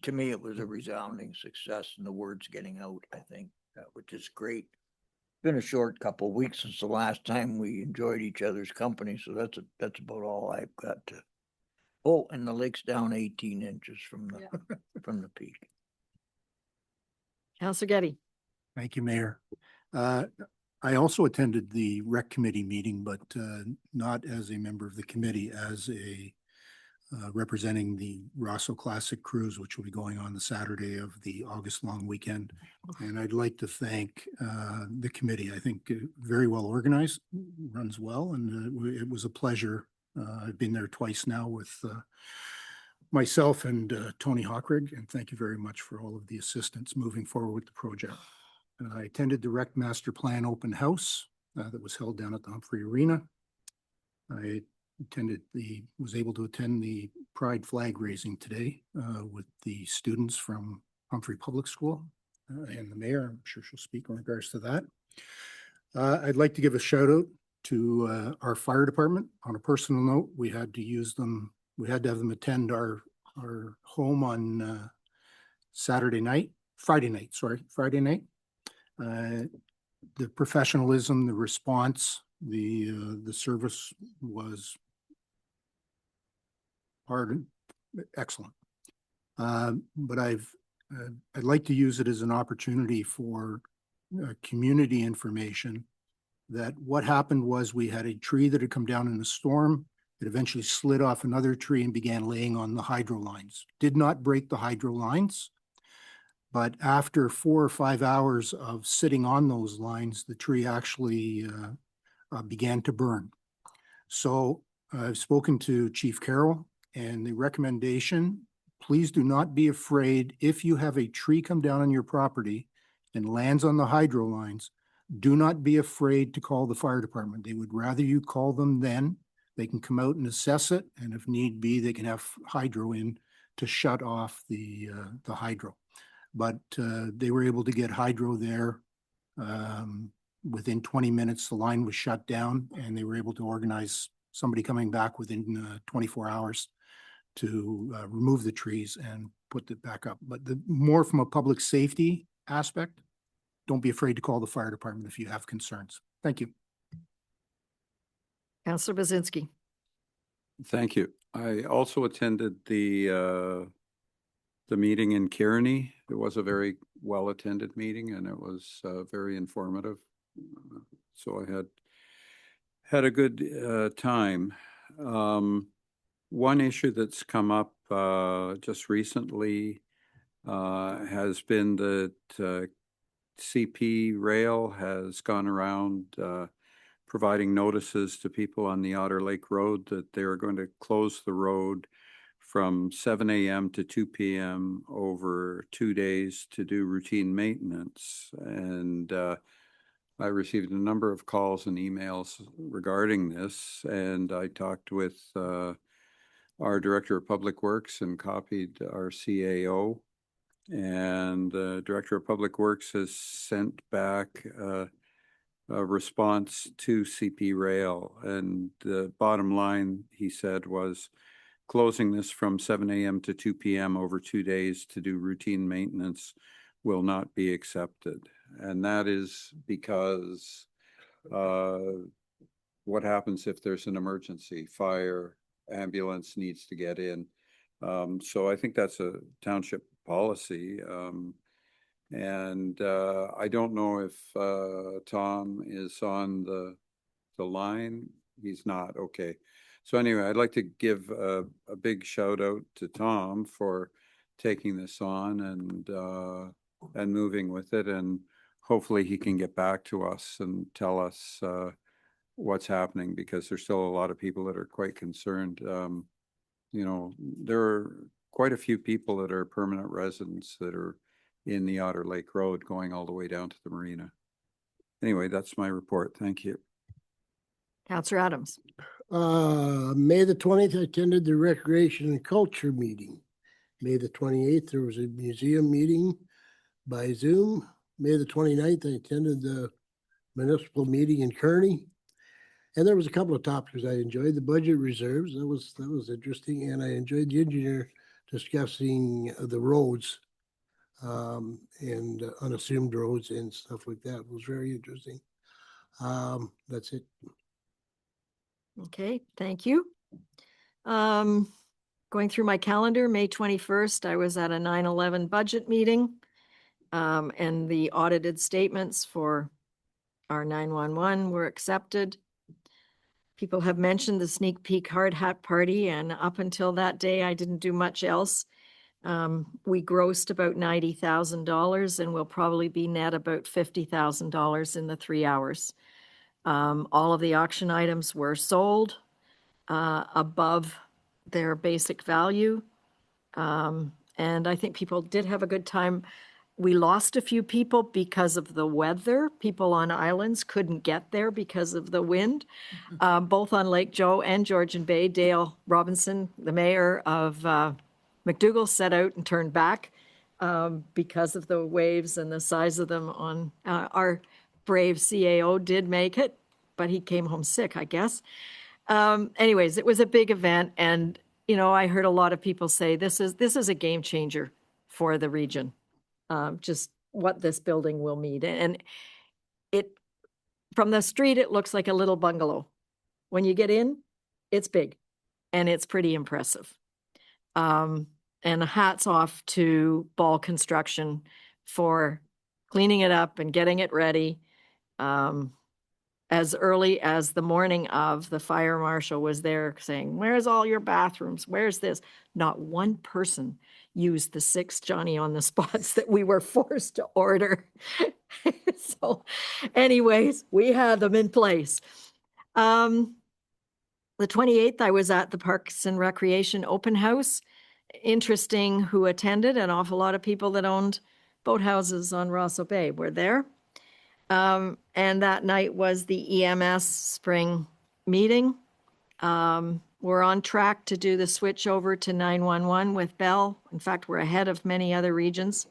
to me, it was a resounding success, and the word's getting out, I think, which is great. It's been a short couple of weeks since the last time we enjoyed each other's company. So that's about all I've got to. Oh, and the lake's down 18 inches from the, from the peak. Councilor Getty. Thank you, Mayor. I also attended the rec committee meeting, but not as a member of the committee, as a representing the Rosso Classic Cruise, which will be going on the Saturday of the August long weekend. And I'd like to thank the committee. I think very well organized, runs well, and it was a pleasure. I've been there twice now with myself and Tony Hockrig, and thank you very much for all of the assistance moving forward with the project. I attended the Rec Master Plan open house that was held down at the Humphrey Arena. I was able to attend the Pride flag raising today with the students from Humphrey Public School and the mayor. I'm sure she'll speak in regards to that. I'd like to give a shout out to our fire department. On a personal note, we had to use them. We had to have them attend our home on Friday night. The professionalism, the response, the service was excellent. But I'd like to use it as an opportunity for community information that what happened was we had a tree that had come down in a storm. It eventually slid off another tree and began laying on the hydro lines. Did not break the hydro lines. But after 4 or 5 hours of sitting on those lines, the tree actually began to burn. So I've spoken to Chief Carroll, and the recommendation, please do not be afraid. If you have a tree come down on your property and lands on the hydro lines, do not be afraid to call the fire department. They would rather you call them then. They can come out and assess it, and if need be, they can have hydro in to shut off the hydro. But they were able to get hydro there. Within 20 minutes, the line was shut down, and they were able to organize somebody coming back within 24 hours to remove the trees and put it back up. But more from a public safety aspect, don't be afraid to call the fire department if you have concerns. Thank you. Councilor Bazinski. Thank you. I also attended the meeting in Kearney. It was a very well-attended meeting, and it was very informative. So I had a good time. One issue that's come up just recently has been that CP Rail has gone around providing notices to people on the Otter Lake Road that they are going to close the road from 7 a.m. to 2 p.m. over 2 days to do routine maintenance. And I received a number of calls and emails regarding this, and I talked with our Director of Public Works and copied our CAO. And the Director of Public Works has sent back a response to CP Rail. And the bottom line, he said, was closing this from 7 a.m. to 2 p.m. over 2 days to do routine maintenance will not be accepted. And that is because what happens if there's an emergency, fire, ambulance needs to get in. So I think that's a township policy. And I don't know if Tom is on the line. He's not. Okay. So anyway, I'd like to give a big shout out to Tom for taking this on and moving with it. And hopefully he can get back to us and tell us what's happening, because there's still a lot of people that are quite concerned. You know, there are quite a few people that are permanent residents that are in the Otter Lake Road going all the way down to the marina. Anyway, that's my report. Thank you. Councillor Adams. May the 20th, I attended the Recreation and Culture meeting. May the 28th, there was a museum meeting by Zoom. May the 29th, I attended the municipal meeting in Kearney. And there was a couple of topics I enjoyed. The budget reserves, that was interesting. And I enjoyed the engineer discussing the roads and unassumed roads and stuff like that. It was very interesting. That's it. Okay, thank you. Going through my calendar, May 21st, I was at a 9/11 budget meeting, and the audited statements for our 911 were accepted. People have mentioned the sneak peek hard hat party, and up until that day, I didn't do much else. We grossed about $90,000, and we'll probably be net about $50,000 in the 3 hours. All of the auction items were sold above their basic value. And I think people did have a good time. We lost a few people because of the weather. People on islands couldn't get there because of the wind, both on Lake Joe and Georgian Bay. Dale Robinson, the mayor of McDougall, set out and turned back because of the waves and the size of them on our brave CAO did make it, but he came home sick, I guess. Anyways, it was a big event, and you know, I heard a lot of people say this is a game changer for the region. Just what this building will mean, and it from the street it looks like a little bungalow. When you get in, it's big, and it's pretty impressive. And hats off to Ball Construction for cleaning it up and getting it ready. As early as the morning of, the fire marshal was there saying, "Where's all your bathrooms? Where's this?" Not one person used the 6 Johnny on the spots that we were forced to order. So anyways, we had them in place. The 28th, I was at the Parks and Recreation Open House. Interesting who attended. An awful lot of people that owned boathouses on Rosso Bay were there. And that night was the EMS spring meeting. We're on track to do the switch over to 911 with Bell. In fact, we're ahead of many other regions.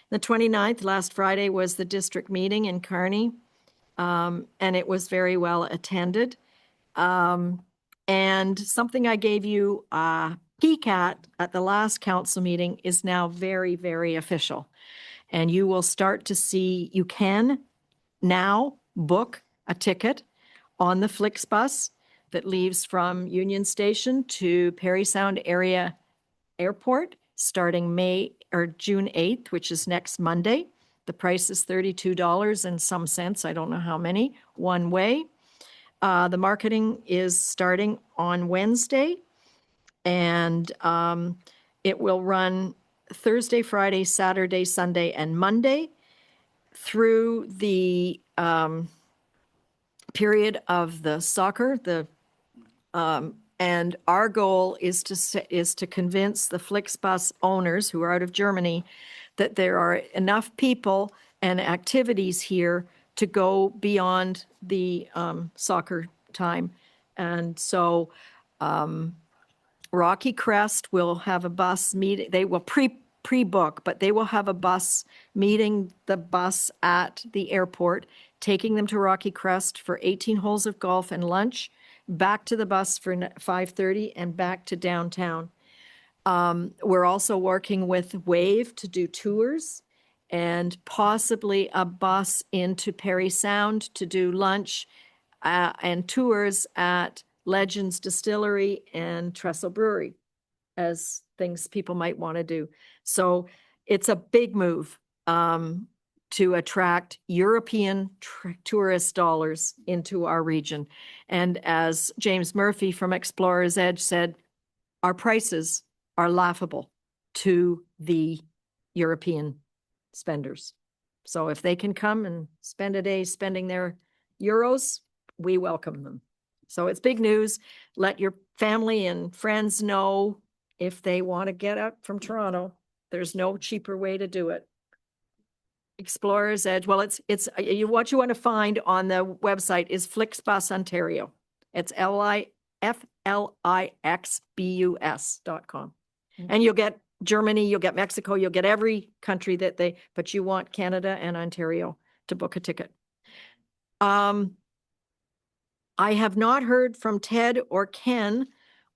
The 29th, last Friday, was the district meeting in Kearney, and it was very well attended. And something I gave you a peek at the last council meeting is now very, very official. And you will start to see, you can now book a ticket on the Flixbus that leaves from Union Station to Parry Sound Area Airport starting June 8th, which is next Monday. The price is $32 and some cents, I don't know how many, one way. The marketing is starting on Wednesday, and it will run Thursday, Friday, Saturday, Sunday, and Monday through the period of the soccer. And our goal is to convince the Flixbus owners who are out of Germany that there are enough people and activities here to go beyond the soccer time. And so Rocky Crest will have a bus meeting. They will pre-book, but they will have a bus meeting the bus at the airport, taking them to Rocky Crest for 18 holes of golf and lunch, back to the bus for 5:30 and back to downtown. We're also working with Wave to do tours and possibly a bus into Perry Sound to do lunch and tours at Legends Distillery and Trestle Brewery as things people might want to do. So it's a big move to attract European tourist dollars into our region. And as James Murphy from Explorer's Edge said, our prices are laughable to the European spenders. So if they can come and spend a day spending their euros, we welcome them. So it's big news. Let your family and friends know if they want to get up from Toronto. There's no cheaper way to do it. Explorer's Edge. Well, it's what you want to find on the website is Flixbus Ontario. It's FLIXBUS.com. And you'll get Germany, you'll get Mexico, you'll get every country but you want Canada and Ontario to book a ticket. I have not heard from Ted or Ken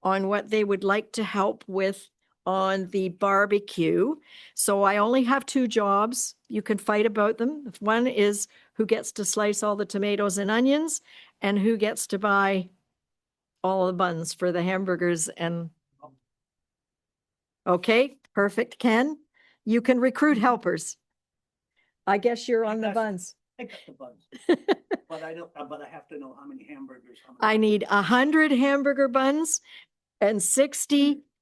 on what they would like to help with on the barbecue. So I only have 2 jobs. You can fight about them. One is who gets to slice all the tomatoes and onions and who gets to buy all the buns for the hamburgers and okay, perfect. Ken, you can recruit helpers. I guess you're on the buns. I got the buns. But I have to know how many hamburgers. I need 100 hamburger buns and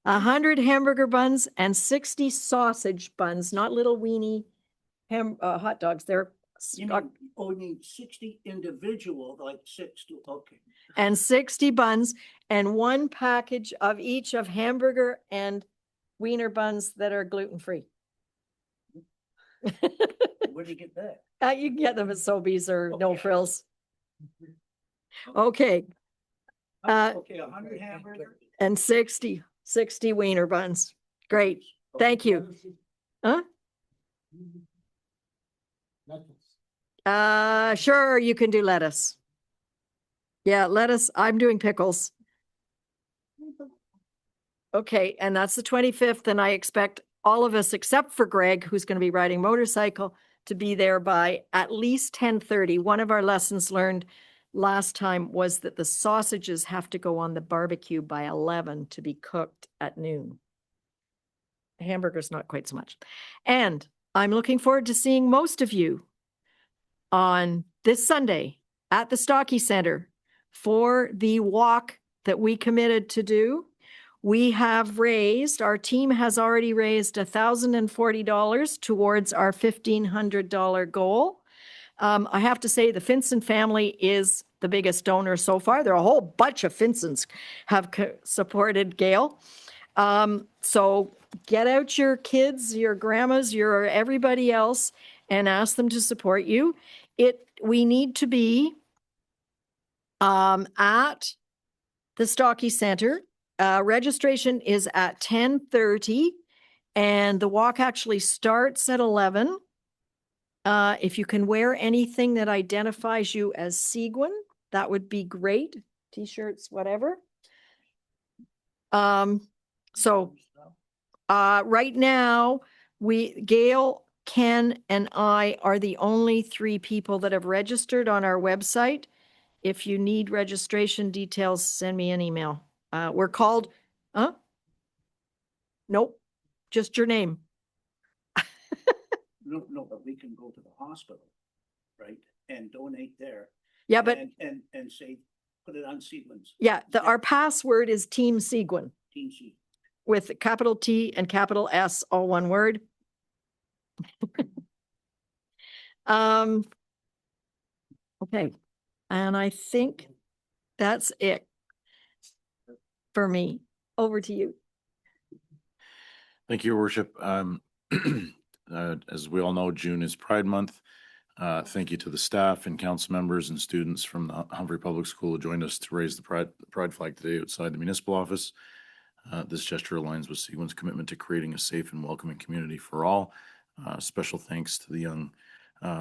100 hamburger buns and 60 sausage buns, not little weenie hot dogs. They're You need 60 individual, like 60, okay. and 60 buns and 1 package of each of hamburger and wiener buns that are gluten-free. Where do you get that? You can get them at Sobeys or No Frills. Okay. Okay, 100 hamburgers. And 60 wiener buns. Great. Thank you. Huh? Sure, you can do lettuce. Yeah, lettuce. I'm doing pickles. Okay, and that's the 25th, and I expect all of us, except for Greg, who's going to be riding motorcycle, to be there by at least 10:30. One of our lessons learned last time was that the sausages have to go on the barbecue by 11 to be cooked at noon. Hamburgers, not quite so much. And I'm looking forward to seeing most of you on this Sunday at the Stocky Center for the walk that we committed to do. We have our team has already raised $1,040 towards our $1,500 goal. I have to say the Finson family is the biggest donor so far. There are a whole bunch of Finsons have supported Gail. So get out your kids, your grandmas, your everybody else, and ask them to support you. We need to be at the Stocky Center. Registration is at 10:30 and the walk actually starts at 11. If you can wear anything that identifies you as Seguin, that would be great. T-shirts, whatever. Right now, Gail, Ken, and I are the only 3 people that have registered on our website. If you need registration details, send me an email. We're called, Nope, just your name. No, but we can go to the hospital, right, and donate there. Yeah, but and say, put it on Seguin's. yeah, our password is Team Seguin. Team Seguin. with capital T and capital S, all one word. Okay, and I think that's it for me. Over to you. Thank you, Your Worship. As we all know, June is Pride Month. Thank you to the staff and council members and students from the Humphrey Public School who joined us to raise the pride flag today outside the municipal office. This gesture aligns with Seguin's commitment to creating a safe and welcoming community for all. Special thanks to the young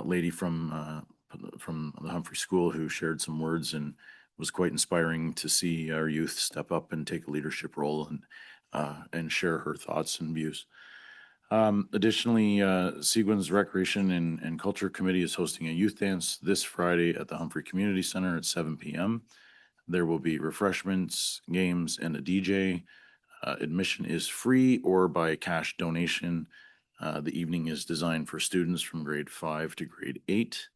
lady from the Humphrey School who shared some words, and was quite inspiring to see our youth step up and take a leadership role and share her thoughts and views. Additionally, Seguin's Recreation and Culture Committee is hosting a youth dance this Friday at the Humphrey Community Center at 7 p.m. There will be refreshments, games, and a DJ. Admission is free or by cash donation. The evening is designed for students from grade 5 to grade 8.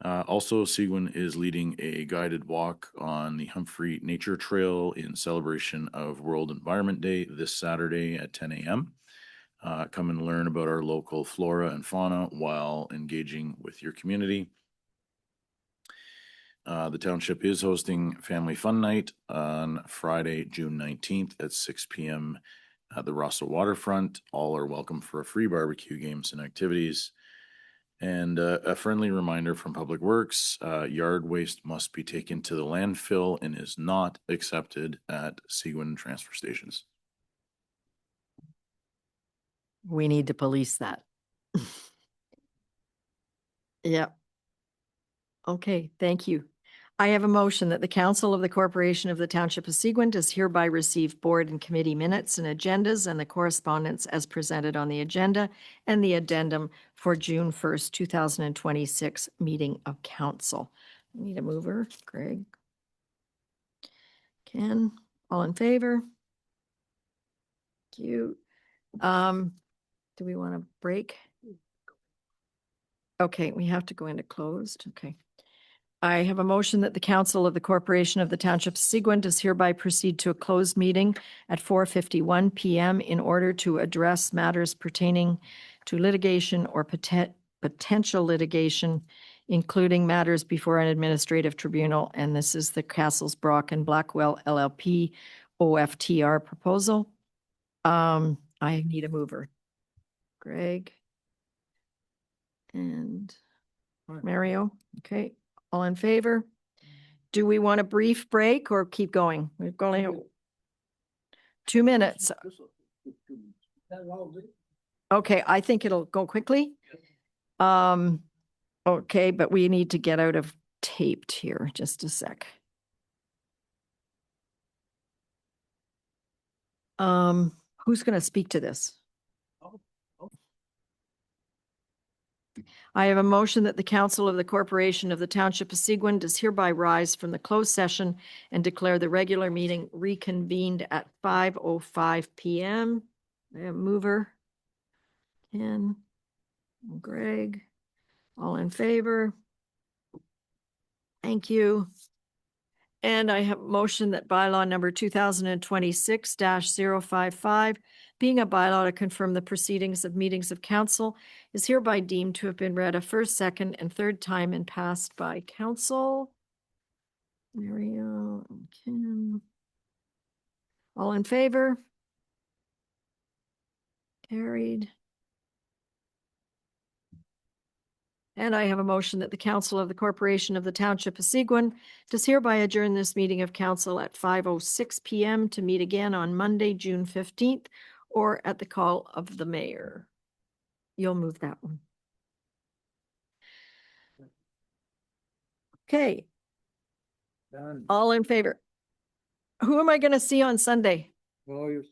Also, Seguin is leading a guided walk on the Humphrey Nature Trail in celebration of World Environment Day this Saturday at 10 a.m. Come and learn about our local flora and fauna while engaging with your community. The Township is hosting Family Fun Night on Friday, June 19th at 6 p.m. at the Rossa Waterfront. All are welcome for a free barbecue, games, and activities. And a friendly reminder from Public Works, yard waste must be taken to the landfill and is not accepted at Seguin transfer stations. We need to police that. Yep. Okay, thank you. I have a motion that the Council of the Corporation of the Township of Seguin does hereby receive board and committee minutes and agendas and the correspondence as presented on the agenda and the addendum for June 1st, 2026 meeting of council. I need a mover. Greg. Ken, all in favor? Thank you. Do we want to break? Okay, we have to go into closed. Okay. I have a motion that the Council of the Corporation of the Township of Seguin does hereby proceed to a closed meeting at 4:51 p.m. in order to address matters pertaining to litigation or potential litigation, including matters before an administrative tribunal. And this is the Castles Brock and Blackwell LLP OFTR proposal. I need a mover. Greg and Mario. Okay. All in favor? Do we want a brief break or keep going? We've only 2 minutes. Okay, I think it'll go quickly. Okay, but we need to get out of taped here. Just a sec. Who's going to speak to this? I have a motion that the Council of the Corporation of the Township of Seguin does hereby rise from the closed session and declare the regular meeting reconvened at 5:05 p.m. I have mover. Ken, Greg, all in favor? Thank you. And I have a motion that bylaw number 2026-055, being a bylaw to confirm the proceedings of meetings of council, is hereby deemed to have been read a first, second, and third time and passed by council. Mario and Kim. All in favor? Carried. And I have a motion that the Council of the Corporation of the Township of Seguin does hereby adjourn this meeting of council at 5:06 p.m. to meet again on Monday, June 15th, or at the call of the mayor. You'll move that one. Okay. Done. All in favor? Who am I going to see on Sunday? Well, you're